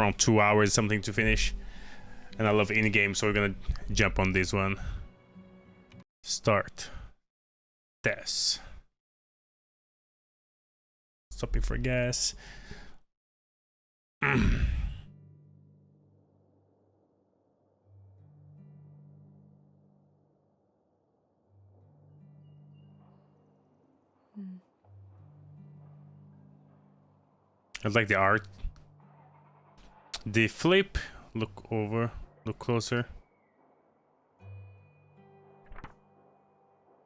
around 2 hours something to finish, and I love indie games, so we're gonna jump on this one. Start. Tess. Stopping for gas. I like the art. The flip. Look over. Look closer.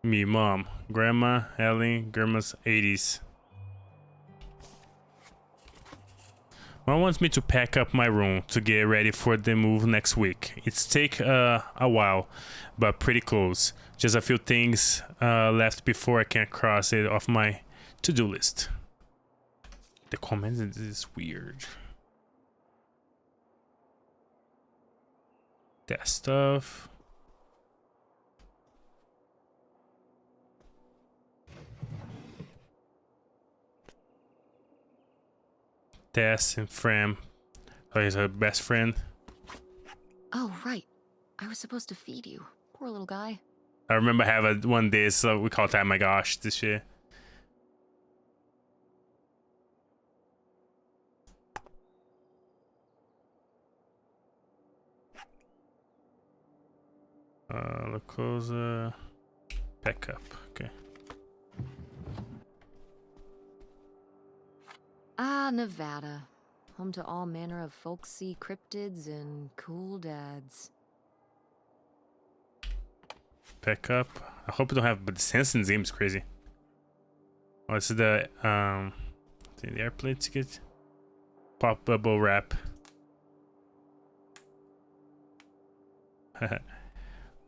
Me, mom, grandma, Ellie, grandma's 80s. Mom wants me to pack up my room to get ready for the move next week. It's take a while, but pretty close. Just a few things left before I can cross it off my to-do list. The comments is weird. That stuff. Tess and Fram. Oh, he's her best friend. Oh, right. I was supposed to feed you. Poor little guy. I remember having one day, so we call it, oh my gosh, this shit. Look closer. Back up. Okay. Ah, Nevada. Home to all manner of folksy cryptids and cool dads. Back up. I hope we don't have, but the sense in the game is crazy. Oh, this is the airplane ticket. Pop bubble wrap.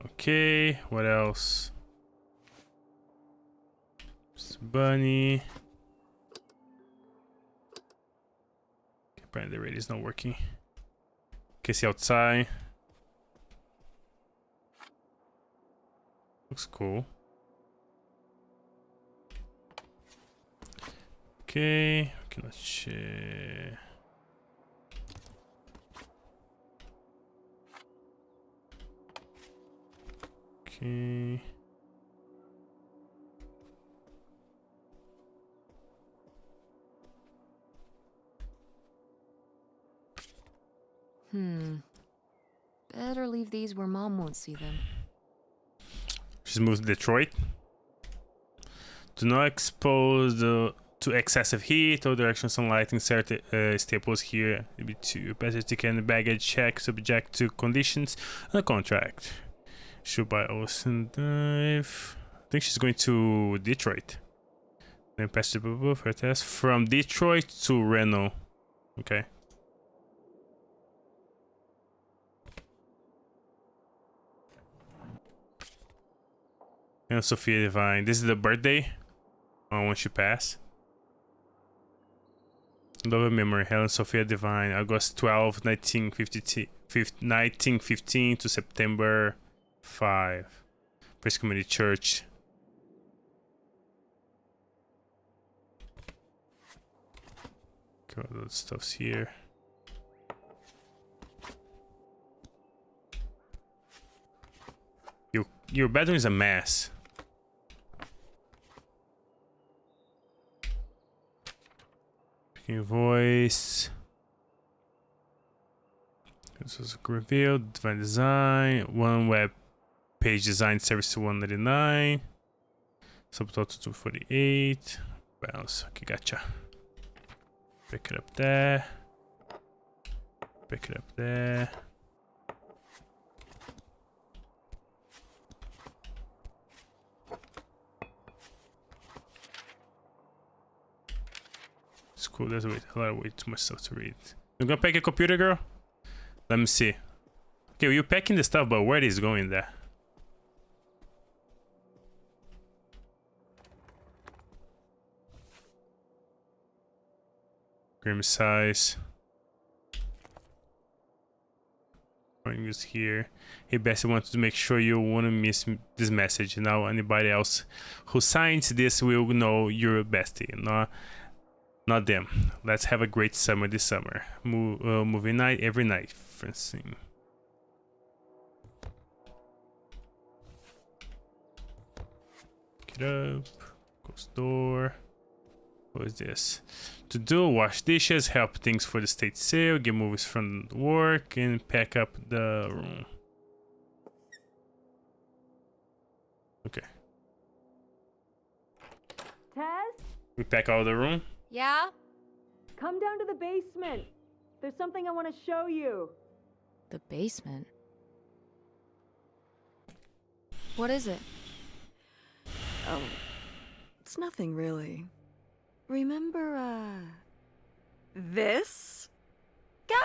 Okay, what else? Bunny. Apparently the radio's not working. Okay, see outside. Looks cool. Okay, let's check. Okay. Better leave these where Mom won't see them. She's moved to Detroit. Do not expose to excessive heat or direction sunlight. Insert staples here. Maybe to passage and baggage check subject to conditions on the contract. Should buy Ocean Dive. I think she's going to Detroit. Then pass the for a test from Detroit to Reno. Okay. And Sophia Divine. This is the birthday. When she passed. Love of memory. Helen Sophia Divine. August 12, 1915 to September 5. Praise Community Church. Got all that stuff's here. Your bedroom is a mess. Picking voice. This was revealed. Divine design. One web page design service to 199. Subtotal to 248. Bounce. Okay, gotcha. Pick it up there. Pick it up there. It's cool. There's a lot of way too much stuff to read. You gonna pack your computer, girl? Let me see. Okay, well, you're packing the stuff, but where is going there? Grim size. Use here. Hey Bessie, wanted to make sure you won't miss this message. Now anybody else who signs this will know you're Bestie. Not them. Let's have a great summer this summer. Movie night every night, Francine. Get up. Close door. What is this? To do, wash dishes, help things for the state sale, get movies from work, and pack up the room. Okay. Tess? We pack out the room. Yeah? Come down to the basement. There's something I want to show you. The basement? What is it? Oh, it's nothing really. Remember, this? Gah!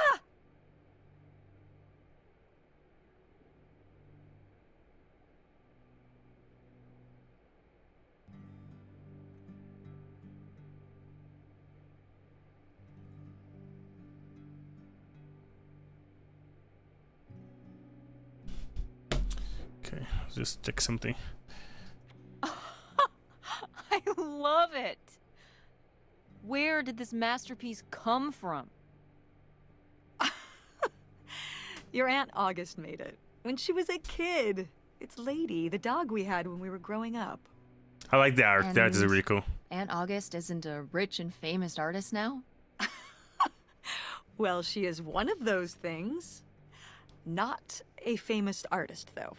Okay, let's just check something. I love it! Where did this masterpiece come from? Your Aunt August made it. When she was a kid. It's Lady, the dog we had when we were growing up. I like the art. That is And- really cool. Aunt August isn't a rich and famous artist now? Well, she is one of those things. Not a famous artist, though.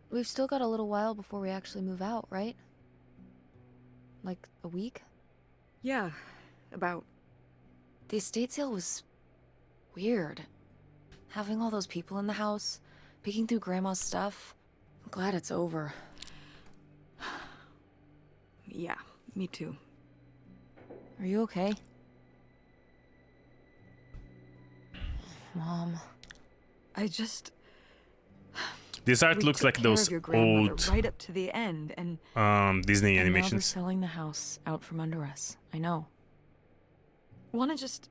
We've still got a little while before we actually move out, right? Like a week? Yeah, about. The estate sale was weird. Having all those people in the house, picking through Grandma's stuff. I'm glad it's over. Yeah, me too. Are you okay? Mom. I just. This art We looks took like care those of your grandmother old right up to the end, and Disney And now they're animations. selling the house out from under us. I know. wanna just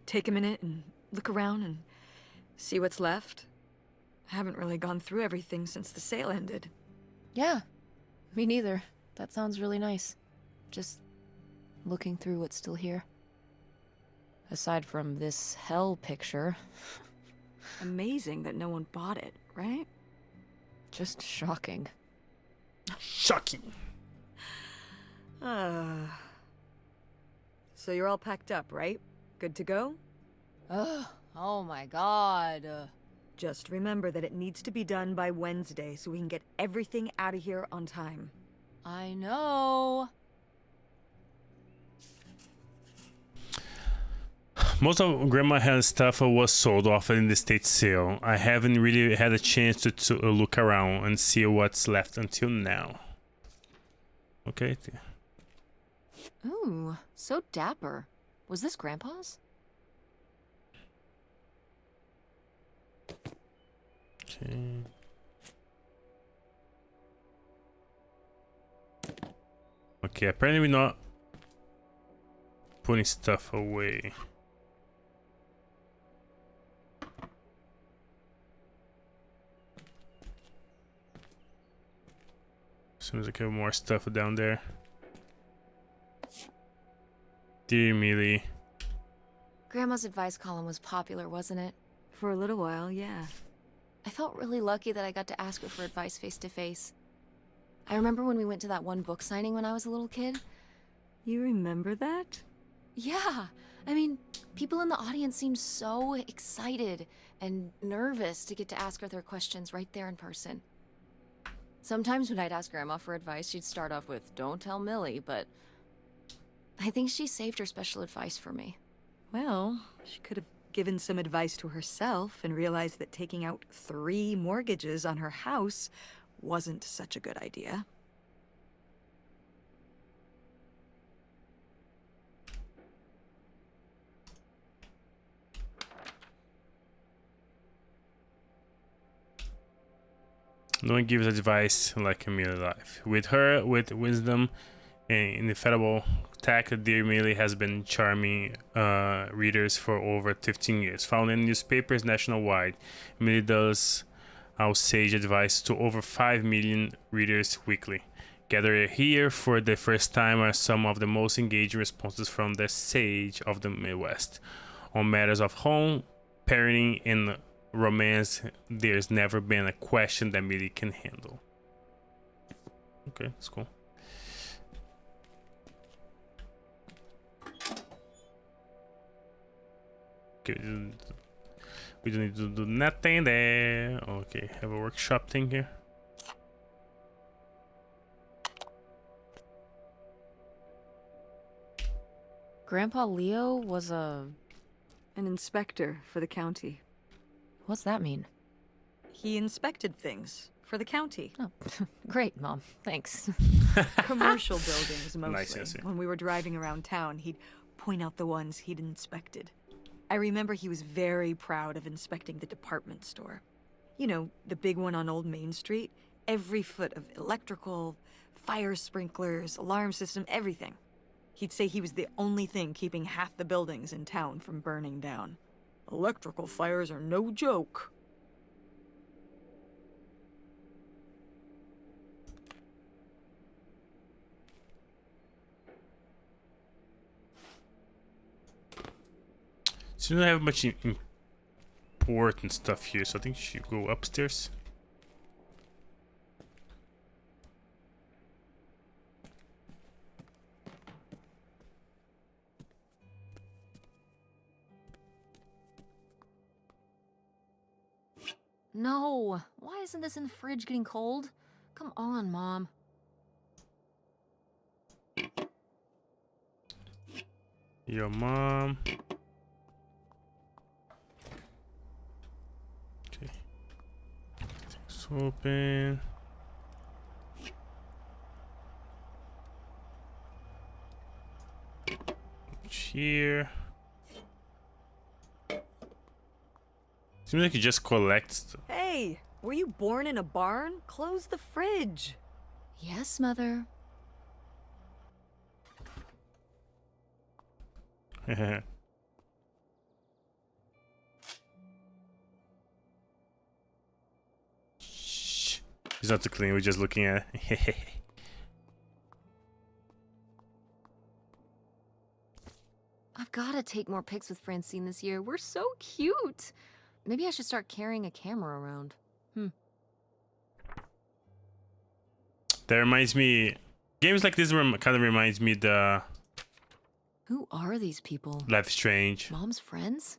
take a minute and look around and see what's left. I haven't really gone through everything since the sale ended. Yeah. Me neither. That sounds really nice. Just looking through what's still here. Aside from this hell picture, Amazing that no one bought it, right? just shocking. Shocking. So you're all packed up, right? Good to go? Ugh. Oh my god. Just remember that it needs to be done by Wednesday so we can get everything out of here on time. I know. Most of Grandma Hannah's stuff was sold off in the state sale. I haven't really had a chance to look around and see what's left until now. Okay. Ooh, so dapper. Was this Grandpa's? Okay. Okay, apparently we're not putting stuff away. Seems like I have more stuff down there. Dear Millie. Grandma's advice column was popular, wasn't it? For a little while, yeah. I felt really lucky that I got to ask her for advice face to face. I remember when we went to that one book signing when I was a little kid. You remember that? Yeah, I mean, people in the audience seemed so excited and nervous to get to ask her their questions right there in person. Sometimes when I'd ask Grandma for advice, she'd start off with, "Don't tell Millie," but I think she saved her special advice for me. Well, she could have given some advice to herself and realized that taking out 3 mortgages on her house wasn't such a good idea. No one gives advice like Amelia life. With her, with wisdom and infallible tact, dear Amelia has been charming readers for over 15 years. Found in newspapers nationwide, Amelia does our sage advice to over 5 million readers weekly. Gathered here for the first time are some of the most engaging responses from the sage of the Midwest. On matters of home, parenting, and romance, there's never been a question that Millie can handle. Okay, that's cool. Okay, we don't need to do nothing there. Okay, have a workshop thing here. Grandpa Leo was An inspector for the county. What's that mean? He inspected things for the county. Oh, great, Mom. Thanks. Commercial buildings, mostly. Nice, yes, yeah. When we were driving around town, he'd point out the ones he'd inspected. I remember he was very proud of inspecting the department store. You know, the big one on Old Main Street. Every foot of electrical, fire sprinklers, alarm system, everything. He'd say he was the only thing keeping half the buildings in town from burning down. Electrical fires are no joke. So you don't have much important stuff here, so I think you should go upstairs. No! Why isn't this in the fridge getting cold? Come on, Mom. Your mom. Okay. Things open. Here. Seems like you just collect stuff. Hey, were you born in a barn? Close the fridge. Yes, Mother. Shh. It's not too clean, we're just looking at it. I've gotta take more pics with Francine this year. We're so cute. Maybe I should start carrying a camera around. That reminds me, games like this kind of reminds me the Who are these people? Life is Strange. Mom's friends?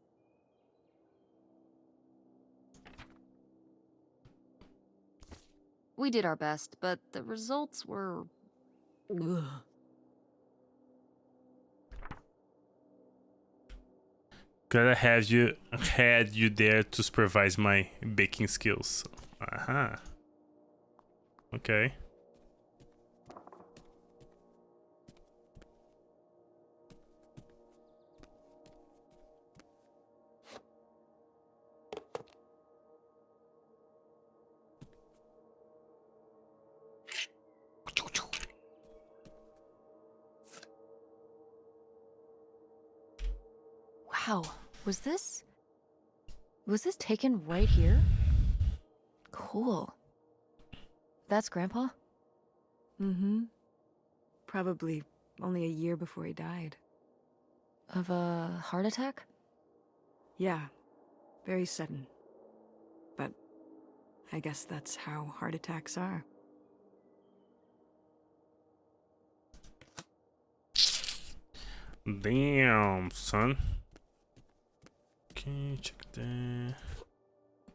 We did our best, but the results were... Ugh. Glad I had you there to supervise my baking skills. Aha. Okay. Wow, was this taken right here? Cool. That's Grandpa? Mm-hmm. Probably only a year before he died. Of a heart attack? Yeah, very sudden. But I guess that's how heart attacks are. Damn, son. Okay, check that.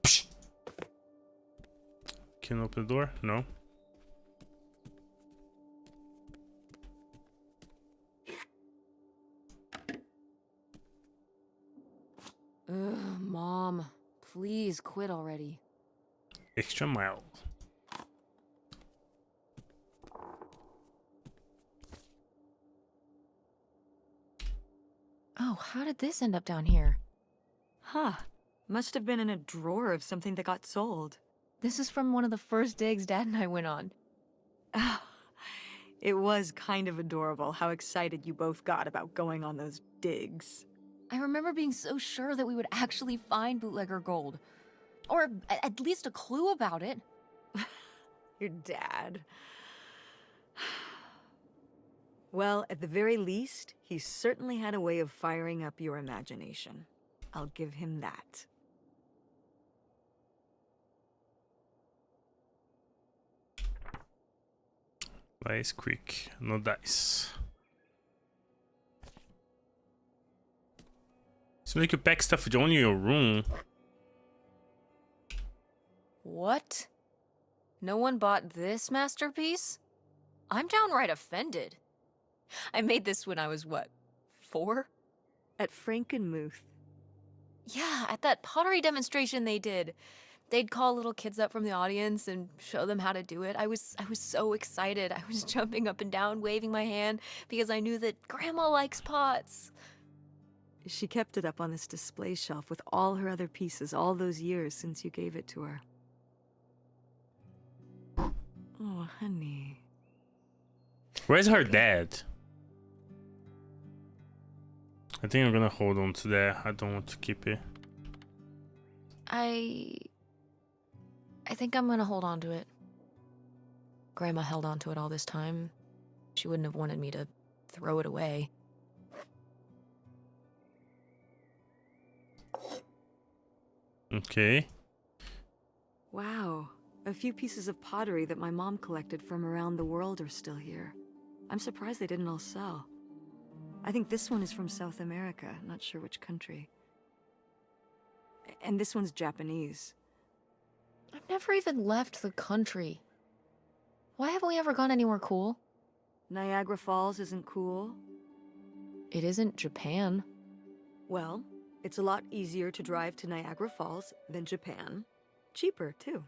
Psh. Can I open the door? No. Ugh, Mom. Please quit already. Extra mild. Oh, how did this end up down here? Huh. Must have been in a drawer of something that got sold. This is from one of the first digs Dad and I went on. It was kind of adorable how excited you both got about going on those digs. I remember being so sure that we would actually find bootlegger gold. Or at least a clue about it. Your dad. Well, at the very least, he certainly had a way of firing up your imagination. I'll give him that. Dice quick, no dice. So you could pack stuff only in your room. What? No one bought this masterpiece? I'm downright offended. I made this when I was, what, 4? At Frankenmuth. Yeah, at that pottery demonstration they did. They'd call little kids up from the audience and show them how to do it. I was so excited. I was jumping up and down, waving my hand, because I knew that Grandma likes pots. She kept it up on this display shelf with all her other pieces all those years since you gave it to her. Oh, honey. Where's her dad? I think I'm gonna hold on to that. I don't want to keep it. I think I'm gonna hold on to it. Grandma held on to it all this time. She wouldn't have wanted me to throw it away. Okay. Wow. A few pieces of pottery that my mom collected from around the world are still here. I'm surprised they didn't all sell. I think this one is from South America, not sure which country. And this one's Japanese. I've never even left the country. Why haven't we ever gone anywhere cool? Niagara Falls isn't cool. It isn't Japan. Well, it's a lot easier to drive to Niagara Falls than Japan. Cheaper, too.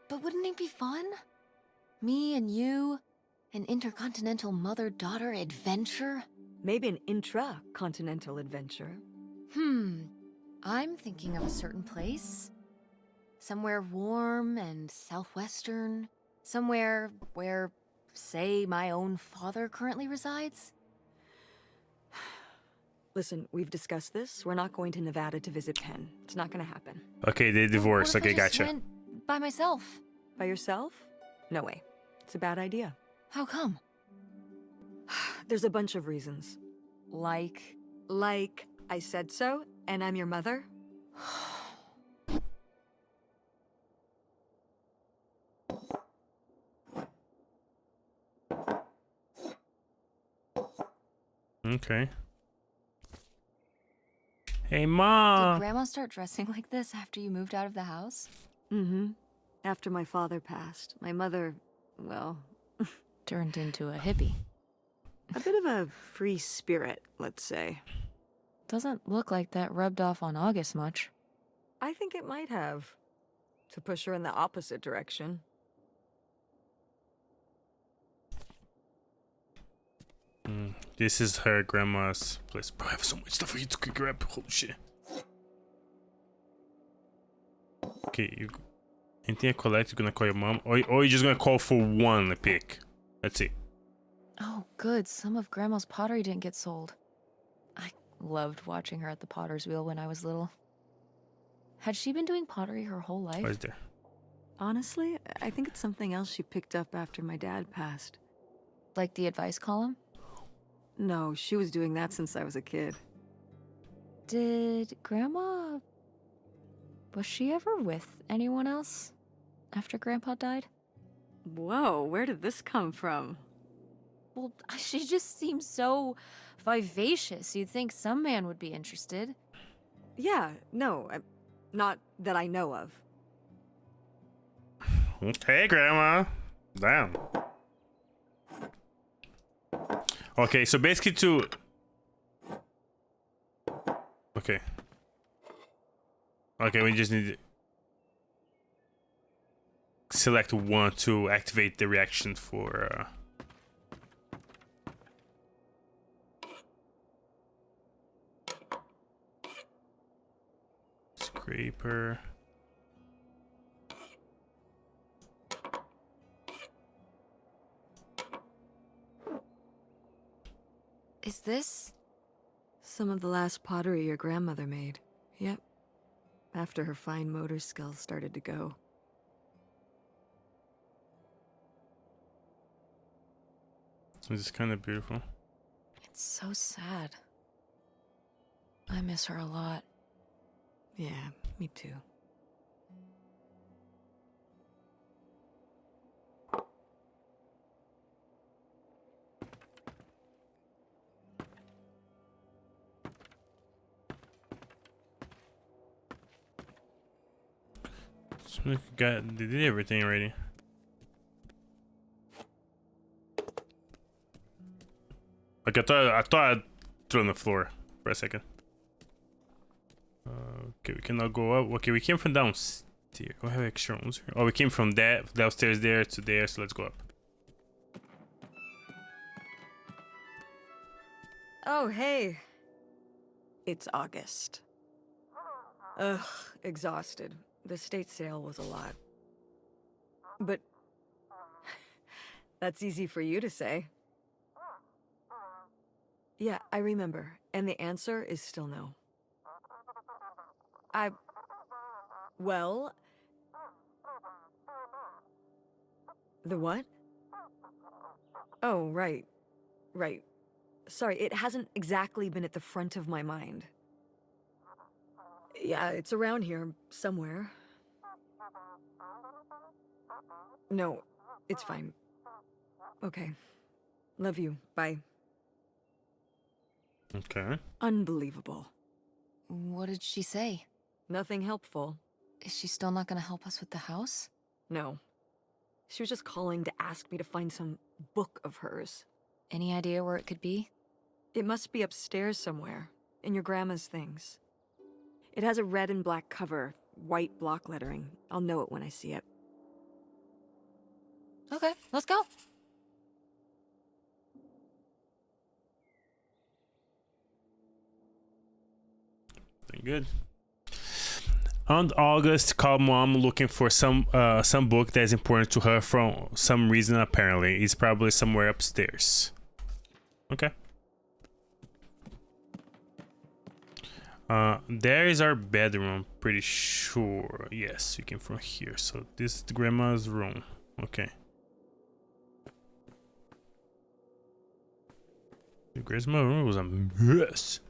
But wouldn't it be fun? Me and you, an intercontinental mother-daughter adventure? Maybe an intra-continental adventure. I'm thinking of a certain place. Somewhere warm and southwestern. Somewhere where, say, my own father currently resides. Listen, we've discussed this. We're not going to Nevada to visit Penn. It's not gonna happen. Okay, they divorced. What if Okay, I just gotcha. went by myself? By yourself? No way. It's a bad idea. How come? There's a bunch of reasons. Like... Like, I said so, and I'm your mother. Okay. Hey, Did Ma. Grandma start dressing like this after you moved out of the house? Mm-hmm. After my father passed, my mother, well, Turned into a hippie. a bit of a free spirit, let's say. Doesn't look like that rubbed off on August much. I think it might have. To push her in the opposite direction. This is her grandma's place. Bro, I have so much stuff for you to grab. Holy shit. Okay, you. Anything I collect, you're gonna call your mom, or you're just gonna call for one pick. Let's see. Oh, good. Some of Grandma's pottery didn't get sold. I loved watching her at the potter's wheel when I was little. Had she been doing pottery her whole life? What is there? Honestly, I think it's something else she picked up after my dad passed. Like the advice column? No, she was doing that since I was a kid. Did Grandma... Was she ever with anyone else after Grandpa died? Whoa, where did this come from? Well, she just seems so vivacious. You'd think some man would be interested. Yeah, no, not that I know of. Okay, grandma. Damn. Okay, so basically to... Okay. Okay, we just need to select one to activate the reaction for... Scraper. Is this... Some of the last pottery your grandmother made. Yep. After her fine motor skills started to go. This is kind of beautiful. It's so sad. I miss her a lot. Yeah, me too. So they did everything already. Like I thought I'd throw on the floor for a second. Okay, we cannot go up. Okay, we came from downstairs. We have extra rooms here. Oh, we came from that downstairs there to there, so let's go up. Oh, hey. It's August. Ugh, exhausted. The state sale was a lot. But that's easy for you to say. Yeah, I remember. And the answer is still no. Well... The what? Oh, right. Right. Sorry, it hasn't exactly been at the front of my mind. Yeah, it's around here, somewhere. No, it's fine. Okay. Love you. Bye. Okay. Unbelievable. What did she say? Nothing helpful. Is she still not gonna help us with the house? No. She was just calling to ask me to find some book of hers. Any idea where it could be? It must be upstairs somewhere, in your grandma's things. It has a red and black cover, white block lettering. I'll know it when I see it. Okay, let's go. Good. Aunt August called Mom looking for some book that is important to her for some reason. Apparently, it's probably somewhere upstairs. Okay. There is our bedroom. Pretty sure. Yes, we came from here. So this is the grandma's room. Okay. The grandma's room was a mess.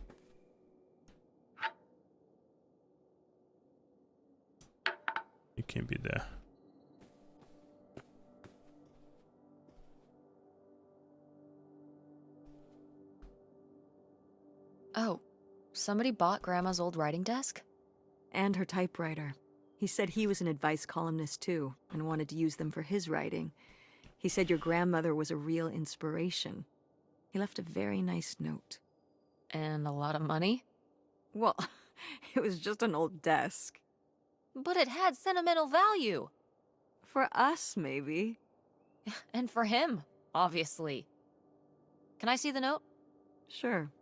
You can't be there. Oh, somebody bought Grandma's old writing desk? And her typewriter. He said he was an advice columnist too, and wanted to use them for his writing. He said your grandmother was a real inspiration. He left a very nice note. And a lot of money? Well, it was just an old desk. But it had sentimental value. For us, maybe. And for him, obviously. Can I see the note? Sure.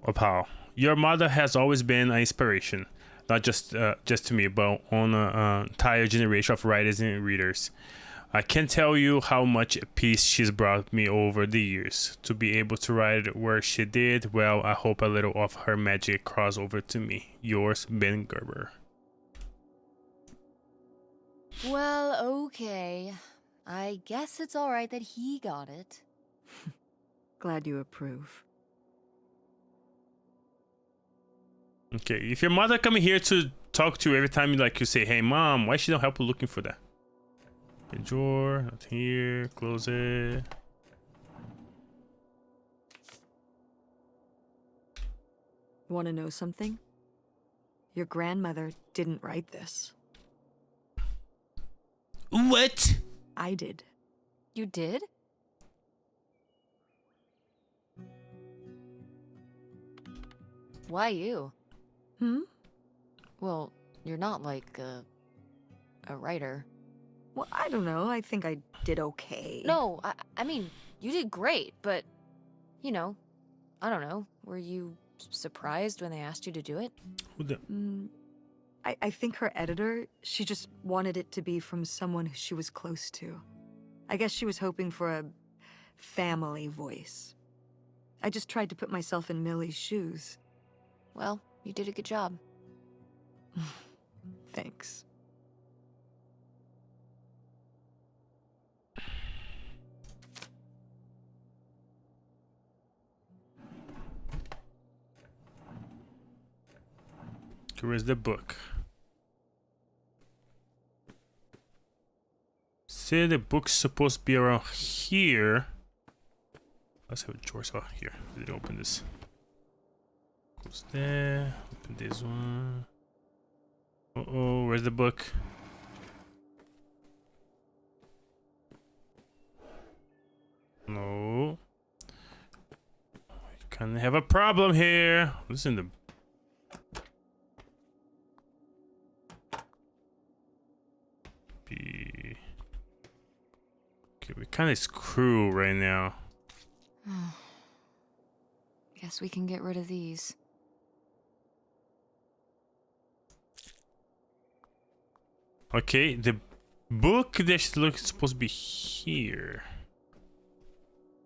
Oh, pal, your mother has always been an inspiration, not just to me, but on an entire generation of writers and readers. I can't tell you how much peace she's brought me over the years. To be able to write where she did, well, I hope a little of her magic cross over to me. Yours, Ben Gerber. Well, okay. I guess it's alright that he got it. Glad you approve. Okay, if your mother coming here to talk to you every time you say, hey mom, why she don't help you looking for that? Okay, drawer, not here, close it. Want to know something? Your grandmother didn't write this. What? I did. You did? Why you? Well, you're not like a writer. Well, I don't know. I think I did okay. No, I mean, you did great, but, you know, I don't know. Were you surprised when they asked you to do it? Who the? I think her editor, she just wanted it to be from someone who she was close to. I guess she was hoping for a family voice. I just tried to put myself in Millie's shoes. Well, you did a good job. Thanks. Okay, where's the book? Say the book's supposed to be around here. Let's have a George. Oh, here. Did open this? Close there. Open this one. Uh-oh, where's the book? No. We kind of have a problem here. Listen to. Be. Okay, we kind of screw right now. Guess we can get rid of these. Okay, the book that looks supposed to be here.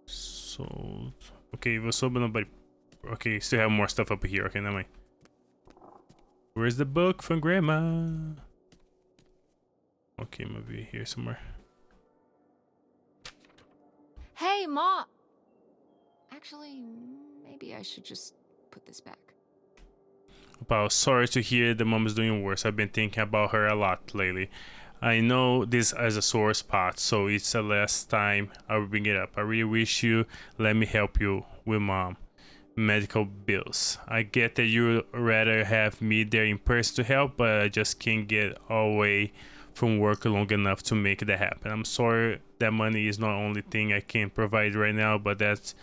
So, okay, it was so but nobody. Okay, still have more stuff up here. Okay, never mind. Where's the book from Grandma? Okay, maybe here somewhere. Hey, Ma! Actually, maybe I should just put this back. Wow, sorry to hear the mom is doing worse. I've been thinking about her a lot lately. I know this as a sore spot, so it's the last time I will bring it up. I really wish you let me help you with mom. Medical bills. I get that you'd rather have me there in person to help, but I just can't get away from work long enough to make that happen. I'm sorry that money is not the only thing I can provide right now, but that's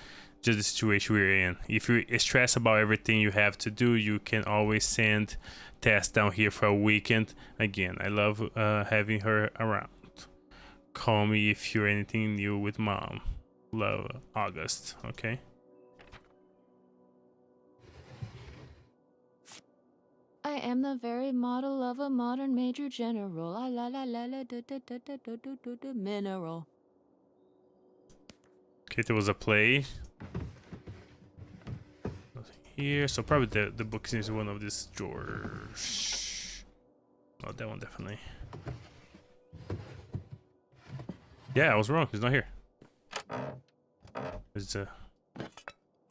just the situation we're in. If you're stressed about everything you have to do, you can always send Tess down here for a weekend. Again, I love having her around. Call me if you're anything new with mom. Love, August. Okay. I am the very model of a modern major general. La la la la la da da da da da da da mineral. Okay, there was a play. Nothing here, so probably the book is one of these drawers. Oh, that one definitely. Yeah, I was wrong. He's not here. It's a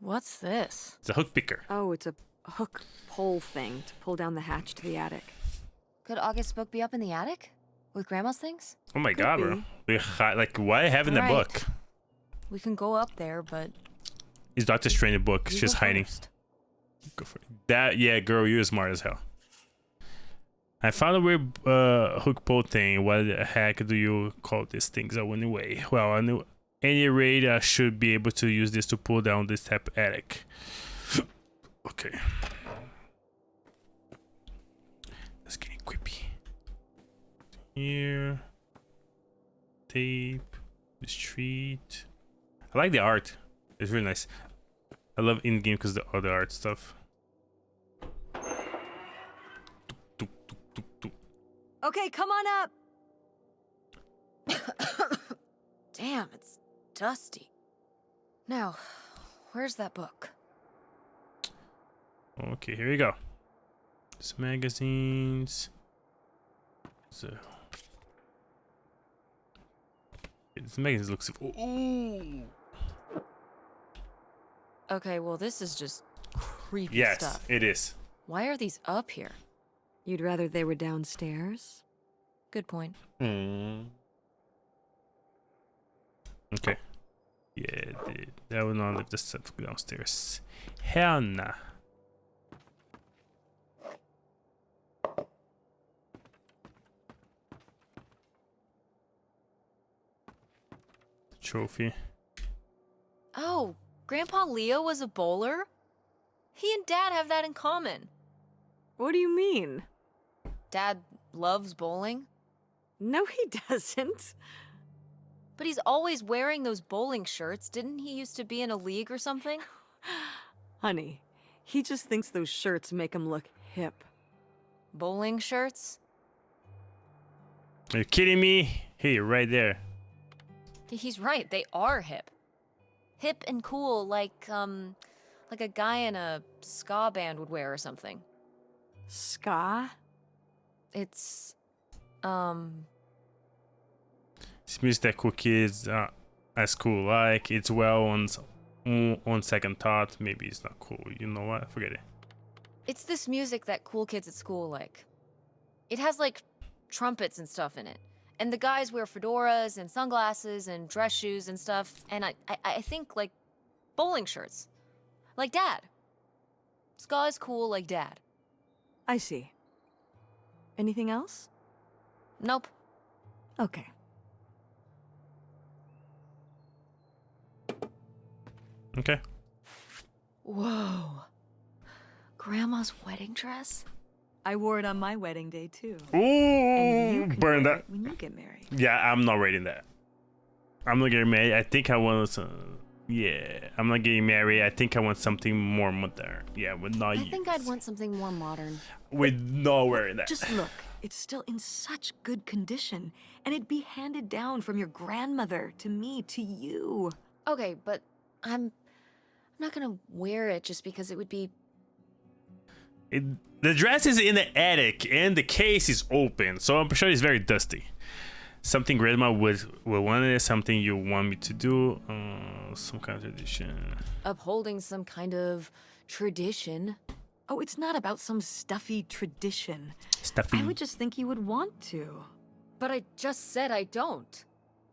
What's this? hook picker. Oh, it's a hook pole thing to pull down the hatch to the attic. Could August's book be up in the attic? With Grandma's things? Oh my Could god, bro. Like, why having the Right. book? We can go up there, but... Is Doctor Strange book? It's you just go hiding. first. Go for it. That, yeah, girl, you're smart as hell. I found a weird hook pole thing. What the heck do you call these things anyway? Well, at any rate, I should be able to use this to pull down this type of attic. Okay. That's getting creepy. Here. Tape. The street. I like the art. It's really nice. I love in-game because the other art stuff. Okay, come on up. Damn, it's dusty. Now, where's that book? Okay, here we go. Some magazines. So, this magazine looks. Ooh. Okay, well, this is just creepy Yes, stuff. it is. Why are these up here? You'd rather they were downstairs? Good point. Okay. Yeah, that will not lift the stuff downstairs. Hell nah. Trophy. Oh, Grandpa Leo was a bowler? He and Dad have that in common. What do you mean? Dad loves bowling, No, he doesn't. but he's always wearing those bowling shirts. Didn't he used to be in a league or something? Honey, he just thinks those shirts make him look hip. Bowling shirts? Are you kidding me? Hey, right there. He's right, they are hip. Hip and cool, like a guy in a ska band would wear or something. Ska? It's, This means that cool kids as cool. Like it's well on second thought. Maybe it's not cool. You know what? Forget it. It's this music that cool kids at school like. It has, like, trumpets and stuff in it. And the guys wear fedoras and sunglasses and dress shoes and stuff. And I think, like, bowling shirts. Like Dad. Ska is cool like Dad. I see. Anything else? Nope. Okay. Okay. Whoa. Grandma's wedding dress? I wore it on my wedding day, too. And you Ooh, can burn wear that. it when you get married. Yeah, I'm not reading that. I'm not getting married. I think I want some. Yeah, I'm not getting married. I think I want something more modern. Yeah, with not I think I'd want something more modern. with not wearing that. Just look, it's still in such good condition, and it'd be handed down from your grandmother to me to you. Okay, but I'm not gonna wear it just because it would be. The dress is in the attic and the case is open, so I'm sure it's very dusty. Something grandma would want it. Something you want me to do. Some kind of tradition. Upholding some kind of tradition. Oh, it's not about some stuffy tradition. Stuffy. I would just think you would want to. But I just said I don't.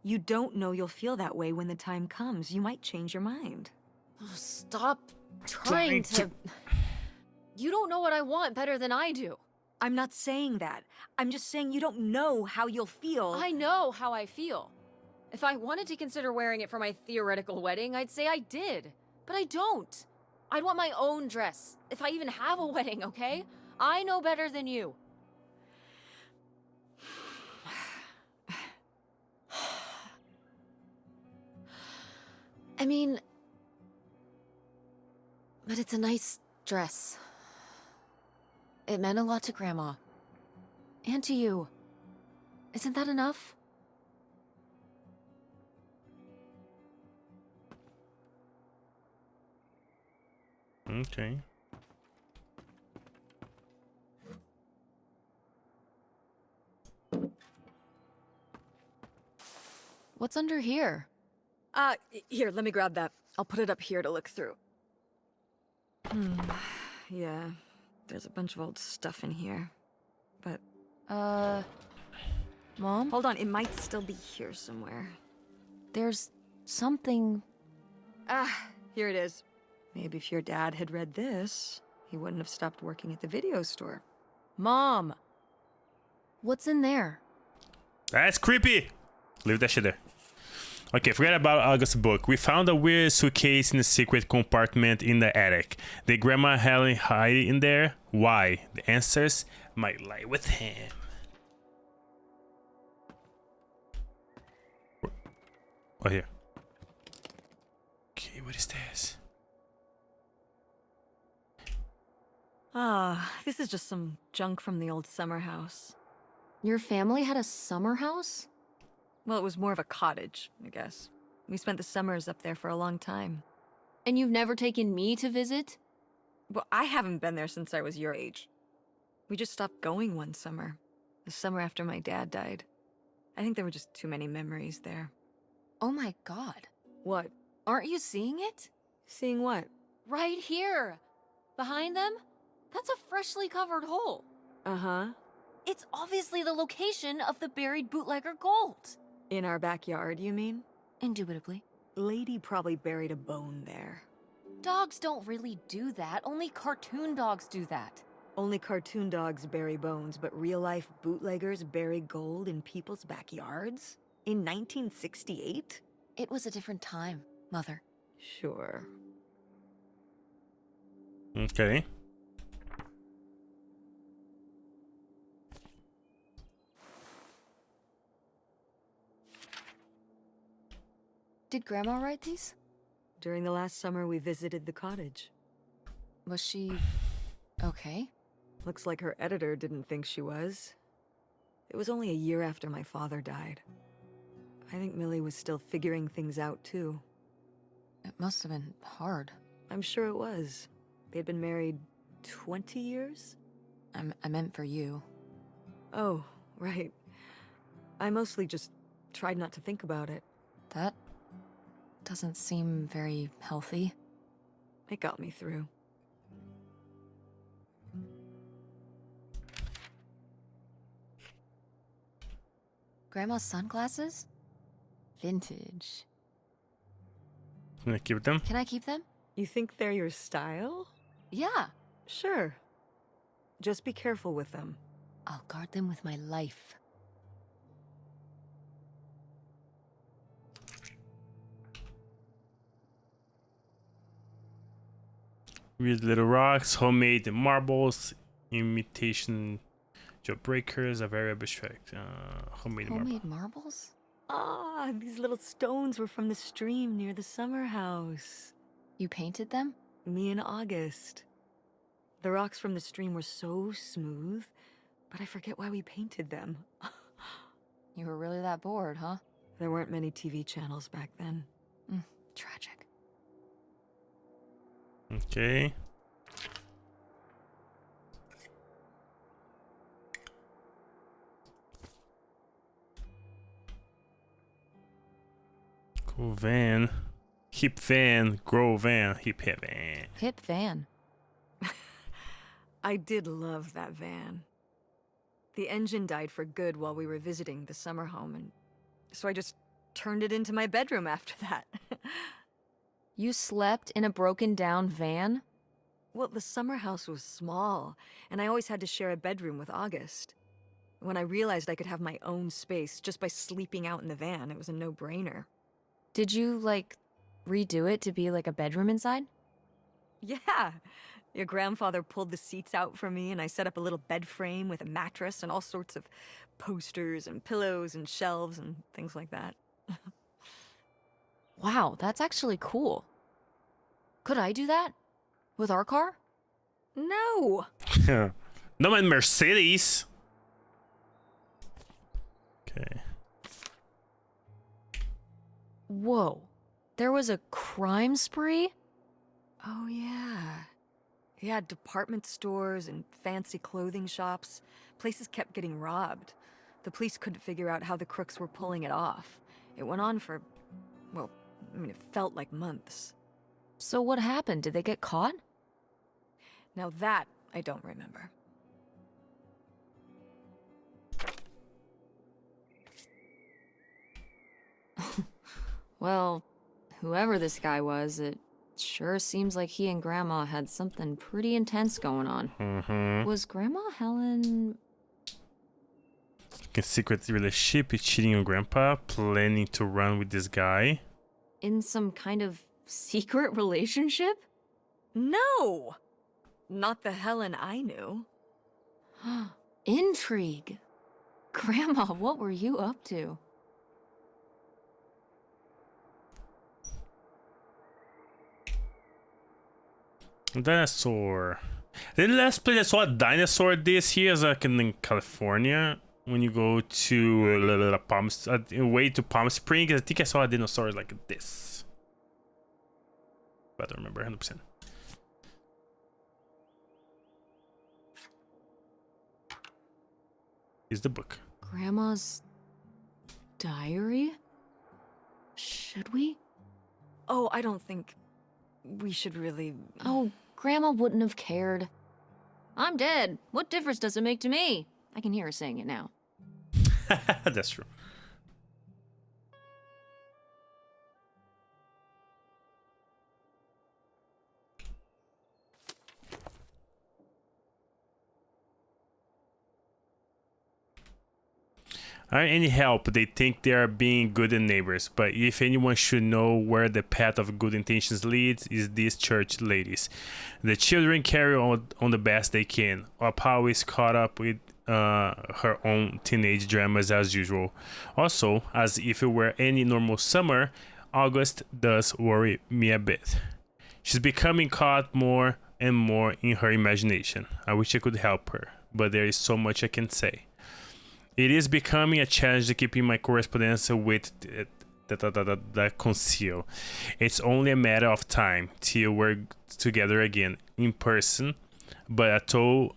You don't know you'll feel that way when the time comes. You might change your mind. Oh, stop trying to. You don't know what I want better than I do. I'm not saying that. I'm just saying you don't know how you'll feel. I know how I feel. If I wanted to consider wearing it for my theoretical wedding, I'd say I did. But I don't. I'd want my own dress. If I even have a wedding, okay? I know better than you. I mean... But it's a nice dress. It meant a lot to Grandma. And to you. Isn't that enough? Okay. What's under here? Here, let me grab that. I'll put it up here to look through. Yeah, there's a bunch of old stuff in here. But... Mom? hold on, it might still be here somewhere. There's something... Here it is. Maybe if your dad had read this, he wouldn't have stopped working at the video store. Mom! What's in there? That's creepy. Leave that shit there. Okay, forget about August's book. We found a weird suitcase in a secret compartment in the attic. Did Grandma Helen hide it in there? Why? The answers might lie with him. Oh, here. Okay, what is this? This is just some junk from the old summer house. Your family had a summer house? Well, it was more of a cottage, I guess. We spent the summers up there for a long time. And you've never taken me to visit? Well, I haven't been there since I was your age. We just stopped going one summer. The summer after my dad died. I think there were just too many memories there. Oh my god. What? Aren't you seeing it? Seeing what? Right here! Behind them? That's a freshly covered hole. Uh-huh. It's obviously the location of the buried bootlegger gold. In our backyard, you mean? Indubitably. Lady probably buried a bone there. Dogs don't really do that. Only cartoon dogs do that. Only cartoon dogs bury bones, but real-life bootleggers bury gold in people's backyards? In 1968? It was a different time, Mother. Sure. Okay. Did Grandma write these? During the last summer, we visited the cottage. Was she... okay? Looks like her editor didn't think she was. It was only a year after my father died. I think Millie was still figuring things out, too. It must have been hard. I'm sure it was. They had been married 20 years? I meant for you. Oh, right. I mostly just tried not to think about it. That doesn't seem very healthy. It got me through. Grandma's sunglasses? Vintage. Can I keep them? Can I keep them? You think they're your style? Yeah. Sure. Just be careful with them. I'll guard them with my life. Weird little rocks, homemade marbles, imitation jawbreakers, a very abstract. Homemade marble. Homemade marbles? Ah, these little stones were from the stream near the summer house. You painted them? Me and August. The rocks from the stream were so smooth, but I forget why we painted them. You were really that bored, huh? There weren't many TV channels back then. Tragic. Okay. Cool van. Hip van. Grow van. Hip van. Hip van. I did love that van. The engine died for good while we were visiting the summer home, and so I just turned it into my bedroom after that. You slept in a broken down van? Well, the summer house was small, and I always had to share a bedroom with August. When I realized I could have my own space just by sleeping out in the van, it was a no-brainer. Did you, like, redo it to be like a bedroom inside? Yeah. Your grandfather pulled the seats out for me, and I set up a little bed frame with a mattress and all sorts of posters and pillows and shelves and things like that. Wow, that's actually cool. Could I do that? With our car? No! No, my Mercedes. Okay. Whoa. There was a crime spree? Oh, yeah. Yeah, department stores and fancy clothing shops. Places kept getting robbed. The police couldn't figure out how the crooks were pulling it off. It went on for, well, I mean, it felt like months. So what happened? Did they get caught? Now that, I don't remember. Well, whoever this guy was, it sure seems like he and Grandma had something pretty intense going on. Mm-hmm. Was Grandma Helen... A secret relationship, is cheating on Grandpa, planning to run with this guy. in some kind of secret relationship? No! Not the Helen I knew. Intrigue. Grandma, what were you up to? Dinosaur. The last place I saw a dinosaur this year is like in California. When you go to way to Palm Springs, I think I saw a dinosaur like this. But I don't remember 100%. Here's the book. Grandma's diary? Should we? Oh, I don't think we should really... Oh, Grandma wouldn't have cared. I'm dead. What difference does it make to me? I can hear her saying it now. That's true. Aren't any help, they think they are being good neighbors, but if anyone should know where the path of good intentions leads, is these church ladies. The children carry on the best they can. Opal is caught up with her own teenage dramas as usual. Also, as if it were any normal summer, August does worry me a bit. She's becoming caught more and more in her imagination. I wish I could help her, but there is so much I can say. It is becoming a challenge to keeping my correspondence with that conceal. It's only a matter of time till we're together again in person, but to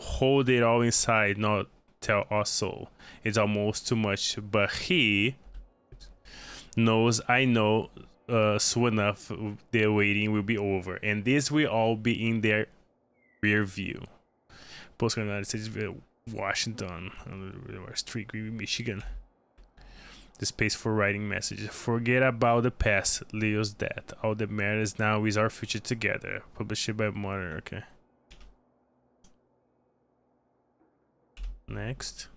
hold it all inside, not tell us so. It's almost too much, but he knows I know soon enough the waiting will be over, and this will all be in their rear view. Postcard United States Washington, Street, Green, Michigan. The space for writing messages. Forget about the past, Leo's death. All that matters now is our future together. Published by Mother. Okay. Next.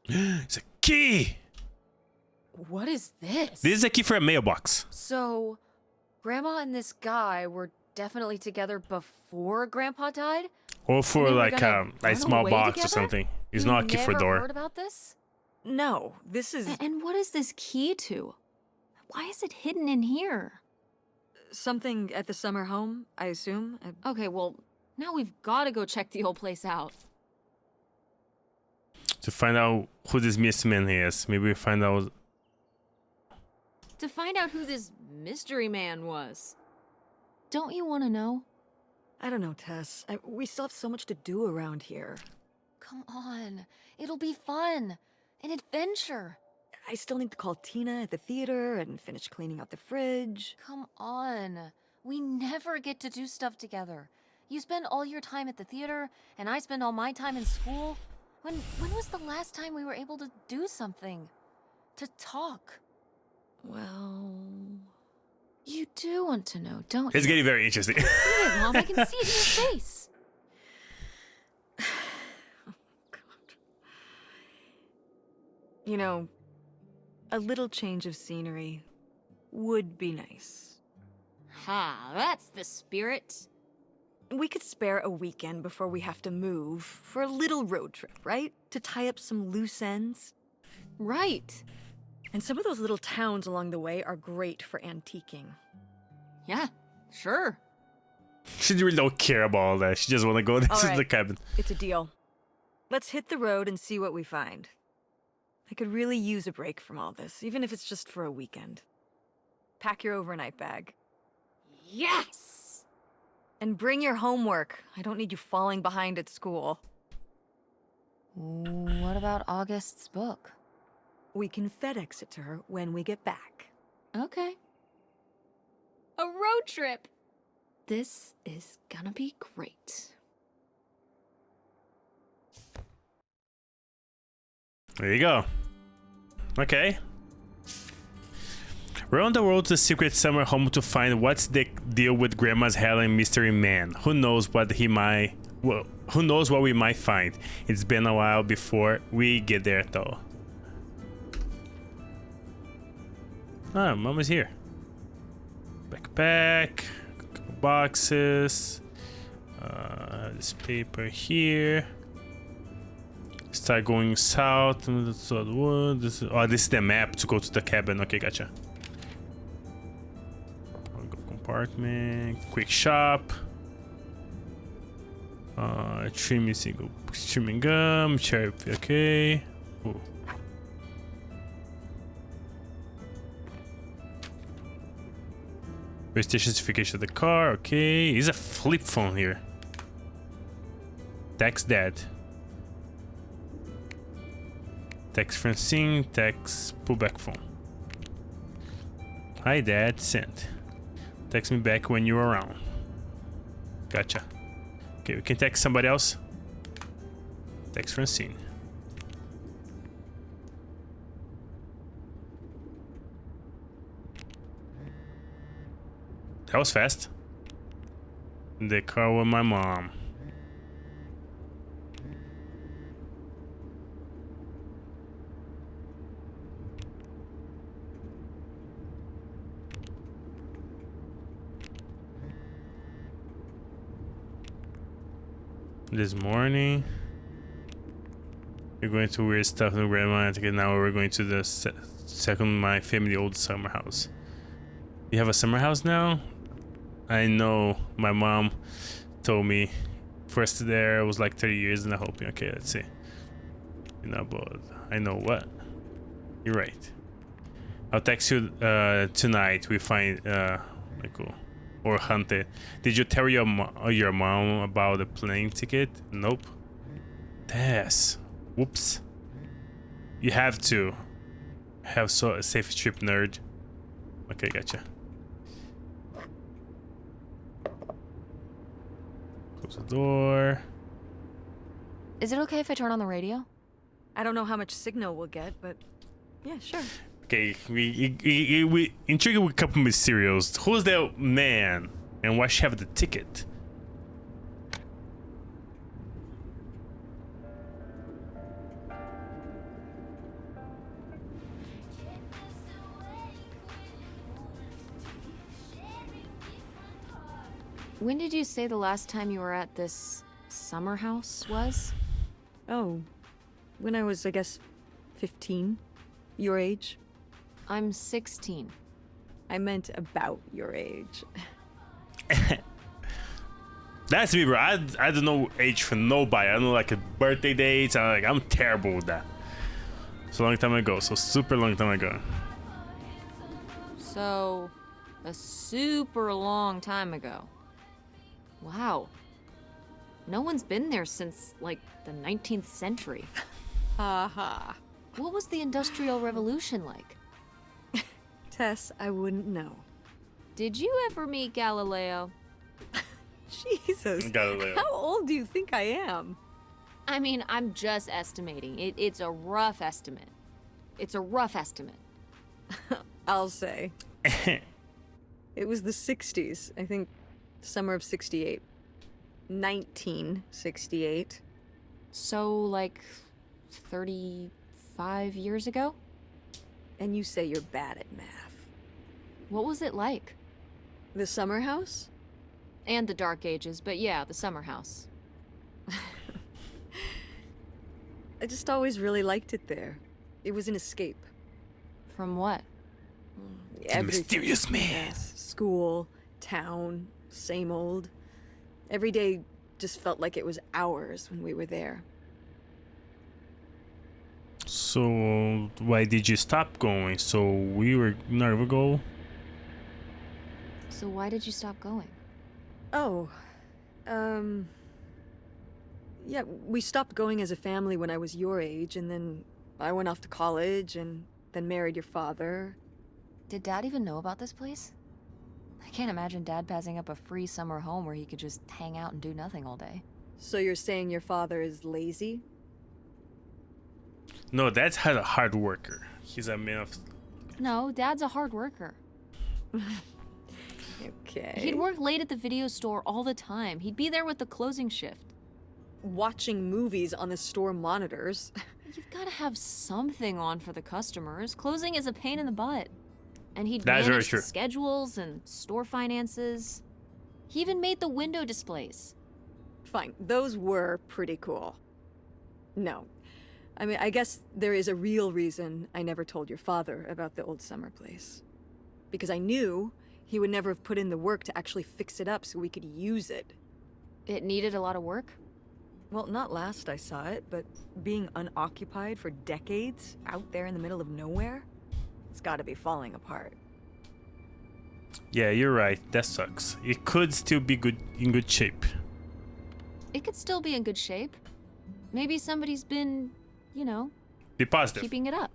It's a key! What is this? This is a key for a mailbox. So, Grandma and this guy were definitely together before Grandpa died? Or for they were like gonna a run small away box or together? something. It's You not a key for never door. heard about this? No, this is And what is this key to? Why is it hidden in here? something at the summer home, I assume. Okay, well, now we've got to go check the old place out. To find out who this Mr. Man is. Maybe we find out. To find out who this mystery man was. Don't you want to know? I don't know, Tess. We still have so much to do around here. Come on. It'll be fun. An adventure. I still need to call Tina at the theater and finish cleaning out the fridge. Come on. We never get to do stuff together. You spend all your time at the theater, and I spend all my time in school. When was the last time we were able to do something? To talk? Well... You do want to know, don't It's you? getting very interesting. See it, Mom. I can see it in your face. Oh, God. You know, a little change of scenery would be nice. Ha, that's the spirit. We could spare a weekend before we have to move for a little road trip, right? To tie up some loose ends. Right. And some of those little towns along the way are great for antiquing. Yeah, sure. She really don't care about all that. She just want to go to right. the cabin. It's a deal. Let's hit the road and see what we find. I could really use a break from all this, even if it's just for a weekend. Pack your overnight bag. Yes! And bring your homework. I don't need you falling behind at school. What about August's book? We can FedEx it to her when we get back. Okay. A road trip! This is gonna be great. There you go. Okay. We're on the road to the secret summer home to find what's the deal with Grandma's Helen mystery man. Who knows what he might... Well, who knows what we might find. It's been a while before we get there, though. Ah, Mom is here. Backpack. Couple boxes. This paper here. Start going south. This is the map to go to the cabin. Okay, gotcha. Compartment. Quick shop. Trimming single trimming gum. Cherry. Okay. Ooh. Registration certification of the car. Okay. Is a flip phone here. Text dad. Text Francine, text pullback phone. Hi Dad, sent. Text me back when you're around. Gotcha. Okay, we can text somebody else. Text Francine. That was fast. In the car with my mom. This morning we're going to weird stuff in Grandma, and now we're going to the second my family old summer house. You have a summer house now? I know my mom told me first there was like 30 years and I hope. Okay, let's see. You know, but I know what. You're right. I'll text you tonight. We find cool. Or hunted. Did you tell your mom about the plane ticket? Nope. Tess. Whoops. You have to have a safe trip, nerd. Okay, gotcha. Close the door. Is it okay if I turn on the radio? I don't know how much signal we'll get, but yeah, sure. Okay, we intrigued with a couple mysterios. Who's that man, and why she have the ticket? When did you say the last time you were at this summer house was? Oh, when I was, I guess, 15, your age. I'm 16. I meant about your age. That's me, bro. I don't know age for nobody. I don't know like a birthday dates. I'm terrible with that. It's a long time ago. So super long time ago. So, a super long time ago. Wow. No one's been there since, like, the 19th century. Ha. What was the Industrial Revolution like? Tess, I wouldn't know. Did you ever meet Galileo? Jesus. Galileo. How old do you think I am? I mean, I'm just estimating. It's a rough estimate. It's a rough estimate. I'll say. It was the 60s, I think. Summer of 68. 1968. So, like, 35 years ago? And you say you're bad at math. What was it like? The summer house? And the Dark Ages, but yeah, the summer house. I just always really liked it there. It was an escape. From what? The mysterious man. Yes. School, town, same old. Every day just felt like it was hours when we were there. So why did you stop going? So we were never go. So why did you stop going? Oh, yeah, we stopped going as a family when I was your age, and then I went off to college and then married your father. Did Dad even know about this place? I can't imagine Dad passing up a free summer home where he could just hang out and do nothing all day. So you're saying your father is lazy? No, Dad's a hard worker. He's a man of. No, Dad's a hard worker. Okay. He'd work late at the video store all the time. He'd be there with the closing shift. Watching movies on the store monitors. You've got to have something on for the customers. Closing is a pain in the butt. And he'd That is very manage the true. schedules and store finances. He even made the window displays. Fine, those were pretty cool. No. I mean, I guess there is a real reason I never told your father about the old summer place. Because I knew he would never have put in the work to actually fix it up so we could use it. It needed a lot of work. Well, not last I saw it, but being unoccupied for decades out there in the middle of nowhere, it's gotta be falling apart. Yeah, you're right. That sucks. It could still be in good shape. It could still be in good shape. Maybe somebody's been, you know, Be positive. keeping it up.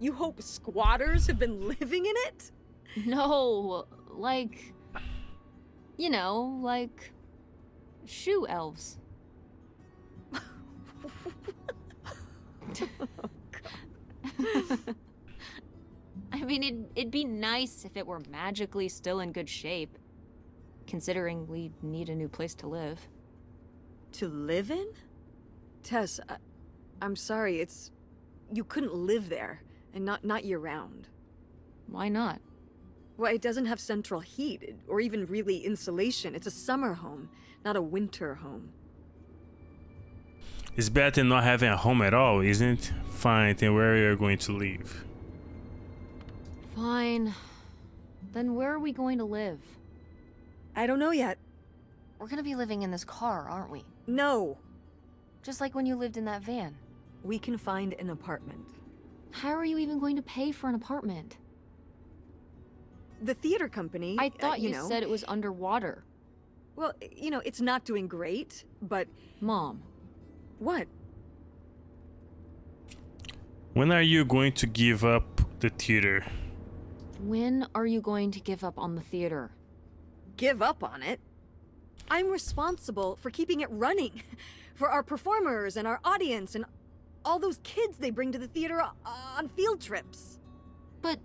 You hope squatters have been living in it? No, like, you know, like shoe elves. I mean, it'd be nice if it were magically still in good shape, considering we need a new place to live. To live in? Tess, I'm sorry, you couldn't live there, and not year-round. Why not? Well, it doesn't have central heat, or even really insulation. It's a summer home, not a winter home. It's better than not having a home at all, isn't it? Fine, then where are you going to live? Fine. Then where are we going to live? I don't know yet. We're gonna be living in this car, aren't we? No. Just like when you lived in that van. We can find an apartment. How are you even going to pay for an apartment? The theater company... I thought you know, said it was underwater. Well, you know, it's not doing great, but... Mom. What? When are you going to give up the theater? When are you going to give up on the theater? Give up on it? I'm responsible for keeping it running. For our performers and our audience and all those kids they bring to the theater on field trips. But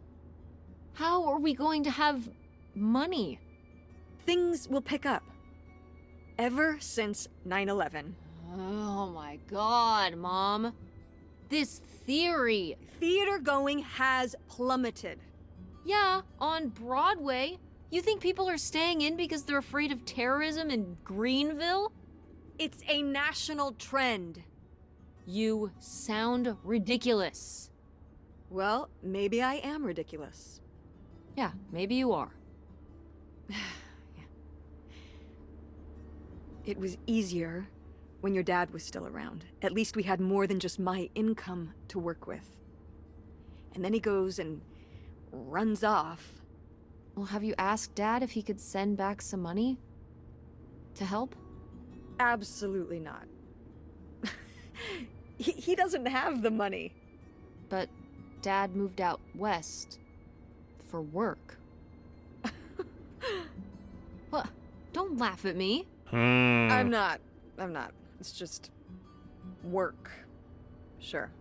how are we going to have money? Things will pick up. Ever since 9/11. Oh my god, Mom. This theory. Theater going has plummeted. Yeah, on Broadway. You think people are staying in because they're afraid of terrorism in Greenville? It's a national trend. You sound ridiculous. Well, maybe I am ridiculous. Yeah, maybe you are. It was easier when your dad was still around. At least we had more than just my income to work with. And then he goes and runs off. Well, have you asked Dad if he could send back some money? To help? Absolutely not. He doesn't have the money. But Dad moved out west for work. What? Don't laugh at me. I'm not. It's just work. Sure.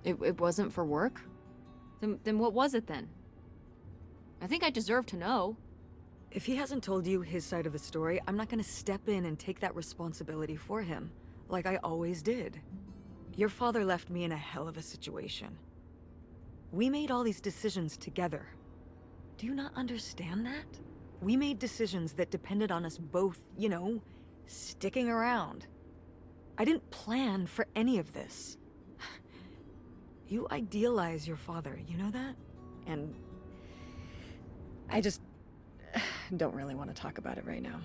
It wasn't for work? Then what was it then? I think I deserve to know. If he hasn't told you his side of the story, I'm not gonna step in and take that responsibility for him, like I always did. Your father left me in a hell of a situation. We made all these decisions together. Do you not understand that? We made decisions that depended on us both, you know, sticking around. I didn't plan for any of this. You idealize your father, you know that? And I just don't really want to talk about it right now.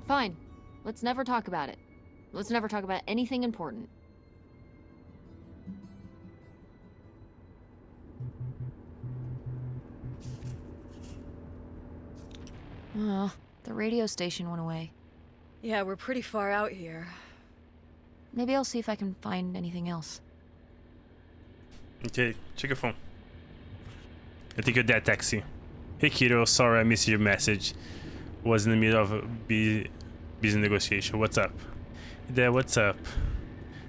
Fine. Let's never talk about it. Let's never talk about anything important. Oh, the radio station went away. Yeah, we're pretty far out here. Maybe I'll see if I can find anything else. Okay, check your phone. I think your dad texts you. Hey kiddo, sorry I missed your message. Was in the middle of a busy negotiation. What's up? Dad, what's up?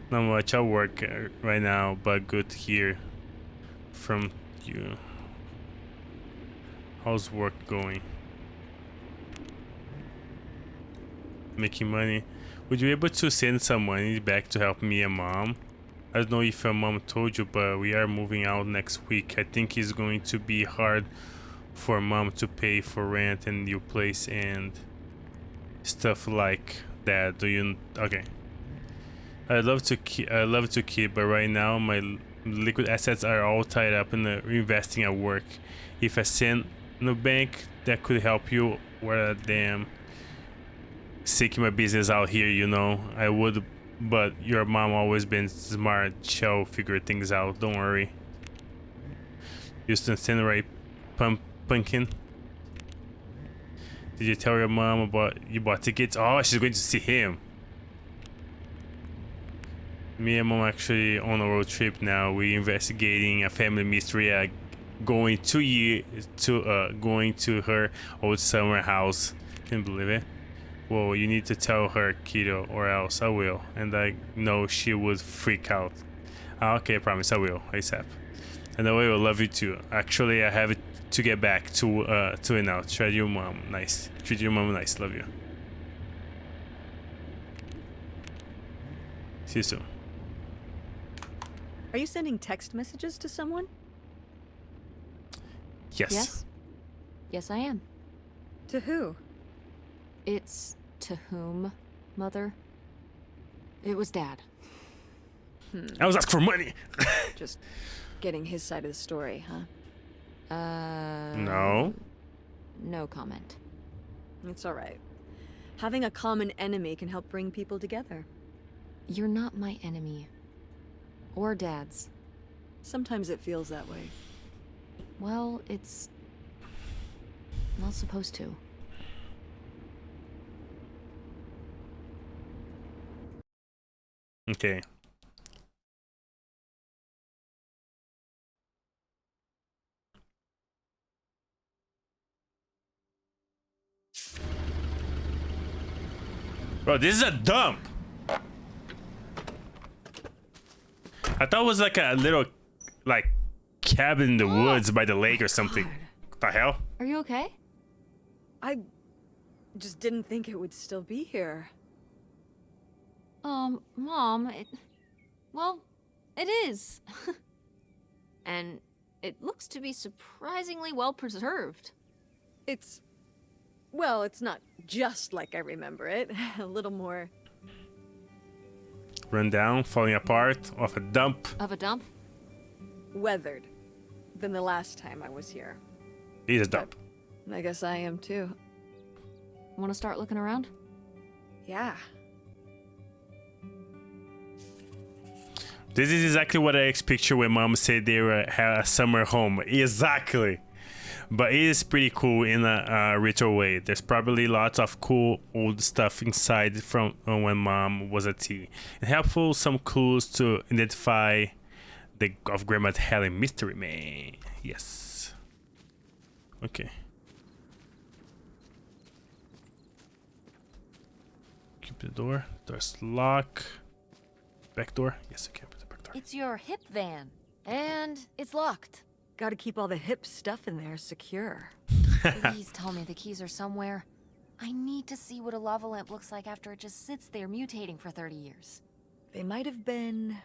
Not much. I work right now, but good to hear from you. How's work going? Making money. Would you be able to send some money back to help me and Mom? I don't know if your mom told you, but we are moving out next week. I think it's going to be hard for Mom to pay for rent and new place and stuff like that. Do you? Okay. I love to keep, but right now my liquid assets are all tied up in the investing at work. If I send no bank, that could help you. Where damn seeking my business out here, you know. I would, but your mom always been smart. She'll figure things out. Don't worry. Houston Samurai Pumpkin. Did you tell your mom about you bought tickets? Oh, she's going to see him. Me and Mom actually on a road trip now. We investigating a family mystery. Going to her old summer house. Can't believe it. Well, you need to tell her, kiddo, or else I will. And I know she would freak out. Okay, I promise I will, ASAP. And I will love you too. Actually, I have to get back to it now. Treat your mom nice. Treat your mom nice. Love you. See you soon. Are you sending text messages to someone? Yes. Yes? Yes, I am. To who? It's to whom, Mother? It was Dad. I was asking for money. Just getting his side of the story, huh? No. No comment. It's all right. Having a common enemy can help bring people together. You're not my enemy. Or Dad's. Sometimes it feels that way. Well, it's not supposed to. Okay. Bro, this is a dump. I thought it was like a little, like, cabin in the woods by the lake or something. What the hell? Are you okay? I just didn't think it would still be here. Mom, well, it is. And it looks to be surprisingly well preserved. Well, it's not just like I remember it. A little more... Run down, falling apart, off a dump. Of a dump? weathered than the last time I was here. He's a dump. I guess I am too. Want to start looking around? Yeah. This is exactly what I pictured when Mom said they were had a summer home. Exactly. But it is pretty cool in a retro way. There's probably lots of cool old stuff inside from when Mom was a teen. And helpful some clues to identify the of Grandma's Helen Mystery Man. Yes. Okay. Keep the door. Door's locked. Back door. Yes, I can put the back door. It's your hip van. And it's locked. Gotta keep all the hip stuff in there secure. Please tell me the keys are somewhere. I need to see what a lava lamp looks like after it just sits there mutating for 30 years. They might have been...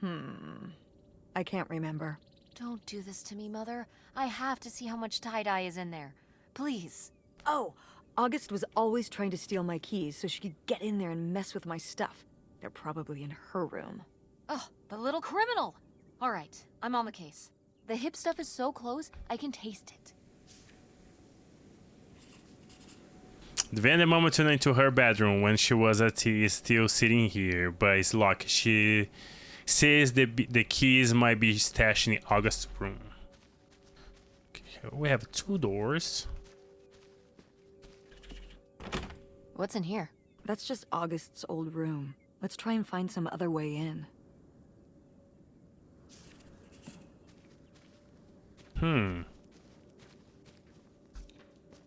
I can't remember. Don't do this to me, Mother. I have to see how much tie-dye is in there. Please. Oh, August was always trying to steal my keys so she could get in there and mess with my stuff. They're probably in her room. Oh, the little criminal! All right, I'm on the case. The hip stuff is so close, I can taste it. The van that Mama turned into her bedroom when she was a teen is still sitting here, but it's locked. She says the keys might be stashed in August's room. Okay, we have 2 doors. What's in here? That's just August's old room. Let's try and find some other way in.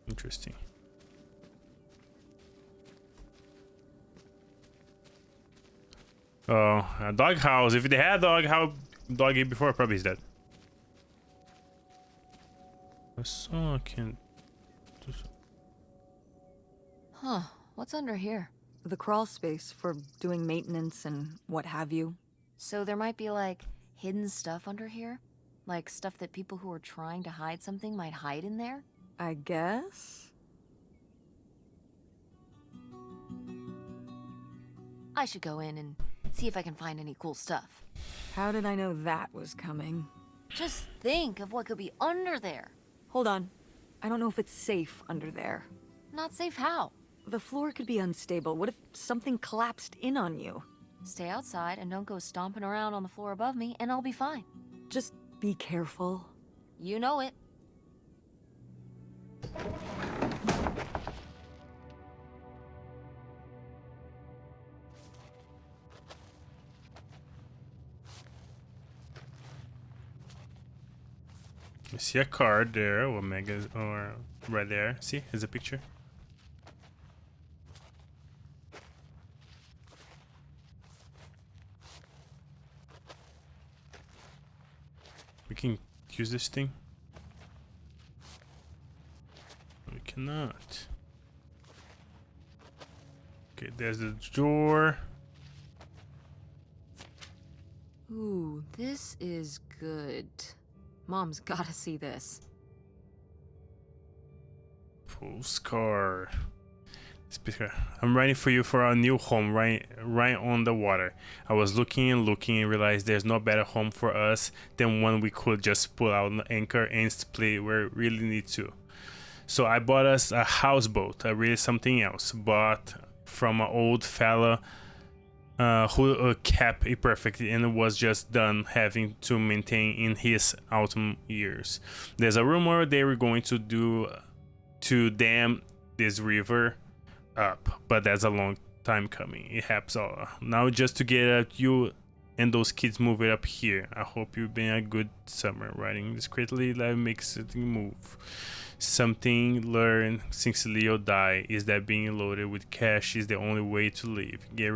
Interesting. Oh, a dog house. If they had a doggy before, probably he's dead. So I can. Huh, what's under here? The crawl space for doing maintenance and what have you. So there might be, like, hidden stuff under here? Like stuff that people who are trying to hide something might hide in there? I guess? I should go in and see if I can find any cool stuff. How did I know that was coming? Just think of what could be under there. Hold on. I don't know if it's safe under there. Not safe how? The floor could be unstable. What if something collapsed in on you? Stay outside and don't go stomping around on the floor above me and I'll be fine. Just be careful. You know it. You see a card there, or right there. See, here's a picture. We can use this thing. We cannot. Okay, there's the door. Ooh, this is good. Mom's gotta see this. Postcard. I'm writing for you for our new home right on the water. I was looking and realized there's no better home for us than one we could just pull out an anchor and split where we really need to. So I bought us a houseboat, really something else, bought from an old fella who kept it perfectly and was just done having to maintain in his autumn years. There's a rumor they were going to dam this river up, but that's a long time coming. It happens all now just to get you and those kids move it up here. I hope you've been a good summer writing discreetly that makes it move. Something learned since Leo died is that being loaded with cash is the only way to live. Get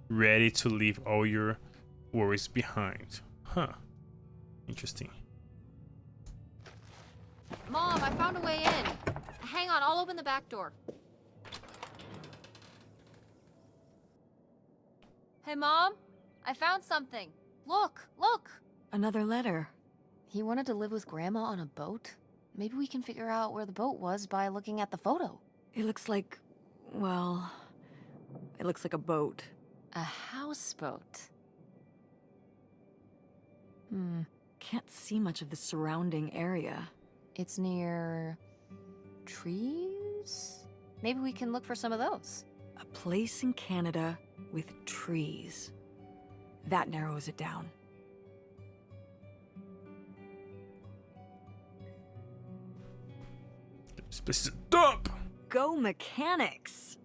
ready to leave all your worries behind. Huh. Interesting. Mom, I found a way in. Hang on, I'll open the back door. Hey, Mom, I found something. Look, look. Another letter. He wanted to live with Grandma on a boat? Maybe we can figure out where the boat was by looking at the photo. It looks like, well, it looks like a boat. A houseboat. Can't see much of the surrounding area. It's near trees? Maybe we can look for some of those. A place in Canada with trees. That narrows it down. This place is a dump! Go mechanics!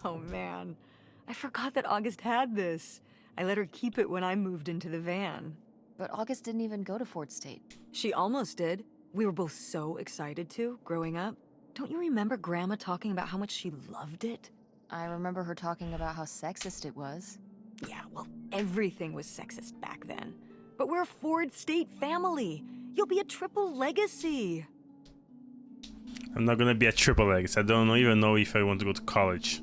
Oh man, I forgot that August had this. I let her keep it when I moved into the van. But August didn't even go to Fort State. She almost did. We were both so excited to, growing up. Don't you remember Grandma talking about how much she loved it? I remember her talking about how sexist it was. Yeah, well, everything was sexist back then. But we're a Ford State family. You'll be a triple legacy. I'm not gonna be a triple legs. I don't even know if I want to go to college.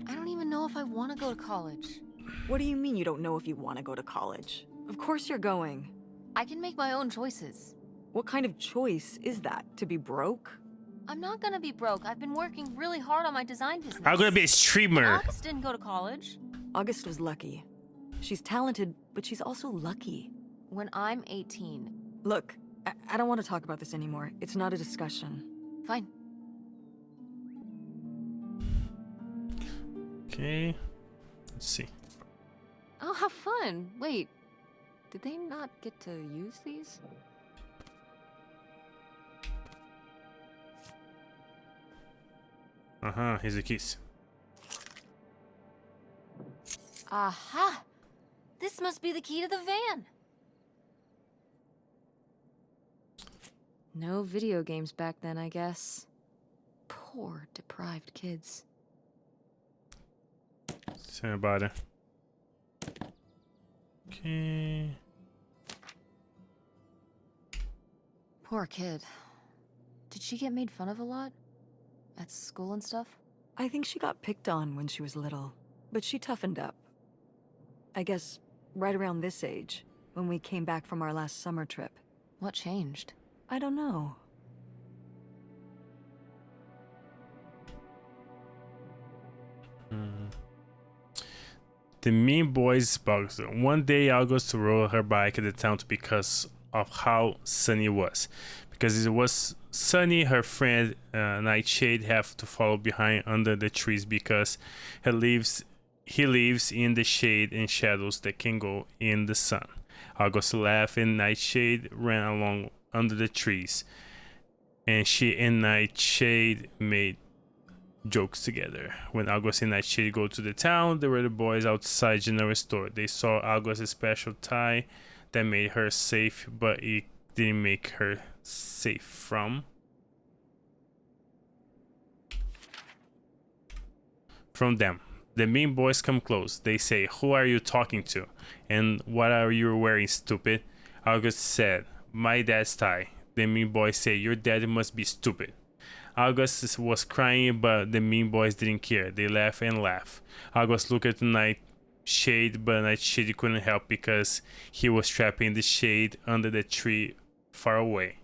I don't even know if I want to go to college. What do you mean you don't know if you want to go to college? Of course you're going. I can make my own choices. What kind of choice is that? To be broke? I'm not gonna be broke. I've been working really hard on my design business. I'm gonna be a streamer. August didn't go to college. August was lucky. She's talented, but she's also lucky. When I'm 18. Look, I don't want to talk about this anymore. It's not a discussion. Fine. Okay. Let's see. Oh, how fun. Wait, did they not get to use these? Here's the keys. Aha! This must be the key to the van. No video games back then, I guess. Poor, deprived kids. Sorry about it. Okay. Poor kid. Did she get made fun of a lot? At school and stuff? I think she got picked on when she was little, but she toughened up. I guess right around this age, when we came back from our last summer trip. What changed? I don't know. The mean boys bugs her. One day August rode her bike at the town because of how sunny it was. Because it was sunny, her friend Nightshade have to follow behind under the trees because he lives in the shade and shadows that can go in the sun. August laughed and Nightshade ran along under the trees. And she and Nightshade made jokes together. When August and Nightshade go to the town, there were the boys outside general store. They saw August's special tie that made her safe, but it didn't make her safe from them. The mean boys come close. They say, "Who are you talking to? And what are you wearing, stupid?" August said, "My dad's tie." The mean boys say, "Your dad must be stupid." August was crying, but the mean boys didn't care. They laughed and laughed. August looked at Nightshade, but Nightshade couldn't help because he was trapped in the shade under the tree far away.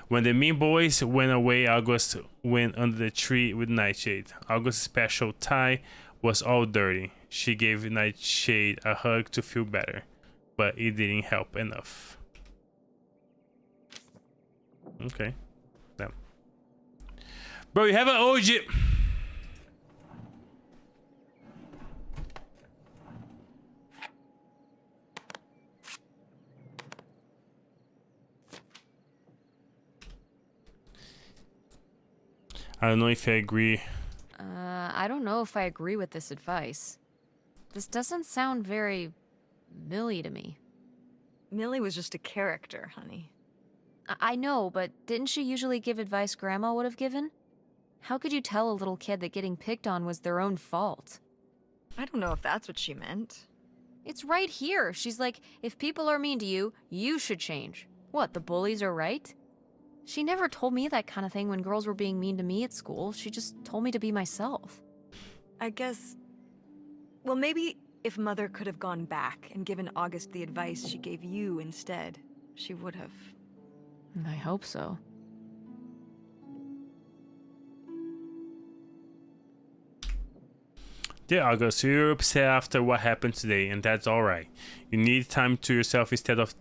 When the mean boys went away, August went under the tree with Nightshade. August's special tie was all dirty. She gave Nightshade a hug to feel better, but it didn't help enough. Okay. Damn. Bro, you have an OG. I don't know if I agree. I don't know if I agree with this advice. This doesn't sound very Millie to me. Millie was just a character, honey. I know, but didn't she usually give advice Grandma would have given? How could you tell a little kid that getting picked on was their own fault? I don't know if that's what she meant. It's right here. She's like, if people are mean to you, you should change. What, the bullies are right? She never told me that kind of thing when girls were being mean to me at school. She just told me to be myself. I guess... Well, maybe if Mother could have gone back and given August the advice she gave you instead, she would have. I hope so. Dear August, you're upset after what happened today, and that's alright. You need time to yourself instead of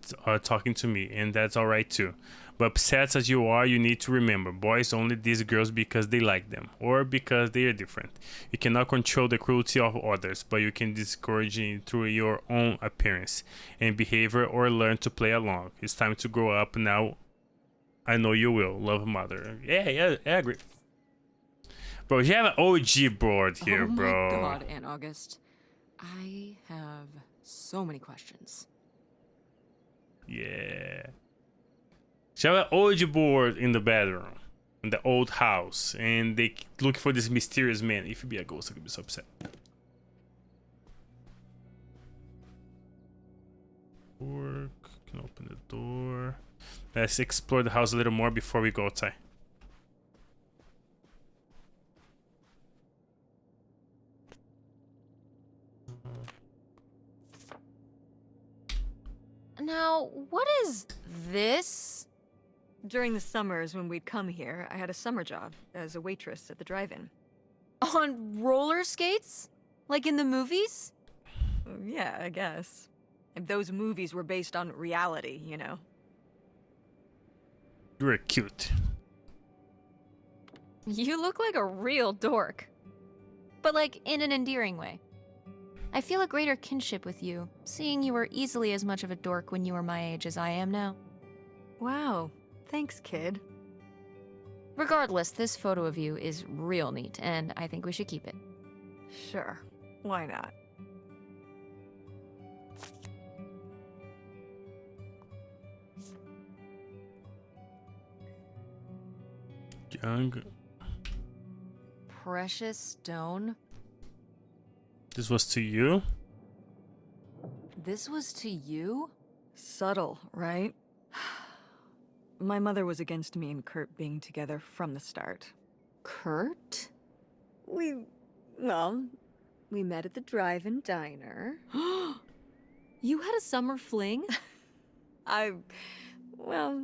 talking to me, and that's alright too. But upset as you are, you need to remember, boys only these girls because they like them, or because they are different. You cannot control the cruelty of others, but you can discourage it through your own appearance and behavior, or learn to play along. It's time to grow up now. I know you will. Love, Mother. Yeah, I agree. Bro, you have an OG board here, bro. Oh my god, Aunt August. I have so many questions. Yeah. You have an OG board in the bedroom, in the old house, and they look for this mysterious man. If you be a ghost, I could be so upset. Work. Can open the door. Let's explore the house a little more before we go outside. Now, what is this? During the summers when we'd come here, I had a summer job as a waitress at the drive-in. On roller skates? Like in the movies? Yeah, I guess. If those movies were based on reality, you know. You're cute. You look like a real dork. But like in an endearing way. I feel a greater kinship with you, seeing you were easily as much of a dork when you were my age as I am now. Wow. Thanks, kid. Regardless, this photo of you is real neat, and I think we should keep it. Sure. Why not? Young. Precious stone? This was to you? This was to you? Subtle, right? My mother was against me and Kurt being together from the start. Kurt? We met at the drive-in diner. You had a summer fling? Well,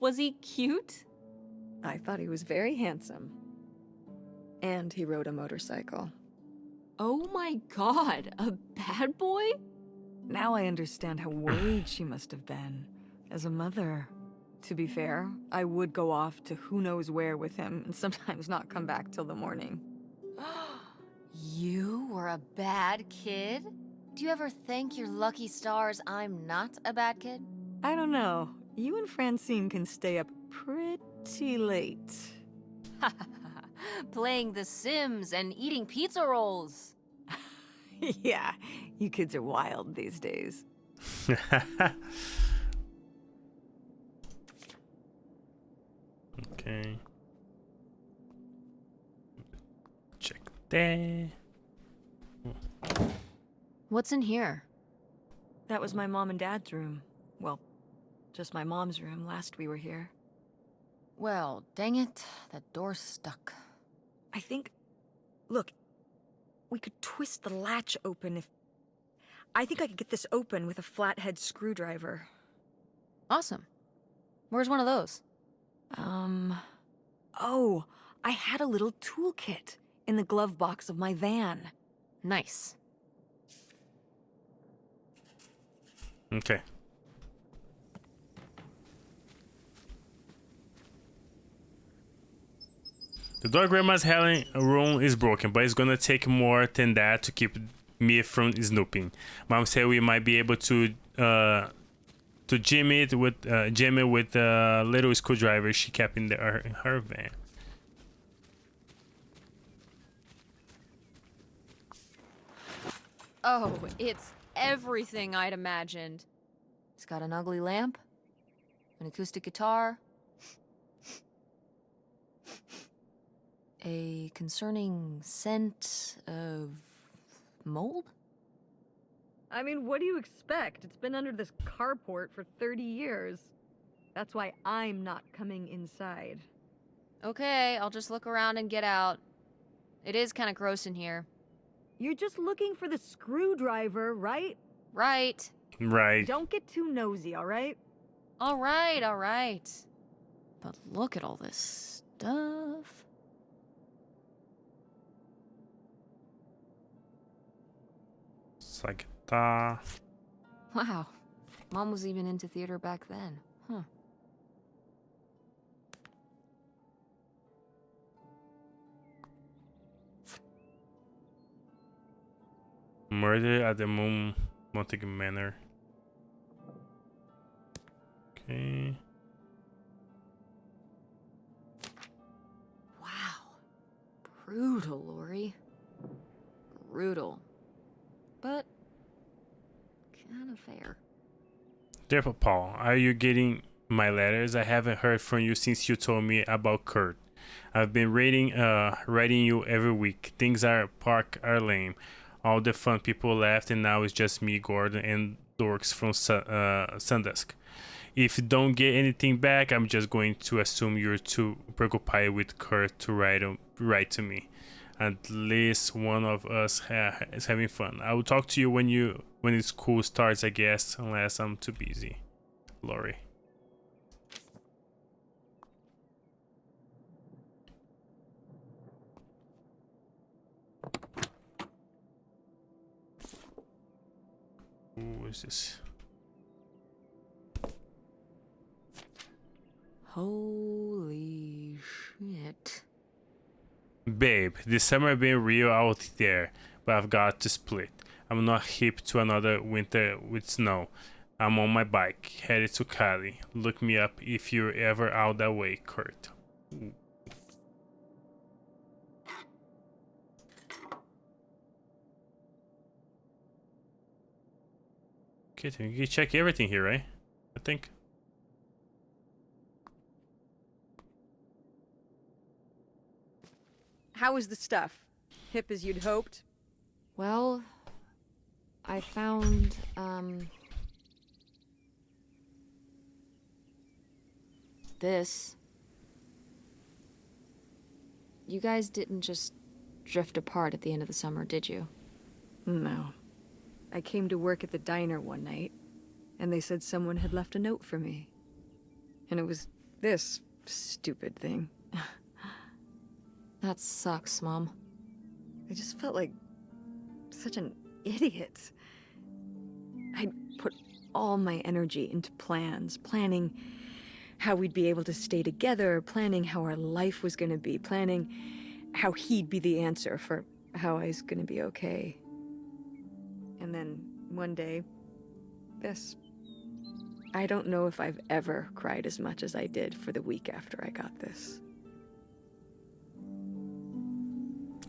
Was he cute? I thought he was very handsome. And he rode a motorcycle. Oh my god, a bad boy? Now I understand how worried she must have been as a mother. To be fair, I would go off to who knows where with him and sometimes not come back till the morning. You were a bad kid? Do you ever thank your lucky stars I'm not a bad kid? I don't know. You and Francine can stay up pretty late. Playing The Sims and eating pizza rolls. Yeah, you kids are wild these days. Okay. Check there. What's in here? That was my mom and dad's room. Well, just my mom's room last we were here. Well, dang it, that door's stuck. I think... Look, we could twist the latch open if... I think I could get this open with a flathead screwdriver. Awesome. Where's one of those? Oh, I had a little toolkit in the glove box of my van. Nice. Okay. The door Grandma's having a room is broken, but it's gonna take more than that to keep me from snooping. Mom said we might be able to jam it with a little screwdriver she kept in her van. Oh, it's everything I'd imagined. It's got an ugly lamp, an acoustic guitar, a concerning scent of mold? I mean, what do you expect? It's been under this carport for 30 years. That's why I'm not coming inside. Okay, I'll just look around and get out. It is kind of gross in here. You're just looking for the screwdriver, right? Right. Right. Don't get too nosy, all right? All right. But look at all this stuff. Sagta. Wow. Mom was even into theater back then. Huh. Murder at the Montague Manor. Okay. Wow. Brutal, Lori. Brutal. But kind of fair. Dear Paul, are you getting my letters? I haven't heard from you since you told me about Kurt. I've been writing you every week. Things are lame. All the fun people left, and now it's just me, Gordon, and dorks from Sundusk. If you don't get anything back, I'm just going to assume you're too preoccupied with Kurt to write to me. At least one of us is having fun. I will talk to you when school starts, I guess, unless I'm too busy. Lori. Who is this? Holy shit. Babe, this summer been real out there, but I've got to split. I'm not hip to another winter with snow. I'm on my bike, headed to Cali. Look me up if you're ever out that way, Kurt. Ooh. Okay, you can check everything here, right? I think. How was the stuff? Hip as you'd hoped? Well, I found, this. You guys didn't just drift apart at the end of the summer, did you? No. I came to work at the diner one night, and they said someone had left a note for me. And it was this stupid thing. That sucks, Mom. I just felt like such an idiot. I'd put all my energy into planning how we'd be able to stay together, planning how our life was going to be, planning how he'd be the answer for how I was going to be okay. And then one day, this. I don't know if I've ever cried as much as I did for the week after I got this.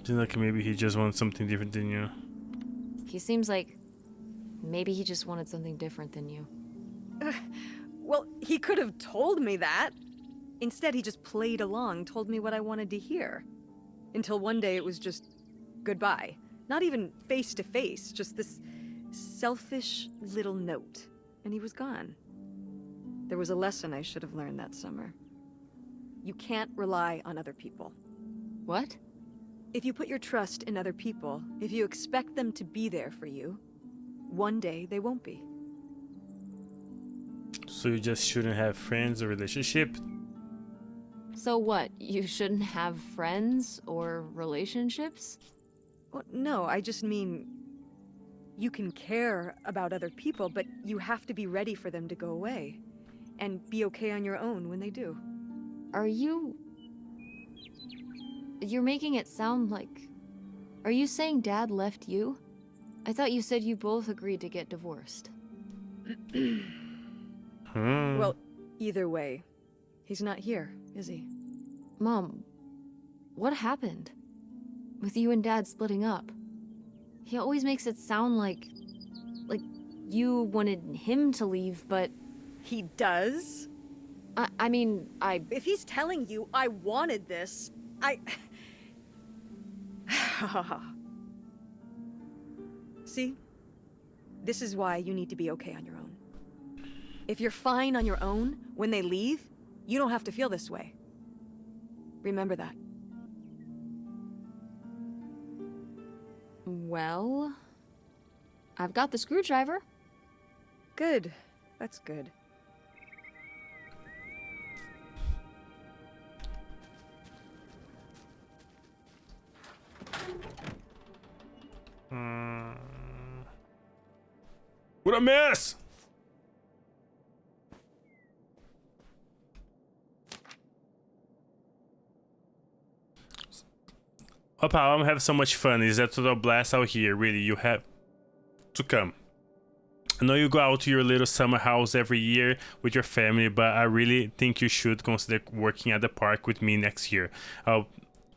Seems like maybe he just wants something different than you. He seems like maybe he just wanted something different than you. Well, he could have told me that. Instead, he just played along, told me what I wanted to hear. Until one day it was just goodbye. Not even face to face, just this selfish little note. And he was gone. There was a lesson I should have learned that summer. You can't rely on other people. What? If you put your trust in other people, if you expect them to be there for you, one day they won't be. So you just shouldn't have friends or relationship? So what? You shouldn't have friends or relationships? Well, no, I just mean you can care about other people, but you have to be ready for them to go away. And be okay on your own when they do. Are you... You're making it sound like... Are you saying Dad left you? I thought you said you both agreed to get divorced. Well, either way, he's not here, is he? Mom, what happened? With you and Dad splitting up? He always makes it sound like you wanted him to leave, but... He does? I mean, If he's telling you I wanted this, See? This is why you need to be okay on your own. If you're fine on your own, when they leave, you don't have to feel this way. Remember that. Well, I've got the screwdriver. Good. That's good. What a mess! Oh, pal, I'm having so much fun. It's a total blast out here. Really, you have to come. I know you go out to your little summer house every year with your family, but I really think you should consider working at the park with me next year.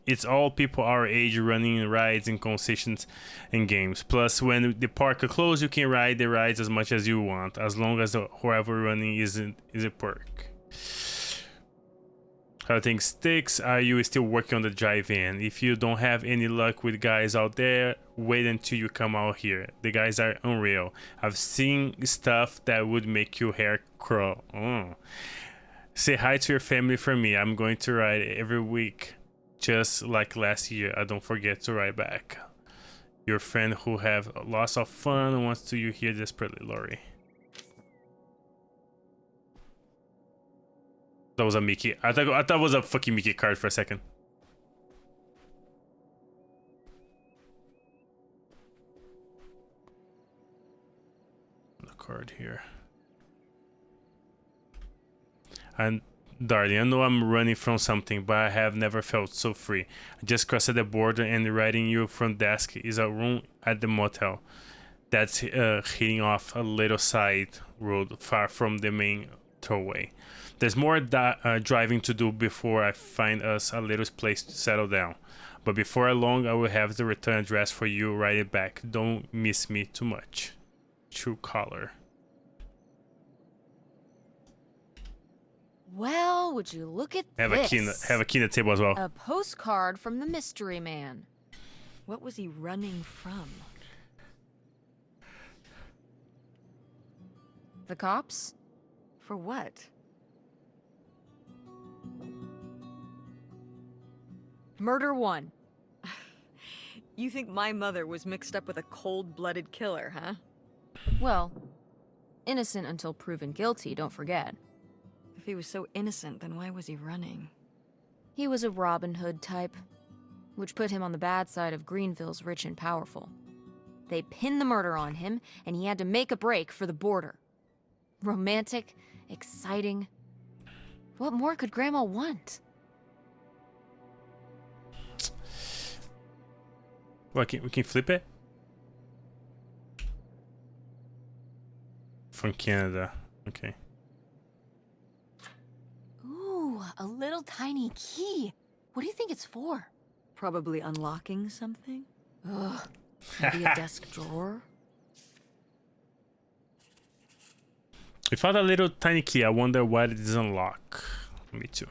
It's all people our age running rides and concessions and games. Plus, when the park closes, you can ride the rides as much as you want, as long as whoever running is a perk. How things sticks, are you still working on the drive-in? If you don't have any luck with guys out there, wait until you come out here. The guys are unreal. I've seen stuff that would make your hair curl. Say hi to your family for me. I'm going to ride every week, just like last year. I don't forget to ride back. Your friend who have lots of fun wants to you here desperately, Lori. That was a Mickey. I thought it was a fucking Mickey card for a second. The card here. And darling, I know I'm running from something, but I have never felt so free. I just crossed the border and riding your front desk is a room at the motel. That's heading off a little side road far from the main tollway. There's more driving to do before I find us a little place to settle down. But before long, I will have the return address for you right back. Don't miss me too much. True caller. Well, would you look at Have this? a key in the table as well. A postcard from the mystery man. What was he running from? The cops? For what? Murder 1. You think my mother was mixed up with a cold-blooded killer, huh? Well, innocent until proven guilty, don't forget. If he was so innocent, then why was he running? He was a Robin Hood type, which put him on the bad side of Greenville's rich and powerful. They pinned the murder on him, and he had to make a break for the border. Romantic, exciting. What more could Grandma want? Well, we can flip it? From Canada. Okay. Ooh, a little tiny key. What do you think it's for? Probably unlocking something? Ugh, maybe a desk drawer? We found a little tiny key. I wonder why it doesn't lock. Me too.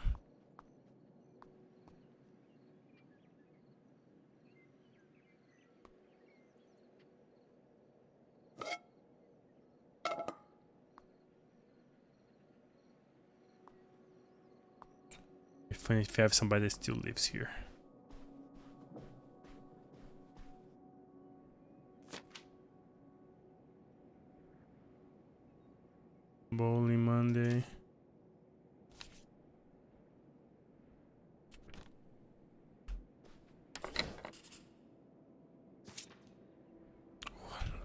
It's funny if you have somebody that still lives here. Bowling Monday.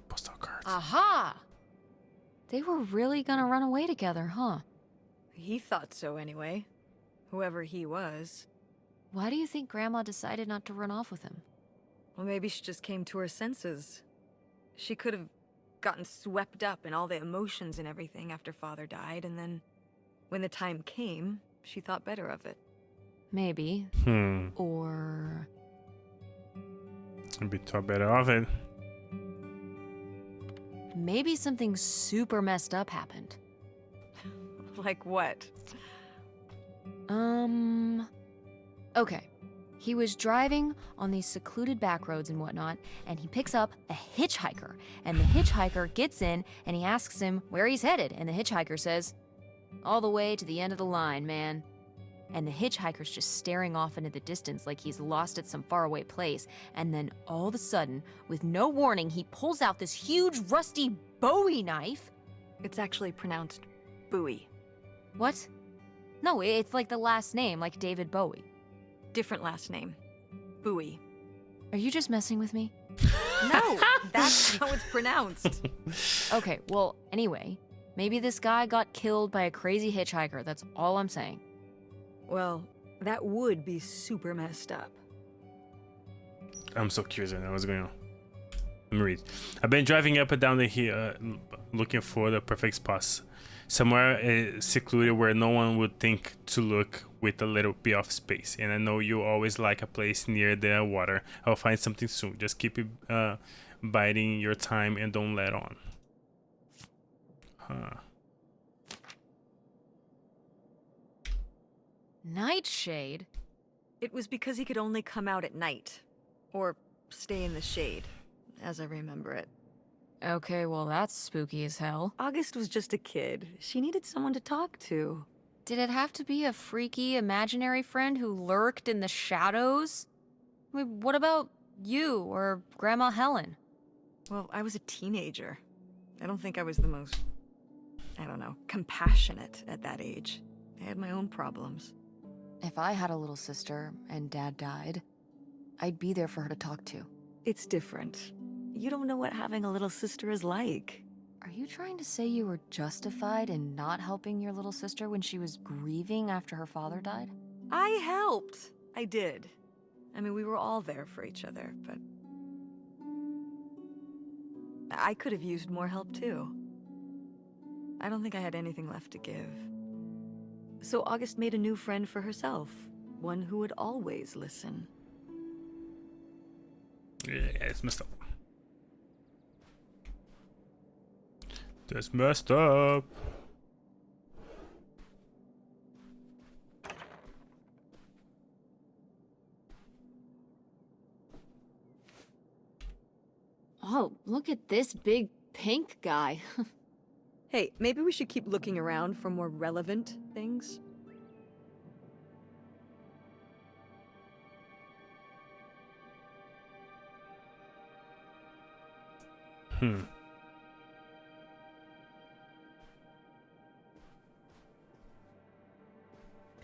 Postal cards. Aha! They were really gonna run away together, huh? He thought so anyway. Whoever he was. Why do you think Grandma decided not to run off with him? Well, maybe she just came to her senses. She could have gotten swept up in all the emotions and everything after Father died, and then when the time came, she thought better of it. Maybe. Or... I'd be thought better of it. maybe something super messed up happened. Like what? Okay. He was driving on these secluded back roads and whatnot, and he picks up a hitchhiker. And the hitchhiker gets in, and he asks him where he's headed. And the hitchhiker says, "All the way to the end of the line, man." And the hitchhiker's just staring off into the distance like he's lost at some faraway place. And then all of a sudden, with no warning, he pulls out this huge rusty Bowie knife. It's actually pronounced Bowie. What? No, it's like the last name, like David Bowie. Different last name. Bowie. Are you just messing with me? No, that's how it's pronounced. Okay, well, anyway, maybe this guy got killed by a crazy hitchhiker. That's all I'm saying. Well, that would be super messed up. I'm so curious right now. What's going on? Let me read. I've been driving up and down the hill looking for the perfect spot. Somewhere secluded where no one would think to look with a little bit of space. And I know you always like a place near the water. I'll find something soon. Just keep biding your time and don't let on. Huh. Nightshade? It was because he could only come out at night. Or stay in the shade, as I remember it. Okay, well, that's spooky as hell. August was just a kid. She needed someone to talk to. Did it have to be a freaky, imaginary friend who lurked in the shadows? I mean, what about you or Grandma Helen? Well, I was a teenager. I don't think I was the most, compassionate at that age. I had my own problems. If I had a little sister and Dad died, I'd be there for her to talk to. It's different. You don't know what having a little sister is like. Are you trying to say you were justified in not helping your little sister when she was grieving after her father died? I helped. I did. I mean, we were all there for each other, but I could have used more help too. I don't think I had anything left to give. So August made a new friend for herself, one who would always listen. Yeah, it's messed up. That's messed up. Oh, look at this big pink guy. Hey, maybe we should keep looking around for more relevant things.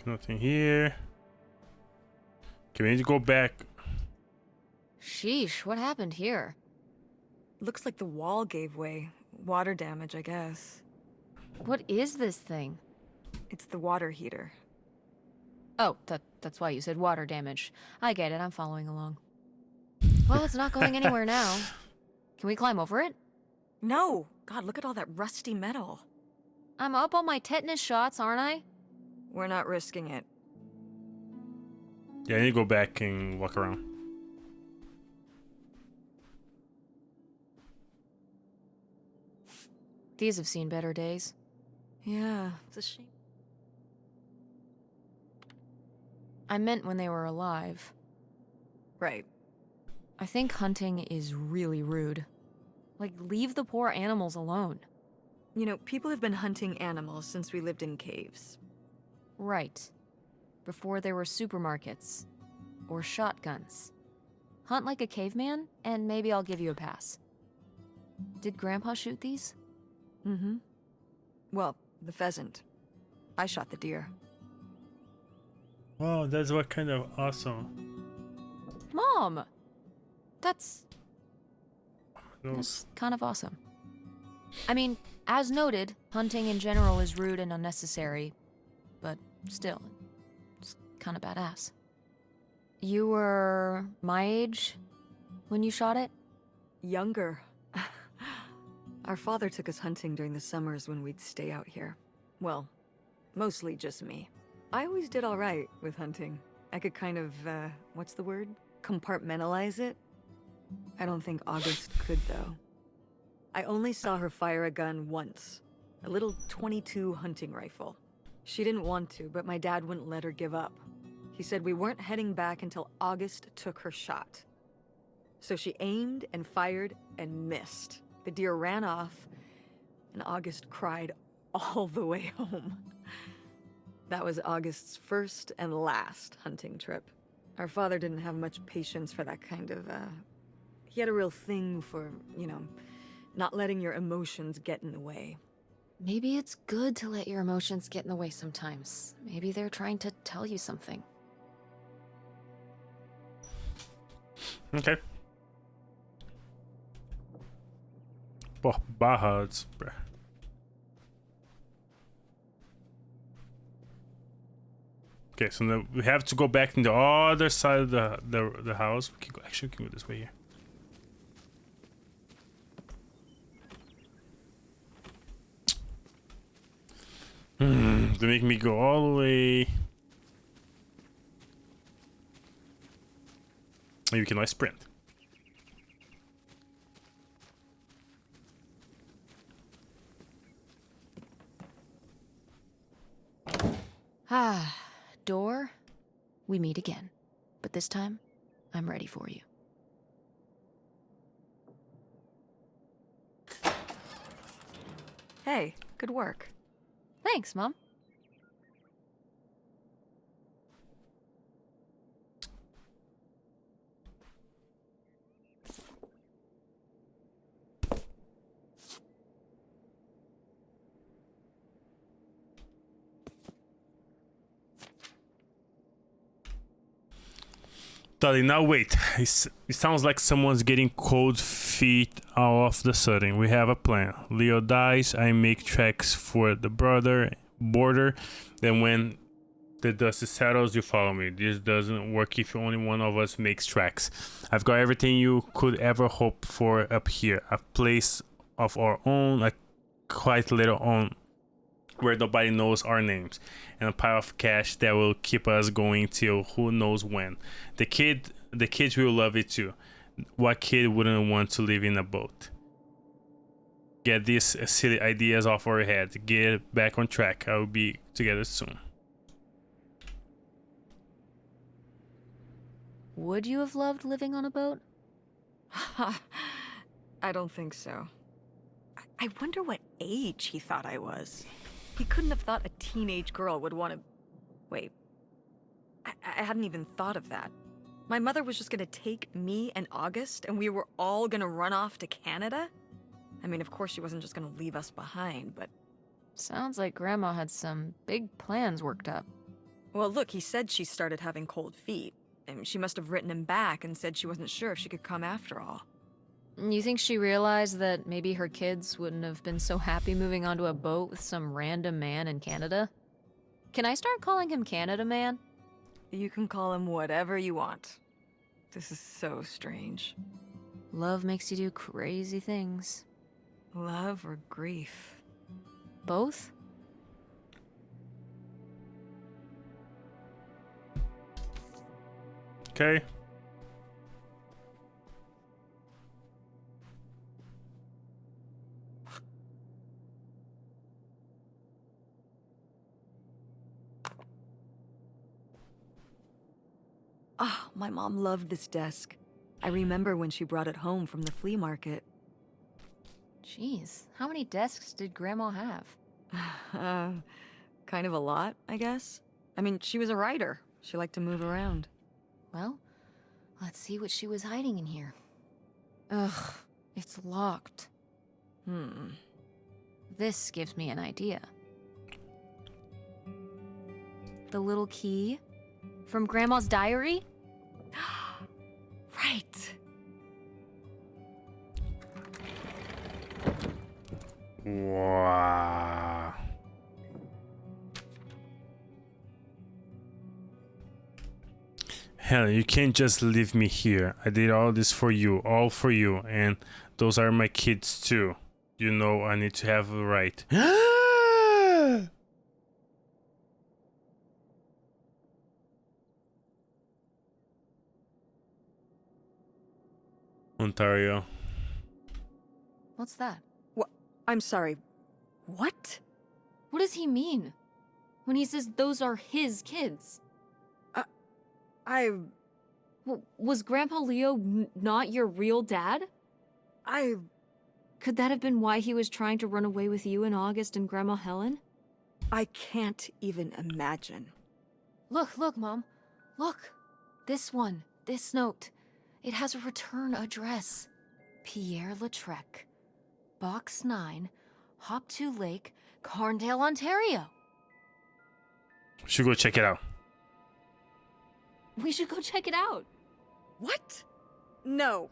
Nothing here. Okay, we need to go back. Sheesh, what happened here? Looks like the wall gave way. Water damage, I guess. What is this thing? It's the water heater. Oh, that's why you said water damage. I get it, I'm following along. Well, it's not going anywhere now. Can we climb over it? No! God, look at all that rusty metal. I'm up on my tetanus shots, aren't I? We're not risking it. Yeah, I need to go back and walk around. These have seen better days. Yeah, it's a shame. I meant when they were alive. Right. I think hunting is really rude. Like, leave the poor animals alone. You know, people have been hunting animals since we lived in caves. Right. Before there were supermarkets. Or shotguns. Hunt like a caveman, and maybe I'll give you a pass. Did Grandpa shoot these? Mm-hmm. Well, the pheasant. I shot the deer. Wow, that's what kind of awesome. Mom! That's Those. kind of awesome. I mean, as noted, hunting in general is rude and unnecessary, but still, it's kind of badass. You were my age when you shot it? Younger. Our father took us hunting during the summers when we'd stay out here. Well, mostly just me. I always did all right with hunting. I could kind of, what's the word? Compartmentalize it? I don't think August could, though. I only saw her fire a gun once. A little .22 hunting rifle. She didn't want to, but my dad wouldn't let her give up. He said we weren't heading back until August took her shot. So she aimed and fired and missed. The deer ran off, and August cried all the way home. That was August's first and last hunting trip. Our father didn't have much patience for that kind of, He had a real thing for, not letting your emotions get in the way. Maybe it's good to let your emotions get in the way sometimes. Maybe they're trying to tell you something. Okay. Pô, barrados, bruh. Okay, so now we have to go back in the other side of the house. We can go, actually, we can go this way here. They make me go all the way. Maybe we can like sprint. Ah, door, we meet again. But this time, I'm ready for you. Hey, good work. Thanks, Mom. Now wait, it sounds like someone's getting cold feet all of the sudden. We have a plan. Leo dies, I make tracks for the border, then when the dust settles, you follow me. This doesn't work if only one of us makes tracks. I've got everything you could ever hope for up here. A place of our own, a quiet little own, where nobody knows our names, and a pile of cash that will keep us going till who knows when. The kids will love it too. What kid wouldn't want to live in a boat? Get these silly ideas off our heads. Get back on track. I'll be together soon. Would you have loved living on a boat? I don't think so. I wonder what age he thought I was. He couldn't have thought a teenage girl would want to... Wait. I hadn't even thought of that. My mother was just gonna take me and August, and we were all gonna run off to Canada? I mean, of course she wasn't just gonna leave us behind, but... Sounds like Grandma had some big plans worked up. Well, look, he said she started having cold feet. And she must have written him back and said she wasn't sure if she could come after all. You think she realized that maybe her kids wouldn't have been so happy moving onto a boat with some random man in Canada? Can I start calling him Canada Man? You can call him whatever you want. This is so strange. Love makes you do crazy things. Love or grief? Both? Okay. Ah, my mom loved this desk. I remember when she brought it home from the flea market. Jeez, how many desks did Grandma have? Kind of a lot, I guess. I mean, she was a writer. She liked to move around. Well, let's see what she was hiding in here. Ugh, it's locked. This gives me an idea. The little key? From Grandma's diary? Right. Wow. Hell, you can't just leave me here. I did all this for you, all for you, and those are my kids too. You know I need to have a right. Ontario. What's that? What? I'm sorry. What? What does he mean? when he says those are his kids? Was Grandpa Leo not your real dad? Could that have been why he was trying to run away with you in August and Grandma Helen? I can't even imagine. Look, Mom. Look. This one. This note. It has a return address. Pierre Lautrec. Box 9, Hop 2 Lake, Carndale, Ontario. Should go check it out. We should go check it out. What? No.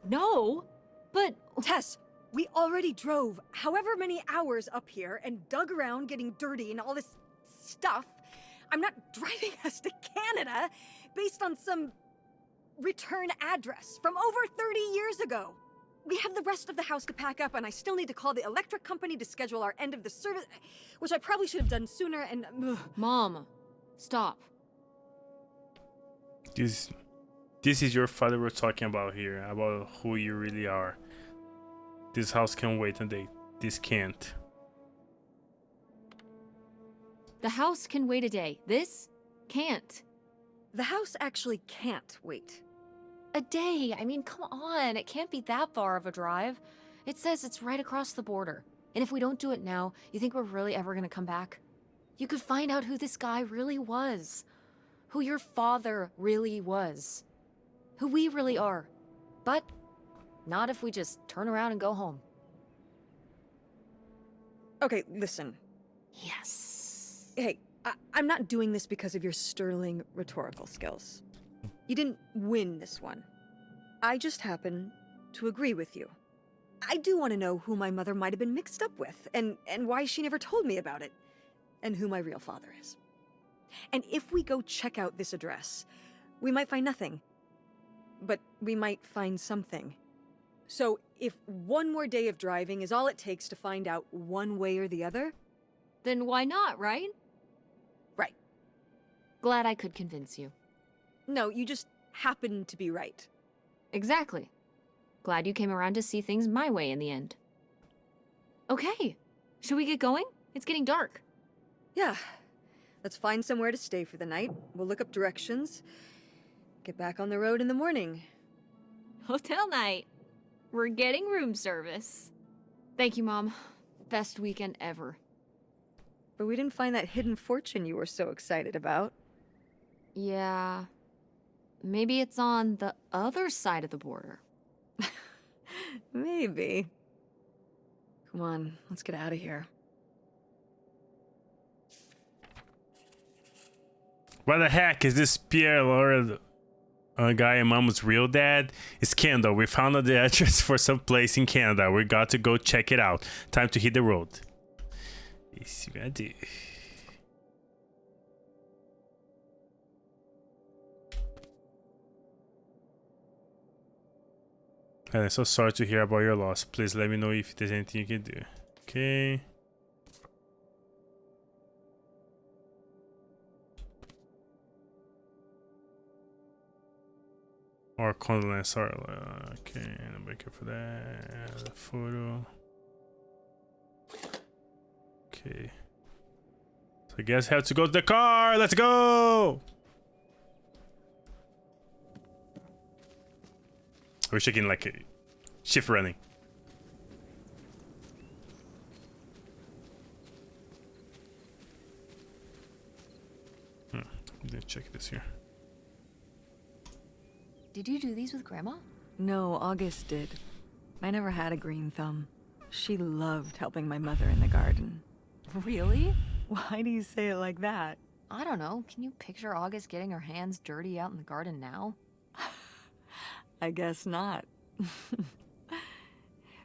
No, but... Tess, we already drove however many hours up here and dug around getting dirty and all this stuff. I'm not driving us to Canada based on some return address from over 30 years ago. We have the rest of the house to pack up, and I still need to call the electric company to schedule our end of the service, which I probably should have done sooner, and... Mom, stop. This is your father we're talking about here, about who you really are. This house can wait a day. This can't. The house can wait a day. This can't. The house actually can't wait. A day? I mean, come on. It can't be that far of a drive. It says it's right across the border. And if we don't do it now, you think we're really ever gonna come back? You could find out who this guy really was. Who your father really was. Who we really are. But not if we just turn around and go home. Okay, listen. Yes. Hey, I'm not doing this because of your sterling rhetorical skills. You didn't win this one. I just happen to agree with you. I do want to know who my mother might have been mixed up with, and why she never told me about it, and who my real father is. And if we go check out this address, we might find nothing. But we might find something. So if one more day of driving is all it takes to find out one way or the other... Then why not, right? Right. Glad I could convince you. No, you just happen to be right. Exactly. Glad you came around to see things my way in the end. Okay, should we get going? It's getting dark. Yeah. Let's find somewhere to stay for the night. We'll look up directions. Get back on the road in the morning. Hotel night. We're getting room service. Thank you, Mom. Best weekend ever. But we didn't find that hidden fortune you were so excited about. Yeah. Maybe it's on the other side of the border. Maybe. Come on, let's get out of here. Why the heck is this Pierre Laura guy and Mom's real dad? It's Canada. We found out the address for some place in Canada. We got to go check it out. Time to hit the road. Yes, you gotta do. And I'm so sorry to hear about your loss. Please let me know if there's anything you can do. Okay. Or condolence, sorry. Okay, I'm back for that. The photo. Okay. So I guess I have to go to the car. Let's go! I wish I can like shift running. Let's check this here. Did you do these with Grandma? No, August did. I never had a green thumb. She loved helping my mother in the garden. Really? Why do you say it like that? I don't know. Can you picture August getting her hands dirty out in the garden now? I guess not.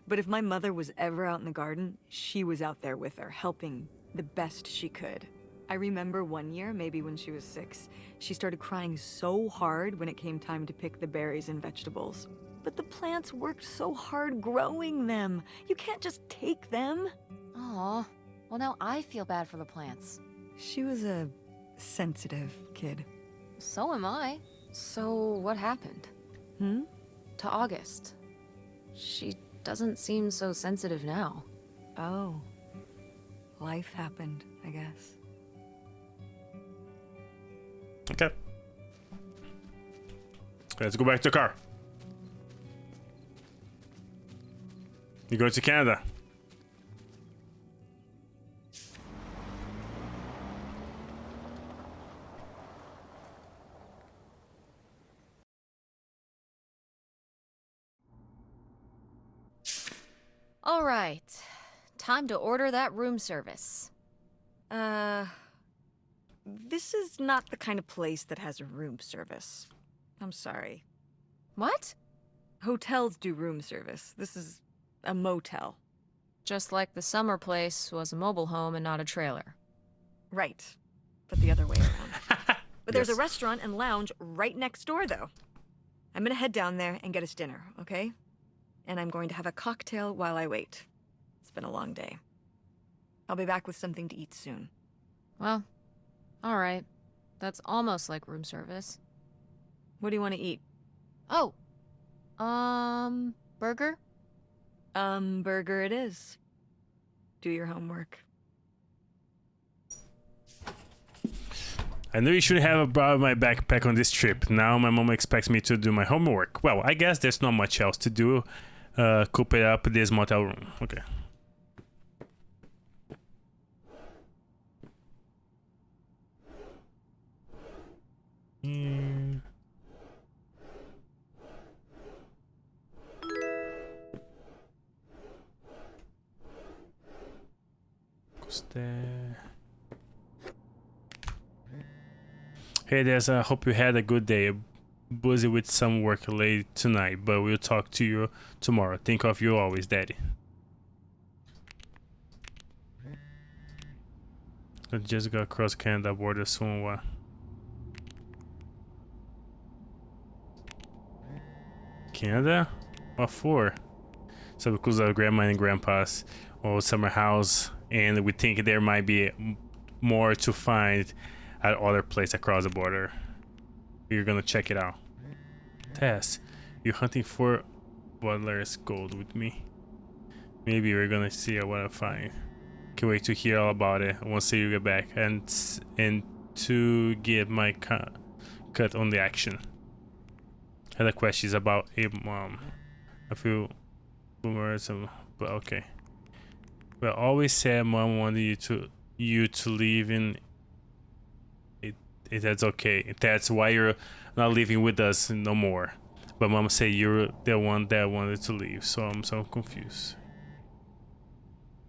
But if my mother was ever out in the garden, she was out there with her, helping the best she could. I remember one year, maybe when she was 6, she started crying so hard when it came time to pick the berries and vegetables. But the plants worked so hard growing them. You can't just take them. Aw. Well, now I feel bad for the plants. She was a sensitive kid. So am I. So what happened? To August. She doesn't seem so sensitive now. Oh. Life happened, I guess. Okay. Let's go back to the car. You're going to Canada. All right. Time to order that room service. This is not the kind of place that has a room service. I'm sorry. What? Hotels do room service. This is a motel. Just like the summer place was a mobile home and not a trailer. Right. But the other way around. But there's a Yes. restaurant and lounge right next door, though. I'm gonna head down there and get us dinner, okay? And I'm going to have a cocktail while I wait. It's been a long day. I'll be back with something to eat soon. Well, all right. That's almost like room service. What do you want to eat? Oh. Burger? Burger it is. Do your homework. I knew you should have brought my backpack on this trip. Now my mom expects me to do my homework. Well, I guess there's not much else to do. Coop it up this motel room. Okay. Yeah. Goes there. Hey Tess, I hope you had a good day. Busy with some work late tonight, but we'll talk to you tomorrow. Think of you always, Daddy. I just got across Canada border soon. What? Canada? What for? So because of grandma and grandpa's old summer house, and we think there might be more to find at other place across the border. We're gonna check it out. Tess, you're hunting for Butler's gold with me. Maybe we're gonna see what I find. Can't wait to hear all about it once you get back and to get my cut on the action. Had a question about a mom. A few boomers, but okay. Well, always said mom wanted you to leave in. That's okay. That's why you're not living with us no more. But mom said you're the one that wanted to leave, so I'm so confused.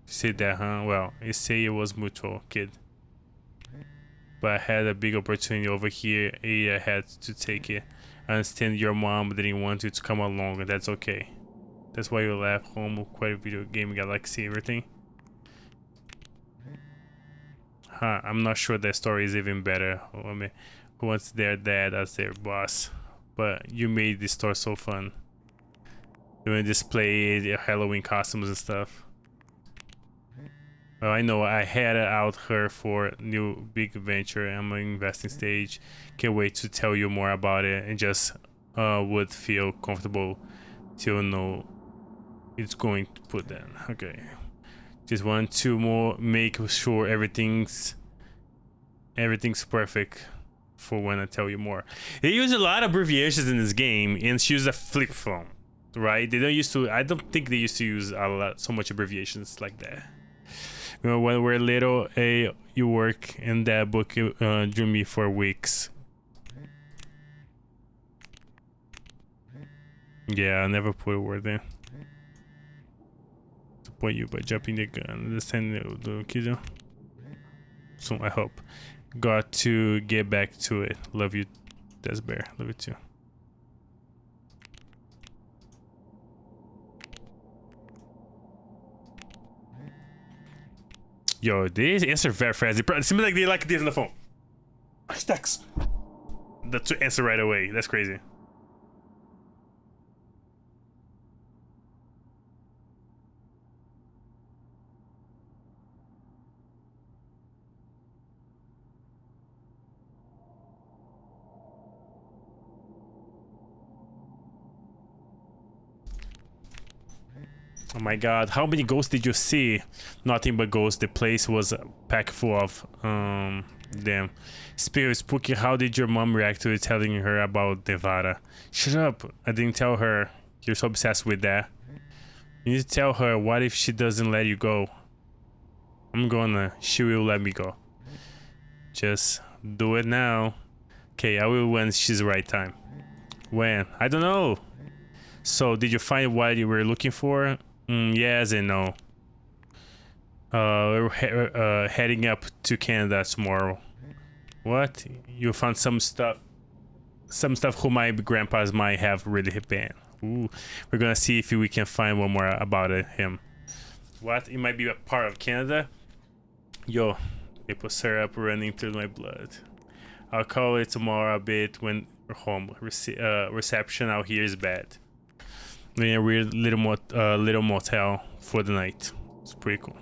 You said that, huh? Well, you say it was mutual, kid. But I had a big opportunity over here. I had to take it. I understand your mom didn't want you to come along, and that's okay. That's why you left home, quite a video game galaxy, everything. Huh, I'm not sure that story is even better. I mean, who wants their dad as their boss? But you made this store so fun. Doing display, Halloween costumes and stuff. Well, I know I had out her for new big venture. I'm an investing stage. Can't wait to tell you more about it, and just would feel comfortable to know it's going to put that. Okay. Just want to make sure everything's perfect for when I tell you more. They use a lot of abbreviations in this game, and she uses a flip phone, right? They don't used to. I don't think they used to use so much abbreviations like that. You know, when we're little, you work in that book drew me for weeks. Yeah, I never put a word in. Point you by jumping the gun. Understand the kid. So I hope. Got to get back to it. Love you, Tess Bear. Love you too. Yo, they answer very fast. It seems like they like this on the phone. Text. That's to answer right away. That's crazy. Oh my god, how many ghosts did you see? Nothing but ghosts. The place was packed full of Damn. Speaking of spooky, how did your mom react to it telling her about Nevada? Shut up. I didn't tell her. You're so obsessed with that. You need to tell her. What if she doesn't let you go? I'm gonna. She will let me go. Just do it now. Okay, I will when she's the right time. When? I don't know. So, did you find what you were looking for? Yes and no. We're heading up to Canada tomorrow. What? You found some stuff who my grandpas might have really banned. Ooh, we're gonna see if we can find one more about him. What? It might be a part of Canada? Yo, maple syrup running through my blood. I'll call it tomorrow a bit when we're home. Reception out here is bad. We're in a weird little motel for the night. It's pretty cool.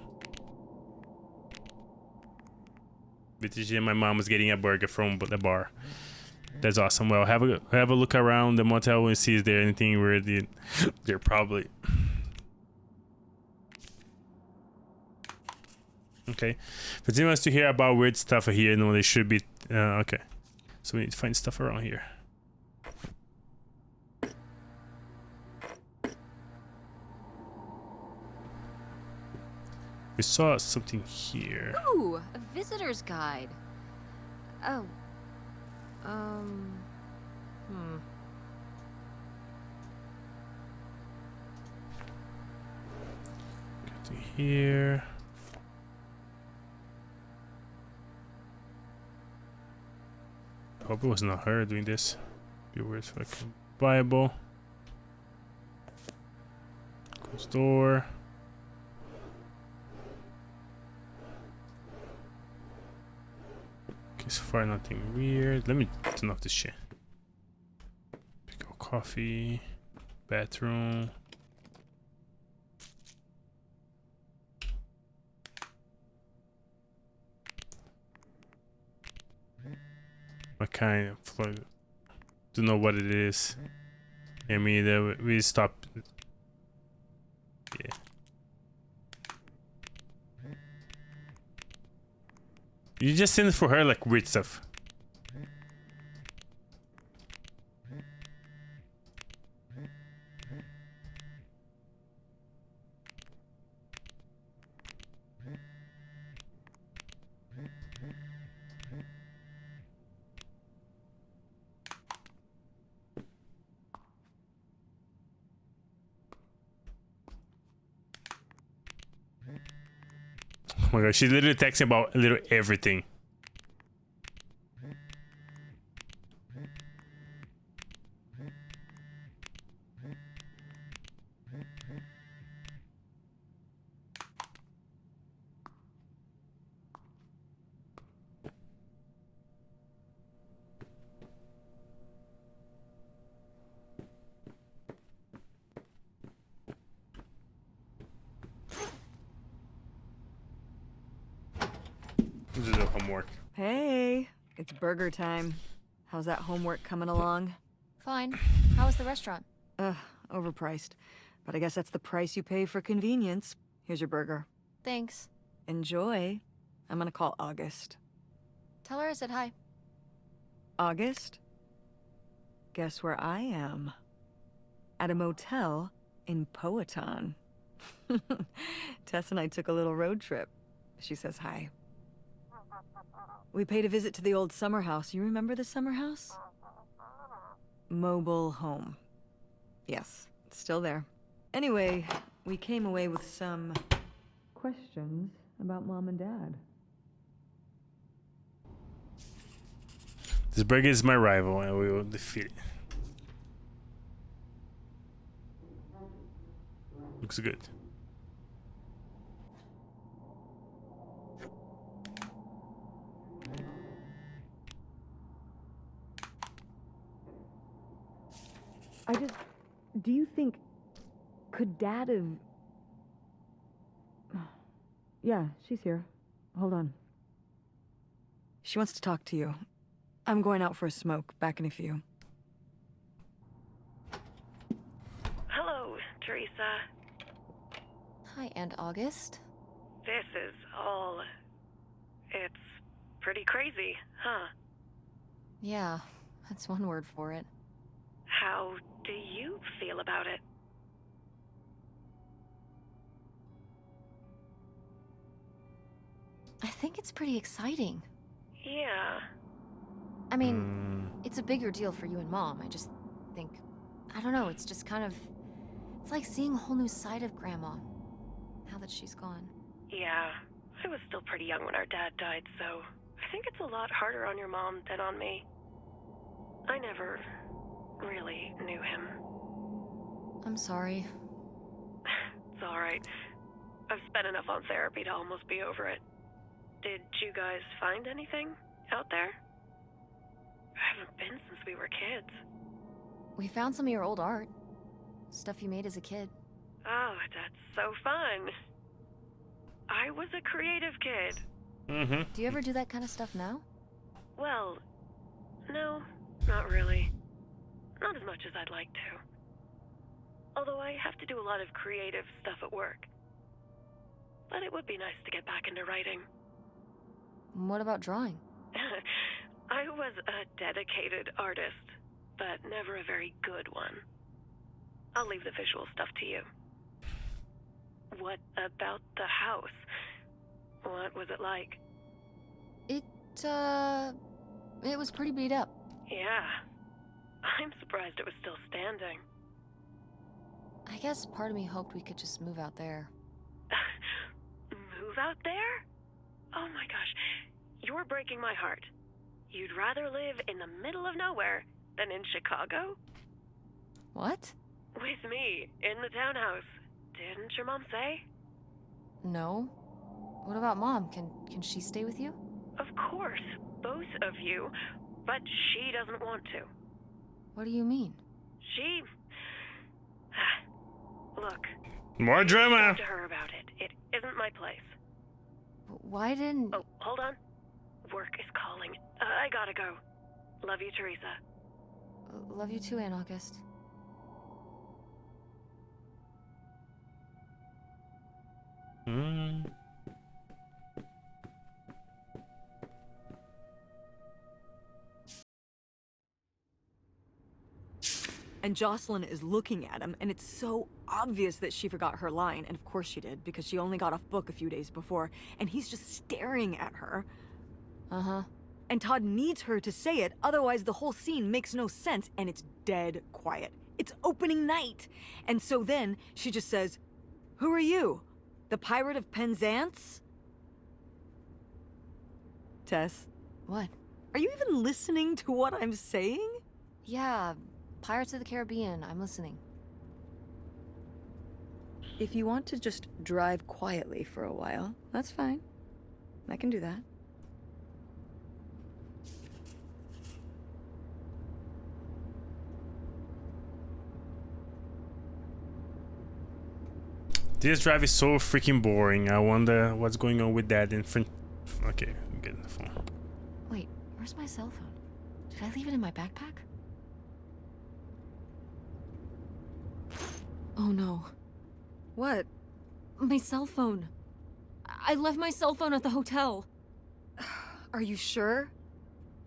BTG, my mom was getting a burger from the bar. That's awesome. Well, have a look around the motel and see if there's anything weird. There probably. Okay. If anyone wants to hear about weird stuff here, no, they should be. Okay. So we need to find stuff around here. We saw something here. Ooh, a visitor's guide. Oh. Get to here. I hope it was not her doing this. Be weird fucking Bible. Close door. Okay, so far nothing weird. Let me turn off this shit. Pick up coffee. Bathroom. What kind of flood? Don't know what it is. I mean, we stopped. Yeah. You just send for her like weird stuff. Oh my god, she's literally texting about literally everything. This is the homework. Hey, it's burger time. How's that homework coming along? Fine. How was the restaurant? Overpriced. But I guess that's the price you pay for convenience. Here's your burger. Thanks. Enjoy. I'm gonna call August. Tell her I said hi. August? Guess where I am? At a motel in Powhatan. Tess and I took a little road trip. She says hi. We paid a visit to the old summer house. You remember the summer house? Mobile home. Yes, it's still there. Anyway, we came away with some questions about Mom and Dad. This burger is my rival and we will defeat it. Looks good. Do you think... Could Dad have... Yeah, she's here. Hold on. She wants to talk to you. I'm going out for a smoke. Back in a few. Hello, Teresa. Hi, Aunt August. This is all... It's pretty crazy, huh? Yeah, that's one word for it. How do you feel about it? I think it's pretty exciting. Yeah. I mean, it's a bigger deal for you and Mom. I just think, I don't know, it's just kind of, it's like seeing a whole new side of Grandma, now that she's gone. Yeah. I was still pretty young when our dad died, so I think it's a lot harder on your mom than on me. I never really knew him. I'm sorry. It's alright. I've spent enough on therapy to almost be over it. Did you guys find anything out there? I haven't been since we were kids. We found some of your old art. Stuff you made as a kid. Oh, that's so fun. I was a creative kid. Do you ever do that kind of stuff now? Well, no, not really. Not as much as I'd like to. Although I have to do a lot of creative stuff at work. But it would be nice to get back into writing. What about drawing? I was a dedicated artist, but never a very good one. I'll leave the visual stuff to you. What about the house? What was it like? It was pretty beat up. Yeah. I'm surprised it was still standing. I guess part of me hoped we could just move out there. Move out there? Oh my gosh. You're breaking my heart. You'd rather live in the middle of nowhere than in Chicago? What? With me, in the townhouse. Didn't your mom say? No. What about Mom? Can she stay with you? Of course, both of you. But she doesn't want to. What do you mean? She... Look. More drama. Talk to her about it. It isn't my place. Why didn't... Oh, hold on. Work is calling. I gotta go. Love you, Teresa. Love you too, Aunt August. And Jocelyn is looking at him, and it's so obvious that she forgot her line, and of course she did, because she only got off book a few days before, and he's just staring at her. Uh-huh. And Todd needs her to say it, otherwise the whole scene makes no sense, and it's dead quiet. It's opening night! And so then, she just says, "Who are you? The Pirate of Penzance?" Tess, What? are you even listening to what I'm saying? Yeah, Pirates of the Caribbean. I'm listening. If you want to just drive quietly for a while, that's fine. I can do that. This drive is so freaking boring. I wonder what's going on with that in front. Okay, I'm getting the phone. Wait, where's my cell phone? Did I leave it in my backpack? Oh no. What? My cell phone. I left my cell phone at the hotel. Are you sure?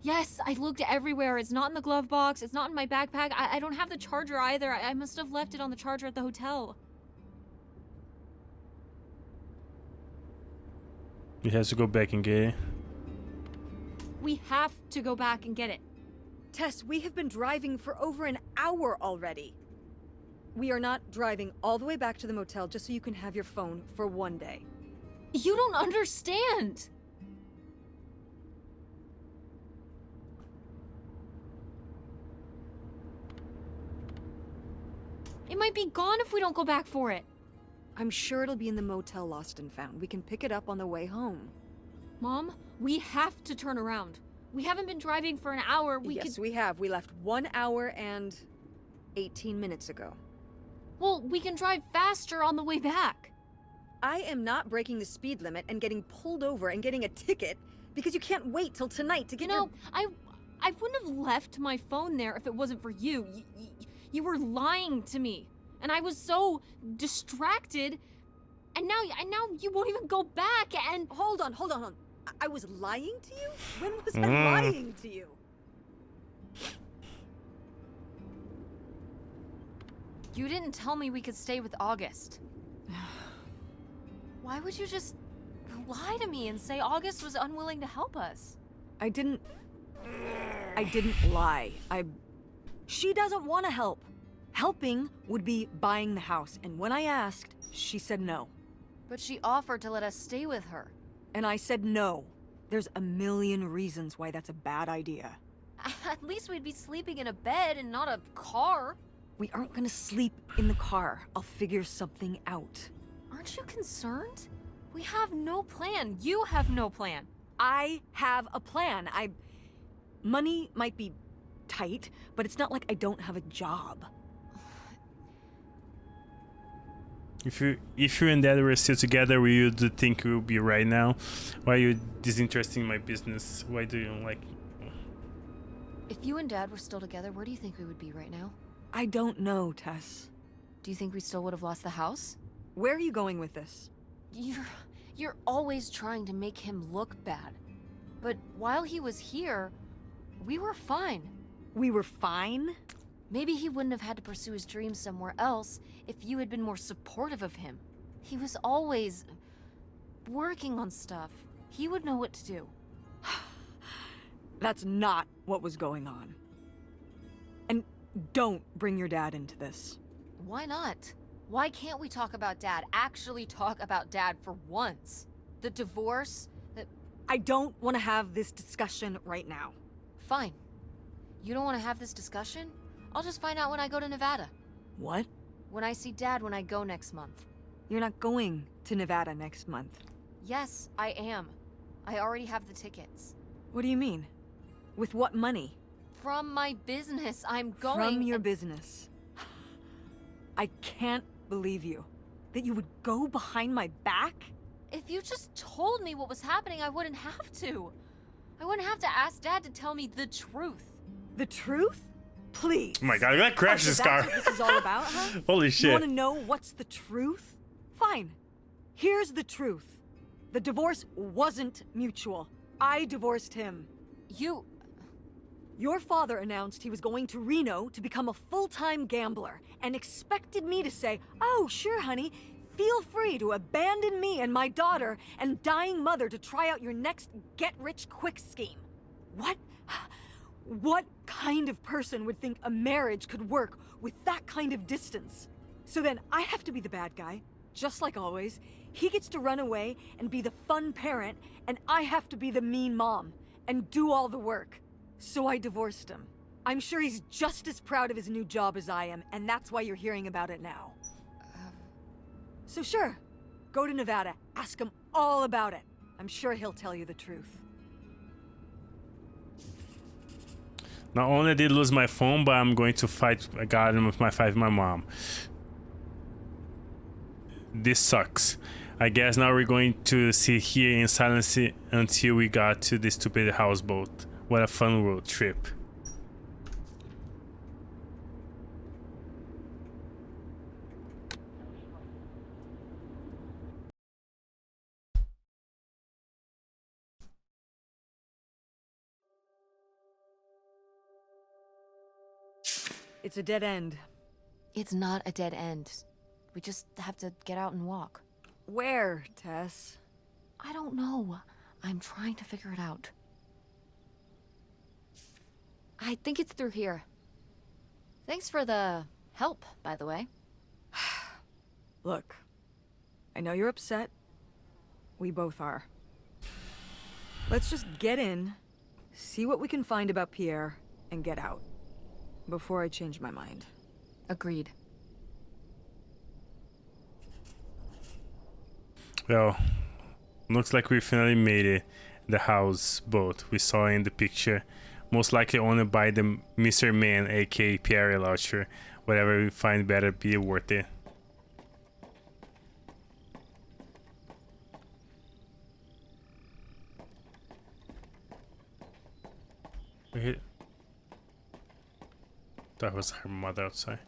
Yes, I looked everywhere. It's not in the glove box. It's not in my backpack. I don't have the charger either. I must have left it on the charger at the hotel. He has to go back and get it. We have to go back and get it. Tess, we have been driving for over an hour already. We are not driving all the way back to the motel just so you can have your phone for one day. You don't understand. It might be gone if we don't go back for it. I'm sure it'll be in the motel lost and found. We can pick it up on the way home. Mom, we have to turn around. We haven't been driving for an hour. Yes, we have. We left 1 hour and 18 minutes ago. Well, we can drive faster on the way back. I am not breaking the speed limit and getting pulled over and getting a ticket because you can't wait till tonight to get You know, I wouldn't have left my phone there if it wasn't for you. You were lying to me. And I was so distracted. And now you won't even go back and... Hold on. I was lying to you? When was I lying to you? You didn't tell me we could stay with August. Why would you just lie to me and say August was unwilling to help us? I didn't lie. She doesn't want to help. Helping would be buying the house, and when I asked, she said no. But she offered to let us stay with her. And I said no. There's a million reasons why that's a bad idea. At least we'd be sleeping in a bed and not a car. We aren't gonna sleep in the car. I'll figure something out. Aren't you concerned? We have no plan. You have no plan. I have a plan. Money might be tight, but it's not like I don't have a job. If you and Dad were still together, where you do think you would be right now? Why are you disinterested in my business? Why do you like? If you and Dad were still together, where do you think we would be right now? I don't know, Tess. Do you think we still would have lost the house? Where are you going with this? You're always trying to make him look bad. But while he was here, we were fine. We were fine? Maybe he wouldn't have had to pursue his dreams somewhere else if you had been more supportive of him. He was always working on stuff. He would know what to do. That's not what was going on. And don't bring your dad into this. Why not? Why can't we talk about Dad? Actually talk about Dad for once? The divorce, I don't want to have this discussion right now. Fine. You don't want to have this discussion? I'll just find out when I go to Nevada. What? When I see Dad when I go next month. You're not going to Nevada next month. Yes, I am. I already have the tickets. What do you mean? With what money? From my business, I'm going. From your business. I can't believe you. That you would go behind my back? If you just told me what was happening, I wouldn't have to. I wouldn't have to ask Dad to tell me the truth. The truth? Please. Oh my God! That crashed this car. That's what this is all about, huh? Holy You shit! want to know what's the truth? Fine. Here's the truth. The divorce wasn't mutual. I divorced him. Your father announced he was going to Reno to become a full-time gambler and expected me to say, "Oh, sure, honey. Feel free to abandon me and my daughter and dying mother to try out your next get-rich-quick scheme." What? What kind of person would think a marriage could work with that kind of distance? So then I have to be the bad guy, just like always. He gets to run away and be the fun parent, and I have to be the mean mom and do all the work. So I divorced him. I'm sure he's just as proud of his new job as I am, and that's why you're hearing about it now. So sure, go to Nevada, ask him all about it. I'm sure he'll tell you the truth. Not only did I lose my phone, but I'm going to fight a garden with my mom. This sucks. I guess now we're going to sit here in silence until we got to the stupid houseboat. What a fun road trip. It's a dead end. It's not a dead end. We just have to get out and walk. Where, Tess? I don't know. I'm trying to figure it out. I think it's through here. Thanks for the help, by the way. Look, I know you're upset. We both are. Let's just get in, see what we can find about Pierre, and get out. Before I change my mind. Agreed. Well, looks like we finally made it. The houseboat we saw in the picture. Most likely owned by the Mr. Man, aka Pierre Lautcher. Whatever we find better be worth it. Wait. That was her mother outside.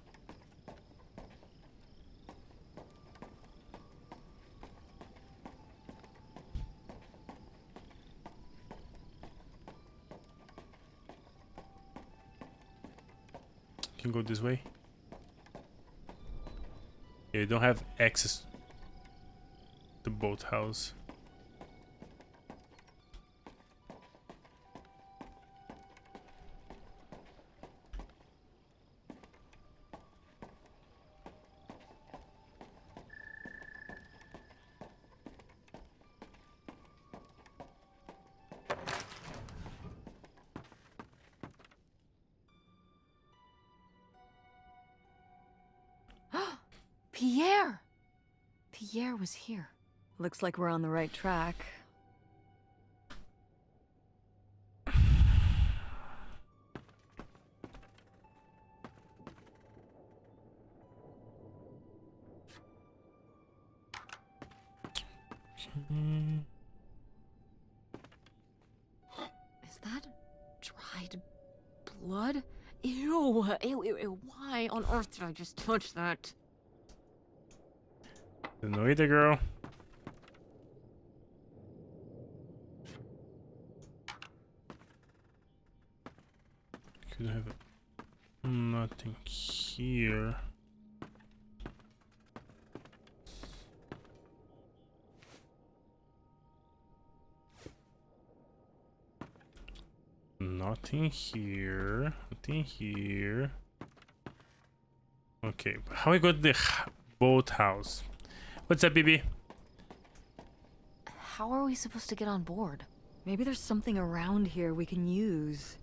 can go this way. Yeah, you don't have access to the boathouse. Pierre! Pierre was here. Looks like we're on the right track. Is that dried blood? Ew, ew, ew, ew. Why on earth did I just touch that? Don't know either, girl. Could have nothing here. Nothing here. Nothing here. Okay, how we go to the boathouse? What's up, BB? How are we supposed to get on board? Maybe there's something around here we can use.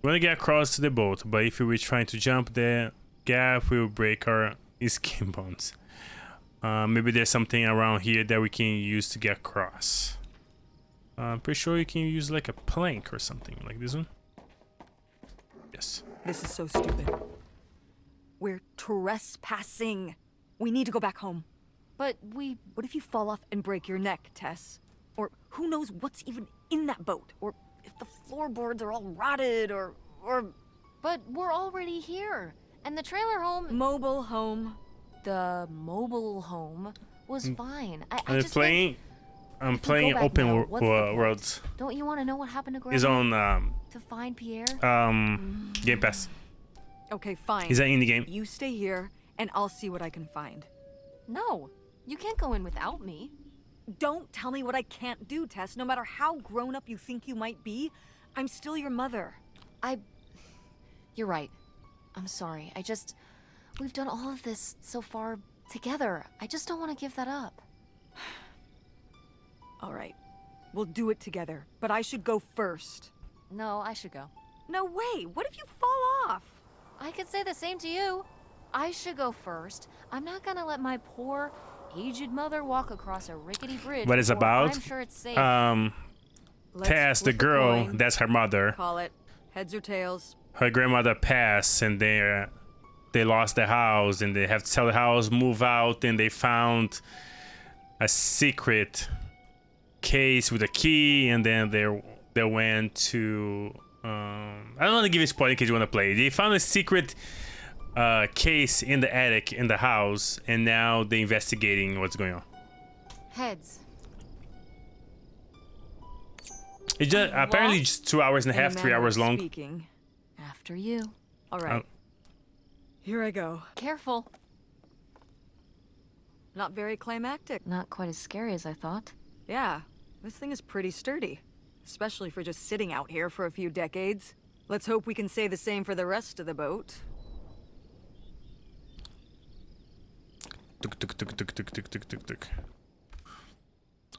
We want to get across to the boat, but if we were trying to jump the gap, we will break our skin bones. Maybe there's something around here that we can use to get across. I'm pretty sure you can use like a plank or something like this one. Yes. This is so stupid. We're trespassing. We need to go back home. But What if you fall off and break your neck, Tess? Or who knows what's even in that boat? Or if the floorboards are all rotted, or... But we're already here. And the trailer home... Mobile home. The mobile home was fine. I I'm just playing. I'm if we playing go back open now, what's the point? worlds. Don't you want to know what happened to Grandma? He's on To find Pierre? Game Pass. Okay, fine. Is that in the game? You stay here, and I'll see what I can find. No, you can't go in without me. Don't tell me what I can't do, Tess. No matter how grown up you think you might be, I'm still your mother. You're right. I'm sorry. We've done all of this so far together. I just don't want to give that up. All right. We'll do it together, but I should go first. No, I should go. No way! What if you fall off? I could say the same to you. I should go first. I'm not gonna let my poor, aged mother walk across a rickety bridge. What it's before about? I'm sure it's safe. Let's Tess, the flip a girl, coin. that's her mother. Call it. Heads or tails. Her grandmother passed, and they lost the house, and they have to sell the house, move out, and they found a secret case with a key, and then they went to I don't want to give you a spoiler in case you want to play. They found a secret case in the attic in the house, and now they're investigating what's going on. Heads. It's just apparently just 2 hours and a In half, 3 manner hours of long. Speaking. After you. All right. Here I go. Careful. Not very climactic. Not quite as scary as I thought. Yeah, this thing is pretty sturdy. Especially for just sitting out here for a few decades. Let's hope we can say the same for the rest of the boat. Tuk, tuk, tuk, tuk, tuk, tuk, tuk, tuk, tuk.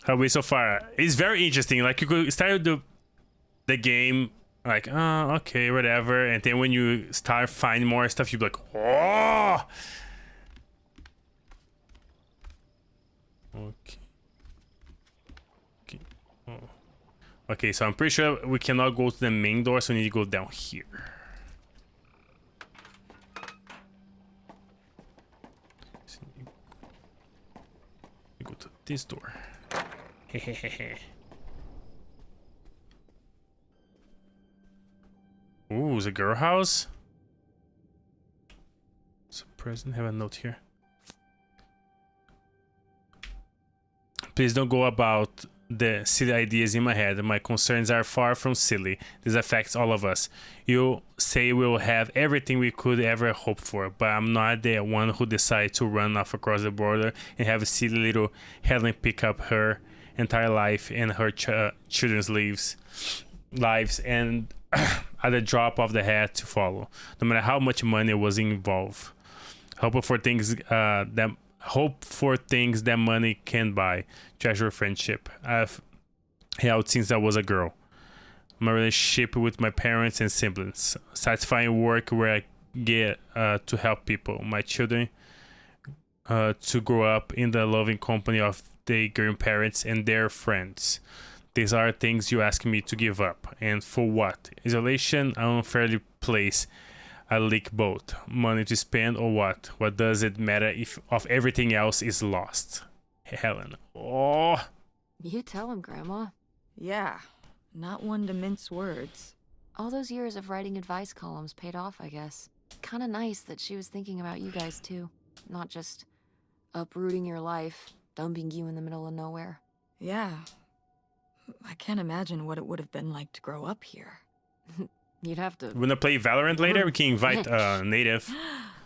How are we so far? It's very interesting. Like, you could start the game like, oh, okay, whatever, and then when you start finding more stuff, you'll be like, oh. Okay. Okay. Oh. Okay, so I'm pretty sure we cannot go to the main door, so we need to go down here. So you go to this door. Hehehe. Ooh, it's a girl house. So present, have a note here. Please don't go about the silly ideas in my head. My concerns are far from silly. This affects all of us. You say we'll have everything we could ever hope for, but I'm not the one who decided to run off across the border and have a silly little Helen pick up her entire life and her children's lives and at the drop of the hat to follow, no matter how much money was involved. Hope for things that money can buy. Treasure friendship I've held since I was a girl. My relationship with my parents and siblings. Satisfying work where I get to help people. My children to grow up in the loving company of their grandparents and their friends. These are things you ask me to give up. And for what? Isolation, an unfairly place, a leak boat, money to spend, or what? What does it matter if of everything else is lost? Helen. Oh. You tell him, Grandma. Yeah, not one to mince words. All those years of writing advice columns paid off, I guess. Kinda nice that she was thinking about you guys, too. Not just uprooting your life, dumping you in the middle of nowhere. Yeah. I can't imagine what it would have been like to grow up here. You'd have to... When I play Valorant later, we can invite native.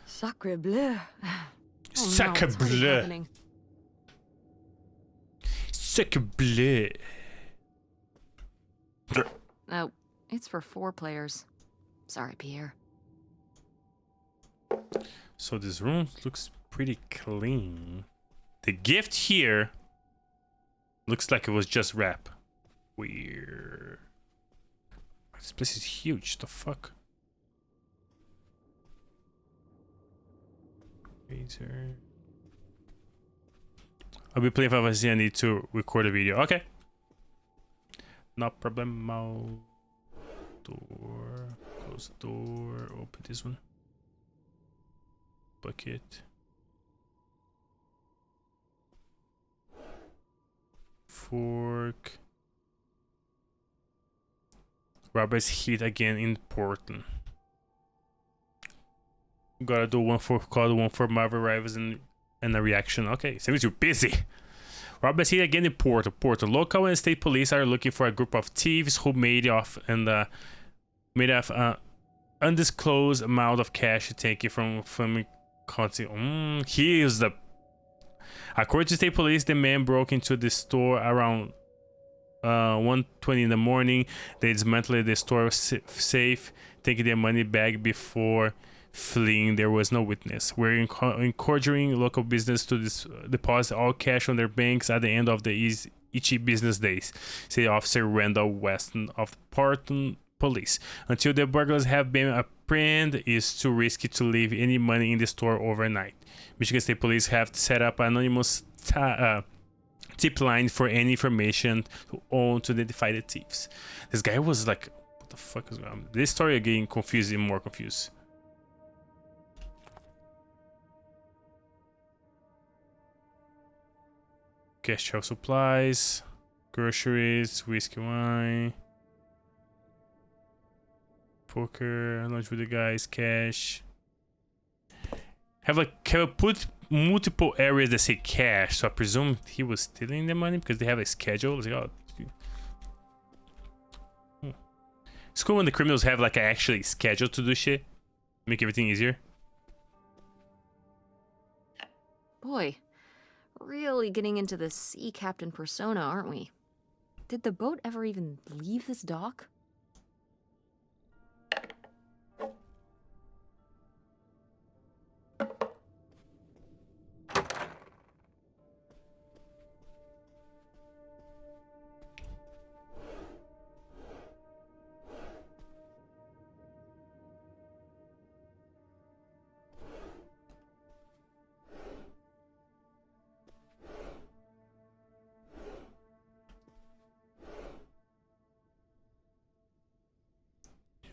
Sacre bleu. Sacre bleu. Sacre bleu. Oh, it's for 4 players. Sorry, Pierre. So this room looks pretty clean. The gift here looks like it was just wrap. Weird. This place is huge. The fuck? Razor. I'll be playing Final Fantasy. I need to record a video. Okay. No problemo. Door. Close the door. Open this one. Bucket. Fork. Robert's hit again in Portland. Gotta do one for call, one for Marvel Rivals and a reaction. Okay, seems you're busy. Robert's hit again in Portland. Local and state police are looking for a group of thieves who made off undisclosed amount of cash taken from county. He is the. According to state police, the man broke into the store around 1:20 in the morning. They dismantled the store safe, taking their money back before fleeing. There was no witness. We're encouraging local business to deposit all cash on their banks at the end of each business days, said Officer Randall Weston of Portland Police. Until the burglars have been apprehended, it's too risky to leave any money in the store overnight. Michigan State Police have set up an anonymous tip line for any information to identify the thieves. This guy was like, what the fuck is going on? This story again confused and more confused. Cash shelf supplies, groceries, whiskey, wine, poker, lunch with the guys, cash. Have put multiple areas that say cash, so I presume he was stealing the money because they have a schedule. It's like, it's cool when the criminals have like actually schedule to do shit, make everything easier. Boy, really getting into the sea captain persona, aren't we? Did the boat ever even leave this dock?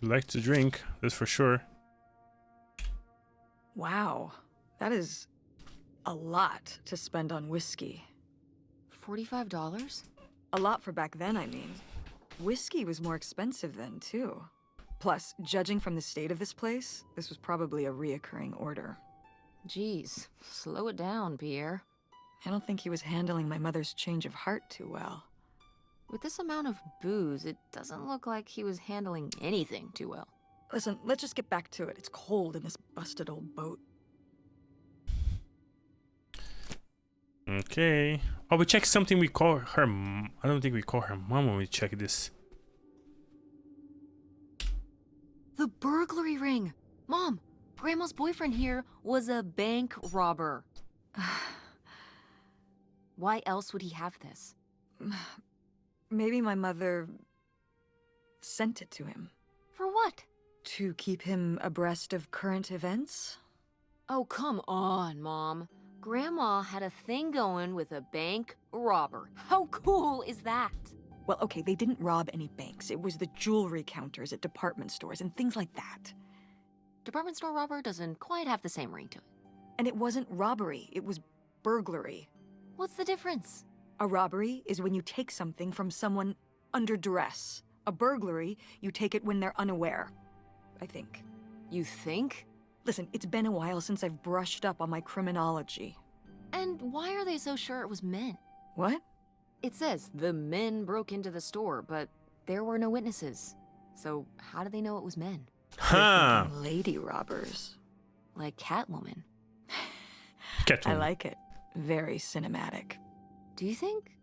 You like to drink, that's for sure. Wow, that is a lot to spend on whiskey. $45? A lot for back then, I mean. Whiskey was more expensive then, too. Plus, judging from the state of this place, this was probably a reoccurring order. Jeez, slow it down, Pierre. I don't think he was handling my mother's change of heart too well. With this amount of booze, it doesn't look like he was handling anything too well. Listen, let's just get back to it. It's cold in this busted old boat. Okay. Oh, we check something. We call her. I don't think we call her mom when we check this. The burglary ring! Mom, Grandma's boyfriend here was a bank robber. Why else would he have this? Maybe my mother sent it to him. For what? To keep him abreast of current events? Oh, come on, Mom. Grandma had a thing going with a bank robber. How cool is that? Well, okay, they didn't rob any banks. It was the jewelry counters at department stores and things like that. Department store robber doesn't quite have the same ring to it. And it wasn't robbery, it was burglary. What's the difference? A robbery is when you take something from someone under duress. A burglary, you take it when they're unaware, I think. You think? Listen, it's been a while since I've brushed up on my criminology. And why are they so sure it was men? What? It says the men broke into the store, but there were no witnesses. So how do they know it was men? Huh. They're thinking lady robbers. Like Catwoman. Catwoman. I like it. Very cinematic. Do you think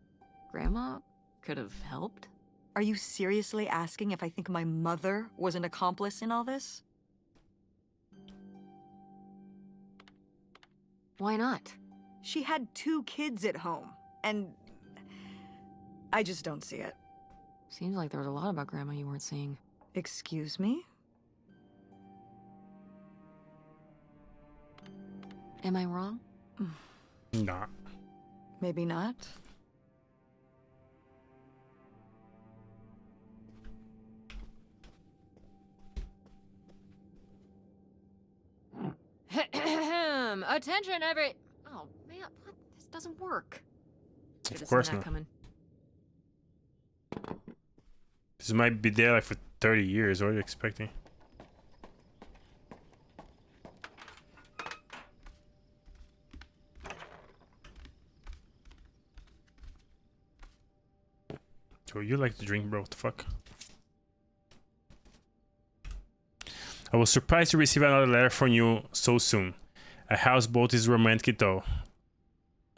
Grandma could have helped? Are you seriously asking if I think my mother was an accomplice in all this? Why not? She had 2 kids at home, and I just don't see it. Seems like there was a lot about Grandma you weren't seeing. Excuse me? Am I wrong? Nah. Maybe not. Attention, every... Oh, man, what? This doesn't work. Of course not. Coming. This might be there like for 30 years. What are you expecting? So you like to drink, bro? What the fuck? I was surprised to receive another letter from you so soon. A houseboat is romantic though.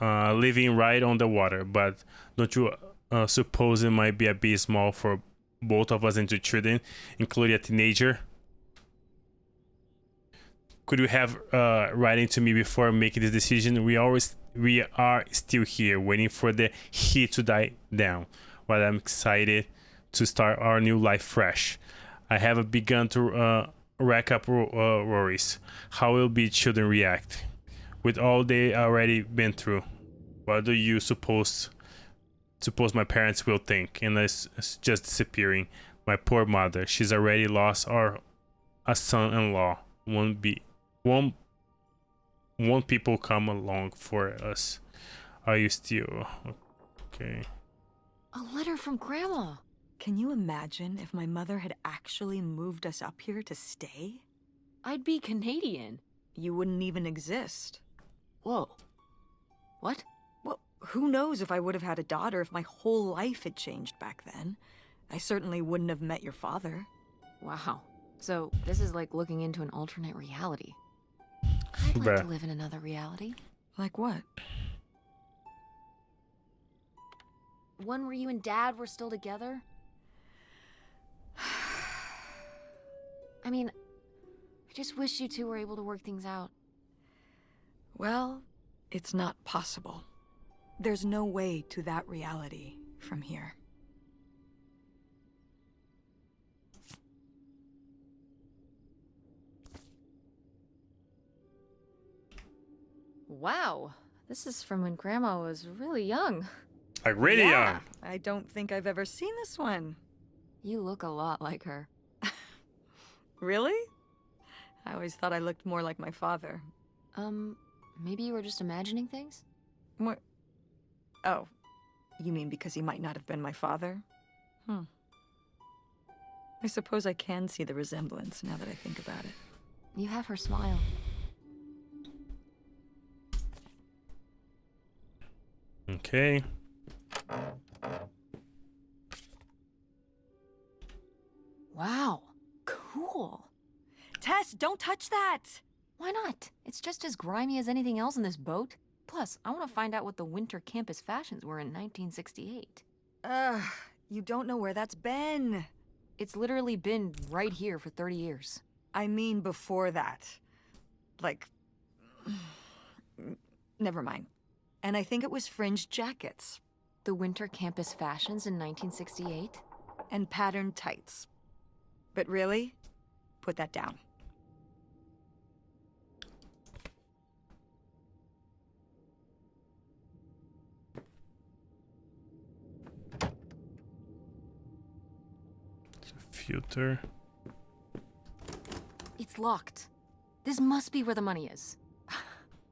Living right on the water, but don't you suppose it might be a bit small for both of us and 2 children, including a teenager? Could you have writing to me before making this decision? We are still here, waiting for the heat to die down. But I'm excited to start our new life fresh. I have begun to rack up worries. How will be children react with all they already been through? What do you suppose my parents will think? And it's just disappearing. My poor mother. She's already lost a son-in-law. Won't people come along for us? Are you still okay? A letter from Grandma. Can you imagine if my mother had actually moved us up here to stay? I'd be Canadian. You wouldn't even exist. Whoa. What? Well, who knows if I would have had a daughter if my whole life had changed back then. I certainly wouldn't have met your father. Wow. So this is like looking into an alternate reality. I'd like to live in another reality. Like what? One where you and Dad were still together? I mean, I just wish you two were able to work things out. Well, it's not possible. There's no way to that reality from here. Wow. This is from when Grandma was really young. Like really young. I don't think I've ever seen this one. You look a lot like her. Really? I always thought I looked more like my father. Maybe you were just imagining things? What? Oh, you mean because he might not have been my father? I suppose I can see the resemblance now that I think about it. You have her smile. Okay. Wow. Cool. Tess, don't touch that! Why not? It's just as grimy as anything else in this boat. Plus, I want to find out what the winter campus fashions were in 1968. Ugh, you don't know where that's been. It's literally been right here for 30 years. I mean before that. Like... Never mind. And I think it was fringed jackets. The winter campus fashions in 1968? And patterned tights. But really, put that down. Filter. It's locked. This must be where the money is.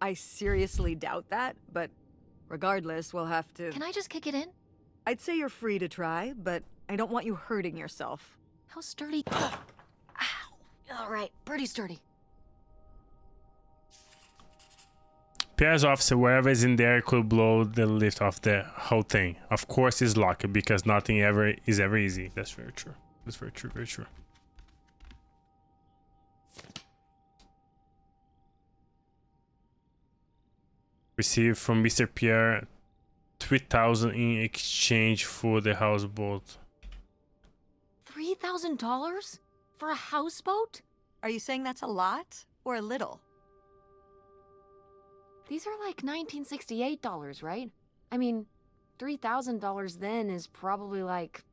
I seriously doubt that, but regardless, we'll have to... Can I just kick it in? I'd say you're free to try, but I don't want you hurting yourself. How sturdy? Ow! All right, pretty sturdy. Pierre's officer, whatever is in there could blow the lift off the whole thing. Of course it's locked because nothing ever is ever easy. That's very true. That's very true, very true. Received from Mr. Pierre 3,000 in exchange for the houseboat. $3,000? For a houseboat? Are you saying that's a lot or a little? These are like $1968, right? I mean, $3,000 then is probably like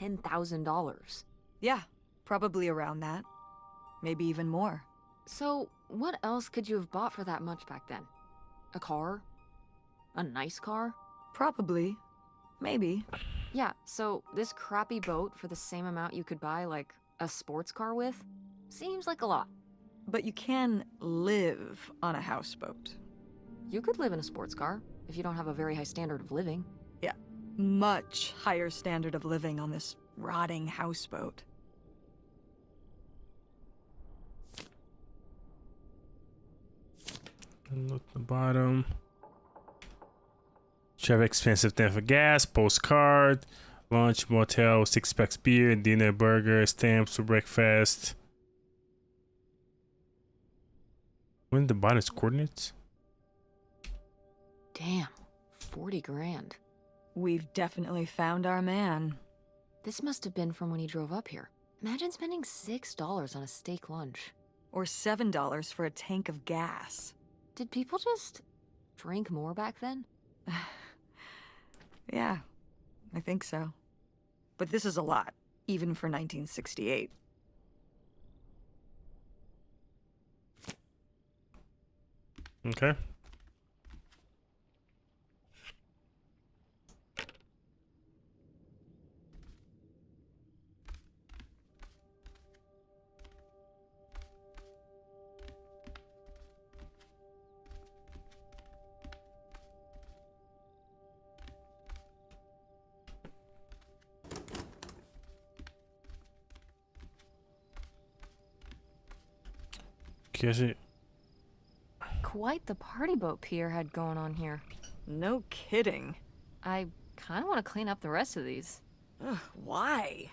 $10,000. Yeah, probably around that. Maybe even more. So, what else could you have bought for that much back then? A car? A nice car? Probably. Maybe. Yeah, so this crappy boat for the same amount you could buy, like, a sports car with? Seems like a lot. But you can live on a houseboat. You could live in a sports car, if you don't have a very high standard of living. Yeah, much higher standard of living on this rotting houseboat. And look at the bottom. You have expensive thing for gas, postcard, lunch, motel, 6-packs beer, dinner, burger, stamps for breakfast. When the bottom's coordinates? Damn, 40 grand. We've definitely found our man. This must have been from when he drove up here. Imagine spending $6 on a steak lunch. Or $7 for a tank of gas. Did people just drink more back then? Yeah, I think so. But this is a lot, even for 1968. Okay. Guess it. Quite the party boat Pierre had going on here. No kidding. I kind of want to clean up the rest of these. Ugh, why?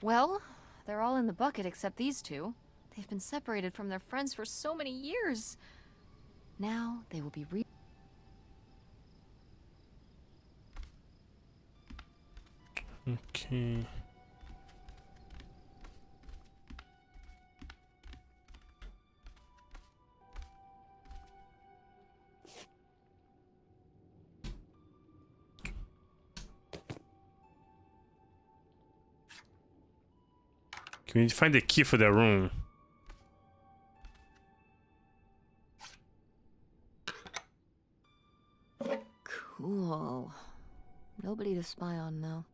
Well, they're all in the bucket except these two. They've been separated from their friends for so many years. Now they will be Okay. Can we find the key for the room? Cool. Nobody to spy on, though.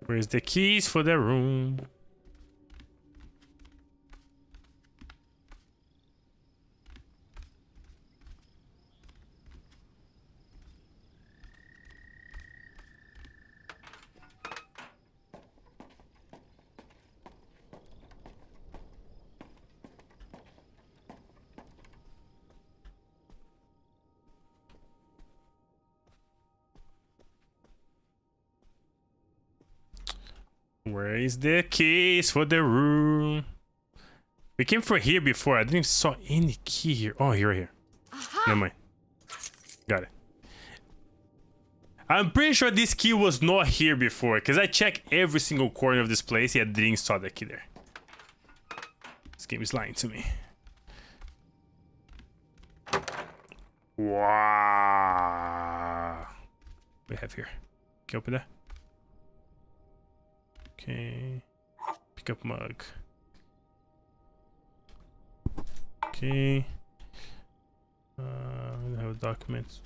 Where's the keys for the room? Where is the keys for the room? We came from here before. I didn't saw any key here. Oh, here. Never mind. Got it. I'm pretty sure this key was not here before, because I checked every single corner of this place, yet didn't saw the key there. This game is lying to me. Wow. We have here. Can you open that? Okay. Pick up mug. Okay. I have documents.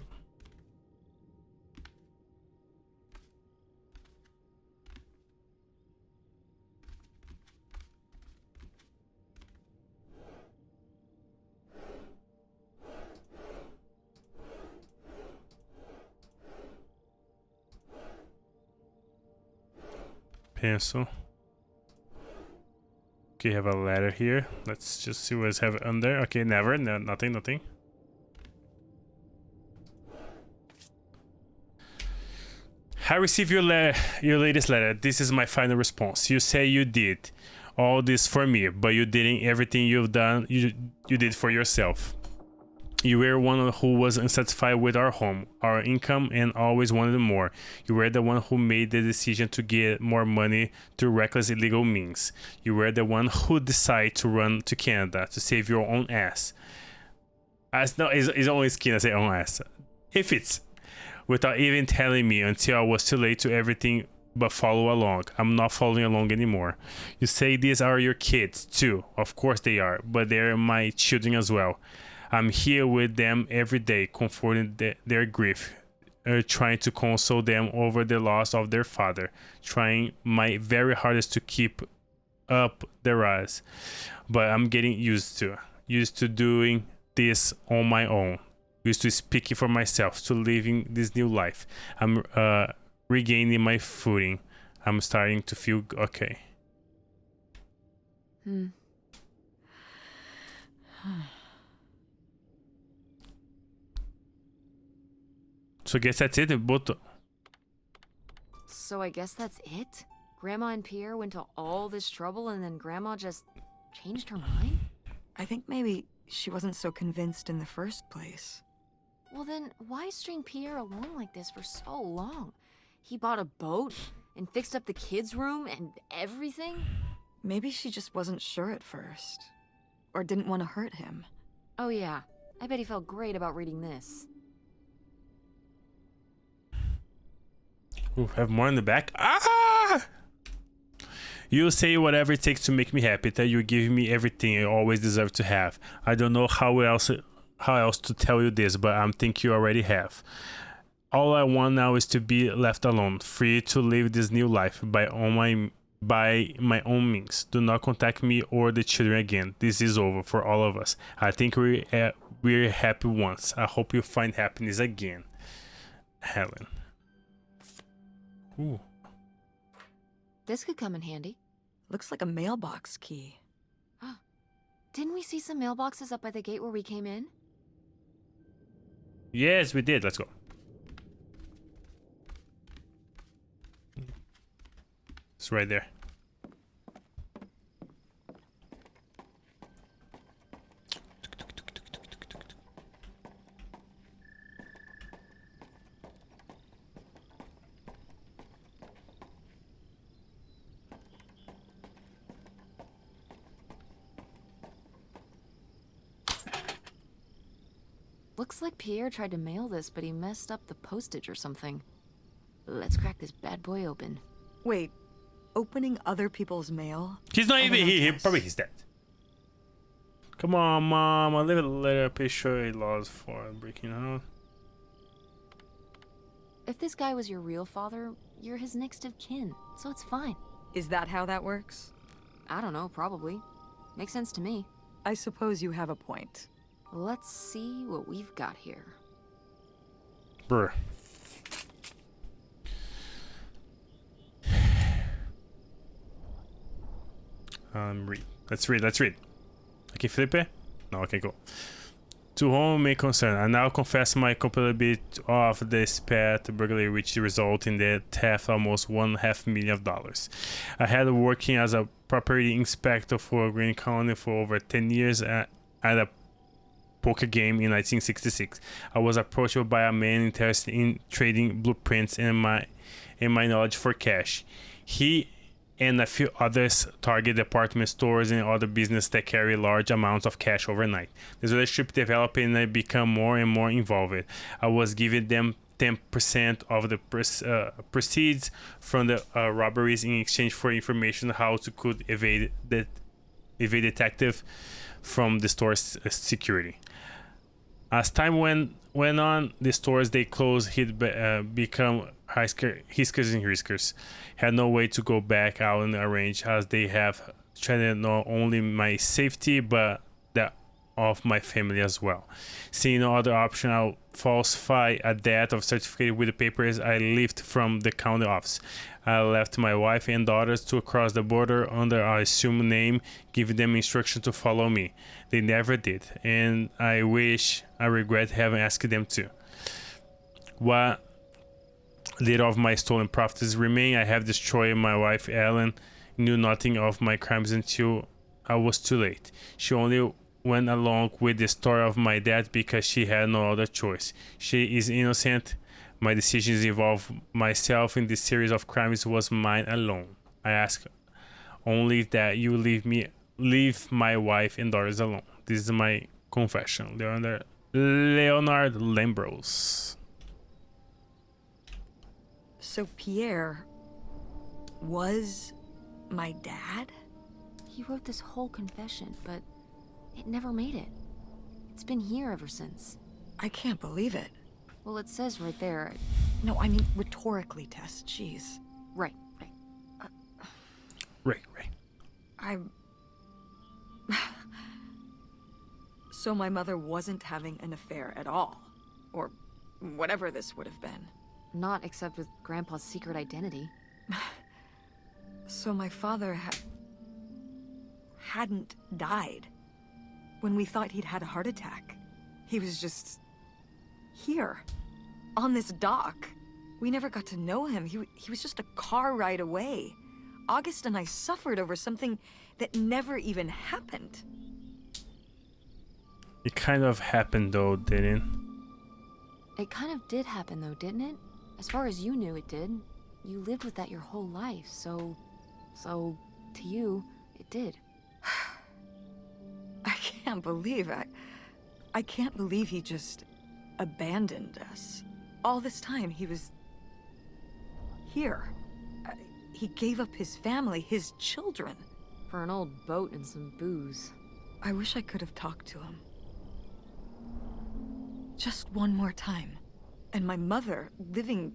Pencil. Okay, have a ladder here. Let's just see what's have under. Okay, never. No, nothing. I received your latest letter. This is my final response. You say you did all this for me, but you didn't. Everything you've done, you did for yourself. You were one who was unsatisfied with our home, our income, and always wanted more. You were the one who made the decision to get more money through reckless illegal means. You were the one who decided to run to Canada to save your own ass. No, it's always skin. I say own ass. It fits. Without even telling me until I was too late to everything but follow along. I'm not following along anymore. You say these are your kids too. Of course they are, but they're my children as well. I'm here with them every day, comforting their grief, trying to console them over the loss of their father, trying my very hardest to keep up their eyes. But I'm getting used to doing this on my own, used to speaking for myself, to living this new life. I'm regaining my footing. I'm starting to feel okay. So I guess that's it. So I guess that's it? Grandma and Pierre went to all this trouble and then Grandma just changed her mind? I think maybe she wasn't so convinced in the first place. Well then, why string Pierre along like this for so long? He bought a boat and fixed up the kids' room and everything? Maybe she just wasn't sure at first. Or didn't want to hurt him. Oh yeah, I bet he felt great about reading this. Ooh, have more in the back. Ah! You say whatever it takes to make me happy, that you give me everything I always deserve to have. I don't know how else to tell you this, but I think you already have. All I want now is to be left alone, free to live this new life by my own means. Do not contact me or the children again. This is over for all of us. I think we're happy once. I hope you find happiness again. Helen. Ooh. This could come in handy. Looks like a mailbox key. Didn't we see some mailboxes up by the gate where we came in? Yes, we did. Let's go. It's right there. Looks like Pierre tried to mail this, but he messed up the postage or something. Let's crack this bad boy open. Wait, opening other people's mail? He's not even here. Tess. Probably he's dead. Come on, Mom. I'll leave it later. Pretty sure he lost for breaking out. If this guy was your real father, you're his next of kin, so it's fine. Is that how that works? I don't know, probably. Makes sense to me. I suppose you have a point. Let's see what we've got here. Brr. Read. Let's read. I can flip it? No, okay, cool. To whom may concern, I now confess my culpability of this pet burglary, which resulted in the theft of almost $500,000. I had working as a property inspector for Greene County for over 10 years at a poker game in 1966. I was approached by a man interested in trading blueprints and my knowledge for cash. He and a few others target department stores and other businesses that carry large amounts of cash overnight. This relationship developed and I became more and more involved. I was giving them 10% of the proceeds from the robberies in exchange for information how to could evade detective from the store's security. As time went on, the stores they closed had become hiskers and riskers. Had no way to go back out and arrange, as they have threatened not only my safety but that of my family as well. Seeing no other option, I'll falsify a debt of certificate with the papers I left from the county office. I left my wife and daughters to cross the border under an assumed name, giving them instruction to follow me. They never did, and I regret having asked them to. What little of my stolen properties remain, I have destroyed. My wife Ellen knew nothing of my crimes until I was too late. She only went along with the story of my death because she had no other choice. She is innocent. My decisions involve myself in this series of crimes was mine alone. I ask only that you leave my wife and daughters alone. This is my confession. Leonard Lambros. So Pierre was my dad? He wrote this whole confession, but it never made it. It's been here ever since. I can't believe it. Well, it says right there. No, I mean rhetorically, Tess. Jeez. Right. Right. I'm... So my mother wasn't having an affair at all. Or whatever this would have been. Not except with Grandpa's secret identity. So my father hadn't died. When we thought he'd had a heart attack. He was just... here. On this dock. We never got to know him. He was just a car ride away. August and I suffered over something that never even happened. It kind of happened though, didn't it? It kind of did happen though, didn't it? As far as you knew it did. You lived with that your whole life, so to you, it did. I can't believe I can't believe he just abandoned us. All this time he was here. He gave up his family, his children. For an old boat and some booze. I wish I could have talked to him. Just one more time. And my mother living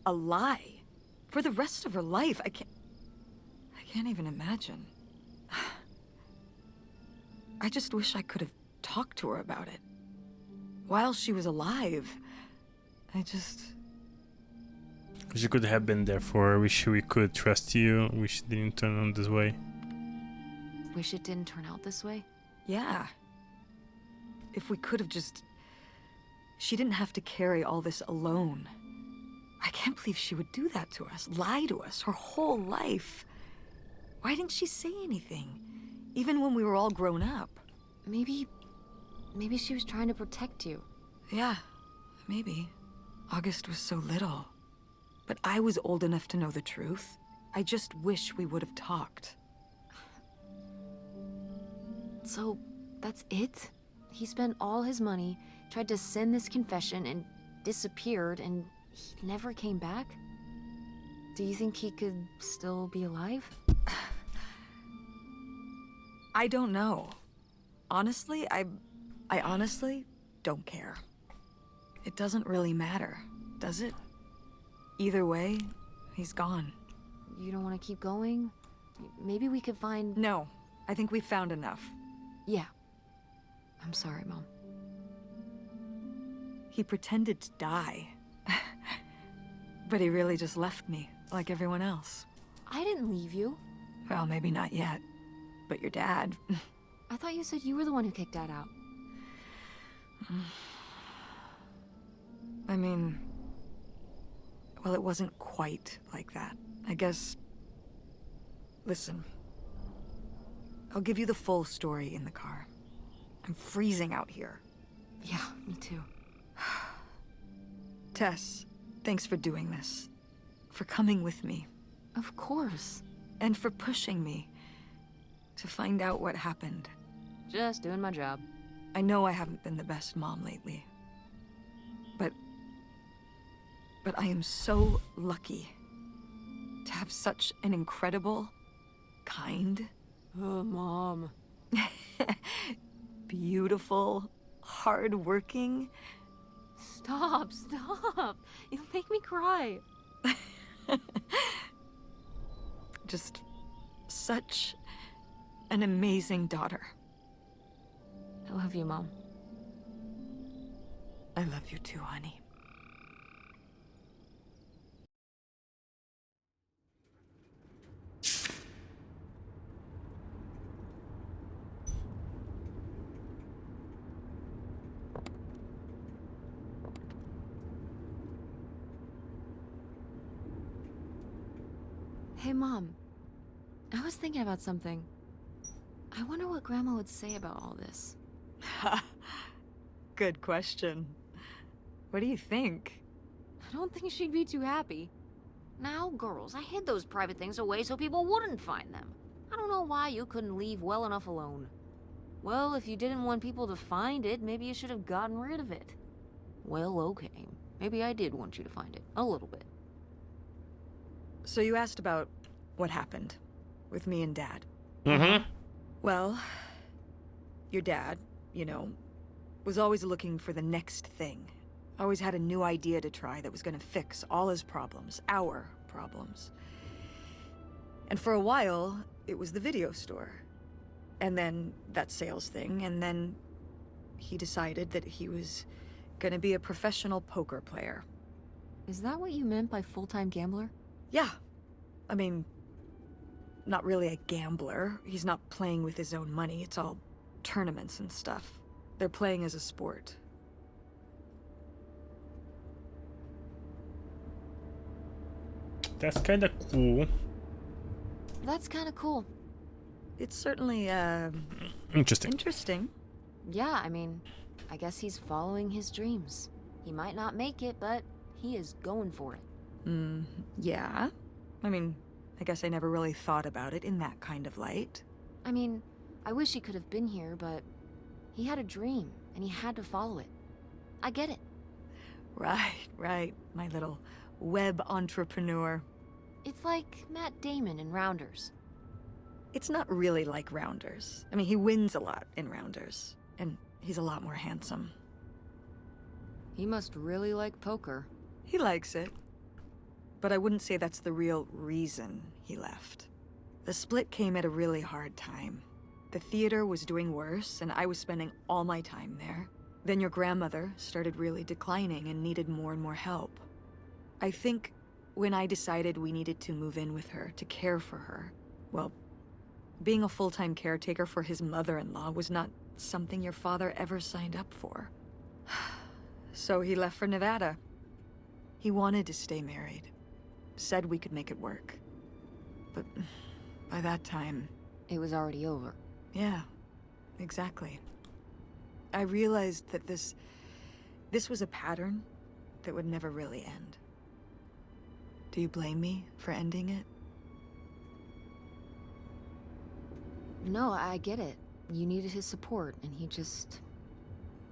a lie for the rest of her life. I can't even imagine. I just wish I could have talked to her about it. While she was alive. Wish you could have been there for her. Wish we could trust you. Wish it didn't turn out this way. Wish it didn't turn out this way? Yeah. If we could have just... She didn't have to carry all this alone. I can't believe she would do that to us, lie to us, her whole life. Why didn't she say anything? Even when we were all grown up. Maybe she was trying to protect you. Yeah, maybe. August was so little. But I was old enough to know the truth. I just wish we would have talked. So, that's it? He spent all his money, tried to send this confession, and disappeared, and he never came back? Do you think he could still be alive? I don't know. Honestly, I honestly don't care. It doesn't really matter, does it? Either way, he's gone. You don't want to keep going? Maybe we could find... No, I think we found enough. Yeah. I'm sorry, Mom. He pretended to die. But he really just left me, like everyone else. I didn't leave you. Well, maybe not yet. But your dad... I thought you said you were the one who kicked Dad out. I mean, well, it wasn't quite like that. I guess... Listen. I'll give you the full story in the car. I'm freezing out here. Yeah, me too. Tess, thanks for doing this. For coming with me. Of course. And for pushing me to find out what happened. Just doing my job. I know I haven't been the best mom lately. But I am so lucky to have such an incredible, kind, Oh, Mom. beautiful, hardworking... Stop. You'll make me cry. just such an amazing daughter. I love you, Mom. I love you too, honey. Hey, Mom. I was thinking about something. I wonder what Grandma would say about all this. Good question. What do you think? I don't think she'd be too happy. Now, girls, I hid those private things away so people wouldn't find them. I don't know why you couldn't leave well enough alone. Well, if you didn't want people to find it, maybe you should have gotten rid of it. Well, okay. Maybe I did want you to find it. A little bit. So you asked about what happened with me and Dad. Mm-hmm. Well, your dad, you know, was always looking for the next thing. Always had a new idea to try that was gonna fix all his problems, our problems. And for a while, it was the video store. And then that sales thing, and then he decided that he was gonna be a professional poker player. Is that what you meant by full-time gambler? Yeah. I mean, not really a gambler. He's not playing with his own money. It's all tournaments and stuff. They're playing as a sport. That's kind of cool. That's kind of cool. It's certainly, Interesting. interesting. Yeah, I mean, I guess he's following his dreams. He might not make it, but he is going for it. Yeah. I mean, I guess I never really thought about it in that kind of light. I mean, I wish he could have been here, but he had a dream, and he had to follow it. I get it. Right. My little web entrepreneur. It's like Matt Damon in Rounders. It's not really like Rounders. I mean, he wins a lot in Rounders. And he's a lot more handsome. He must really like poker. He likes it. But I wouldn't say that's the real reason he left. The split came at a really hard time. The theater was doing worse, and I was spending all my time there. Then your grandmother started really declining and needed more and more help. I think when I decided we needed to move in with her to care for her, well, being a full-time caretaker for his mother-in-law was not something your father ever signed up for. So he left for Nevada. He wanted to stay married. Said we could make it work. But by that time... It was already over. Yeah, exactly. I realized that this was a pattern that would never really end. Do you blame me for ending it? No, I get it. You needed his support, and he just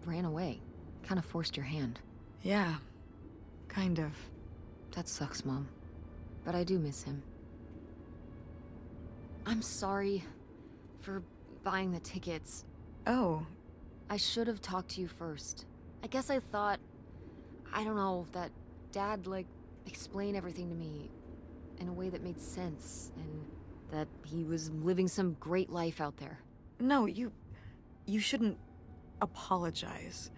ran away. Kind of forced your hand. Yeah, kind of. That sucks, Mom. But I do miss him. I'm sorry for buying the tickets. Oh, I should have talked to you first. I guess I thought, I don't know, that Dad, explained everything to me in a way that made sense, and that he was living some great life out there. no, you shouldn't apologize.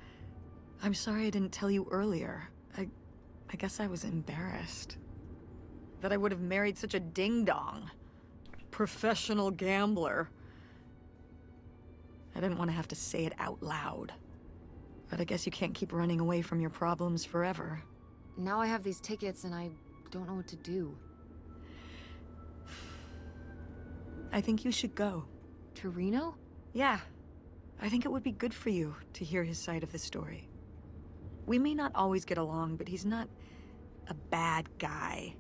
I'm sorry I didn't tell you earlier. I guess I was embarrassed. That I would have married such a ding-dong. Professional gambler. I didn't want to have to say it out loud. But I guess you can't keep running away from your problems forever. Now I have these tickets and I don't know what to do. I think you should go. To Reno? Yeah. I think it would be good for you to hear his side of the story. We may not always get along, but he's not a bad guy.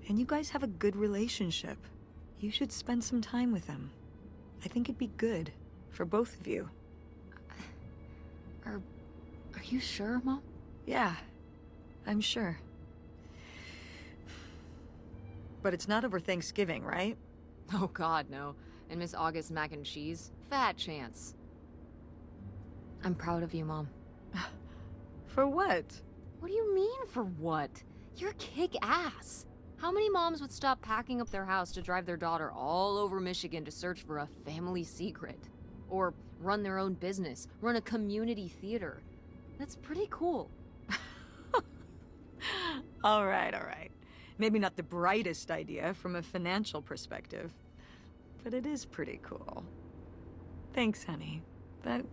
And you guys have a good relationship. You should spend some time with him. I think it'd be good for both of you. Are you sure, Mom? Yeah, I'm sure. But it's not over Thanksgiving, right? Oh God, no. And Miss August mac and cheese? Fat chance. I'm proud of you, Mom. For what? What do you mean, for what? You're kick-ass. How many moms would stop packing up their house to drive their daughter all over Michigan to search for a family secret? Or run their own business, run a community theater? That's pretty cool. All right. Maybe not the brightest idea from a financial perspective, but it is pretty cool. Thanks, honey. That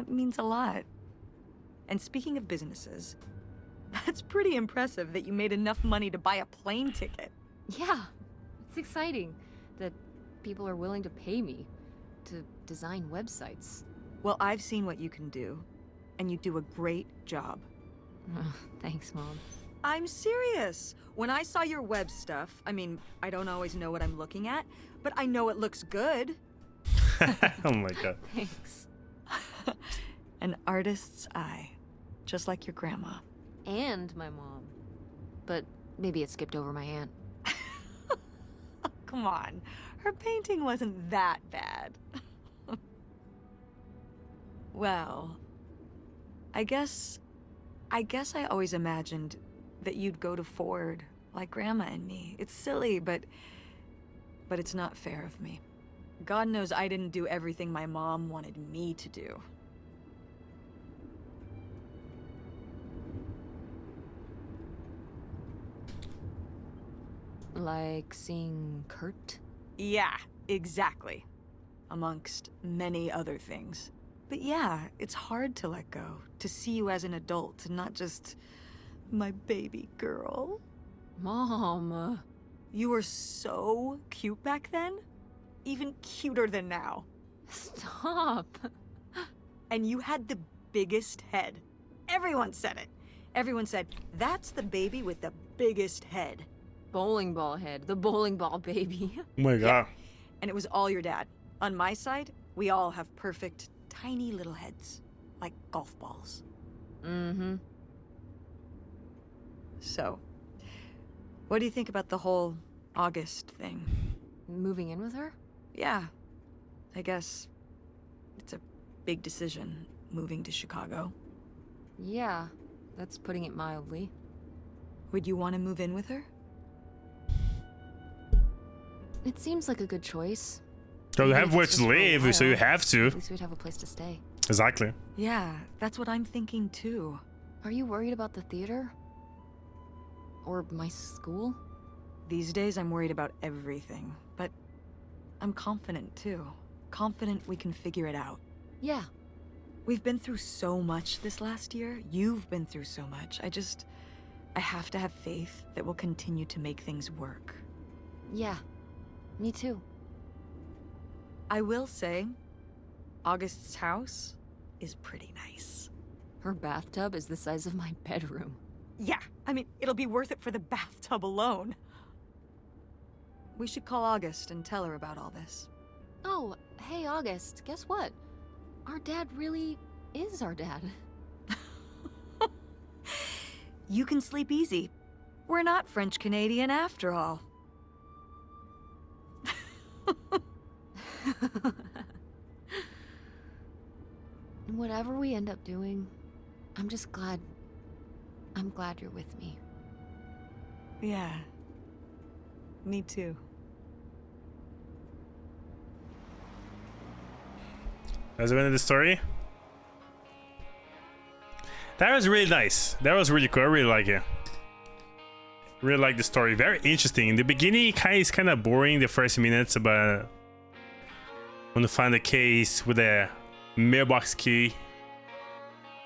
means a lot. And speaking of businesses, that's pretty impressive that you made enough money to buy a plane ticket. Yeah, it's exciting that people are willing to pay me to design websites. Well, I've seen what you can do, and you do a great job. Thanks, Mom. I'm serious. When I saw your web stuff, I mean, I don't always know what I'm looking at, but I know it looks good. Oh my god. Thanks. An artist's eye, just like your grandma. And my mom. But maybe it skipped over my aunt. Come on, her painting wasn't that bad. Well, I guess I always imagined that you'd go to Ford like Grandma and me. It's silly, but it's not fair of me. God knows I didn't do everything my mom wanted me to do. Like seeing Kurt? Yeah, exactly. Amongst many other things. But yeah, it's hard to let go, to see you as an adult, and not just my baby girl. Mom. You were so cute back then, even cuter than now. Stop. And you had the biggest head. Everyone said it. Everyone said, that's the baby with the biggest head. Bowling ball head, the bowling ball baby. Oh my god. And it was all your dad. On my side, we all have perfect, tiny little heads, like golf balls. Mm-hmm. So, what do you think about the whole August thing? Moving in with her? Yeah, I guess it's a big decision, moving to Chicago. Yeah, that's putting it mildly. Would you want to move in with her? It seems like a good choice. So you Even have if where it's to just for a live, so you while, have to. At least we'd have a place to stay. Exactly. Yeah, that's what I'm thinking too. Are you worried about the theater? Or my school? These days I'm worried about everything, but I'm confident too. Confident we can figure it out. Yeah. We've been through so much this last year. You've been through so much. I have to have faith that we'll continue to make things work. Yeah. Me too. I will say, August's house is pretty nice. Her bathtub is the size of my bedroom. Yeah, I mean, it'll be worth it for the bathtub alone. We should call August and tell her about all this. Oh, hey August, guess what? Our dad really is our dad. You can sleep easy. We're not French-Canadian after all. Whatever we end up doing, I'm glad you're with me. Yeah, me too. That's the end of the story. That was really nice. That was really cool. I really like it. Really like the story. Very interesting. In the beginning, it's kind of boring the first minutes, but when you find the case with the mailbox key,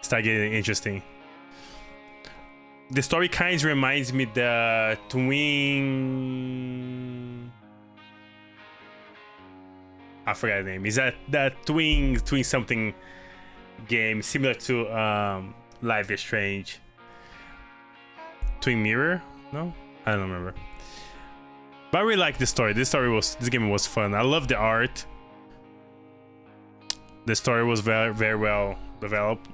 start getting interesting. The story kind of reminds me the twin. I forgot the name. Is that twin something game similar to Life is Strange? Twin Mirror? No, I don't remember. But I really like this story. This game was fun. I love the art. The story was very, very well developed.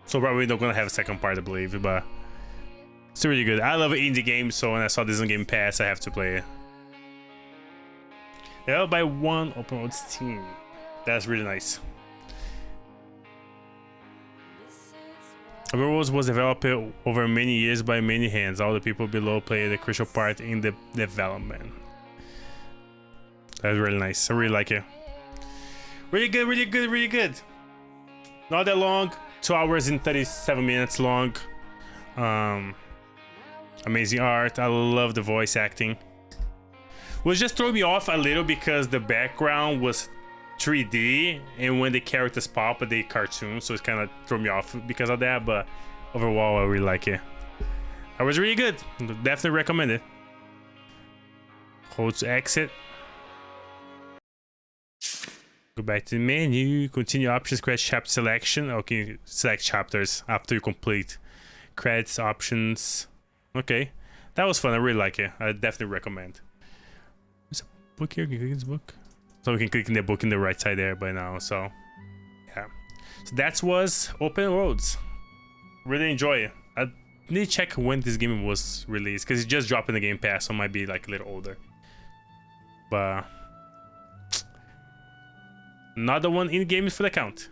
So probably not gonna have a second part, I believe, but it's really good. I love indie games, so when I saw this on Game Pass, I have to play it. Developed by one open world team. That's really nice. Overworlds was developed over many years by many hands. All the people below played a crucial part in the development. That's really nice. I really like it. Really good, really good, really good. Not that long. 2 hours and 37 minutes long. Amazing art. I love the voice acting. Was just throwing me off a little because the background was 3D, and when the characters pop, they cartoon, so it's kind of threw me off because of that. But overall, I really like it. That was really good. Definitely recommend it. Hold to exit. Go back to the menu. Continue options. Credit chapter selection. Okay, select chapters after you complete. Credits options. Okay, that was fun. I really like it. I definitely recommend. There's a book here. Can you click this book? So we can click in the book in the right side there by now. So yeah, so that was Open Roads. Really enjoy it. I need to check when this game was released because it just dropped in the Game Pass, so it might be like a little older. But another one in games for the count.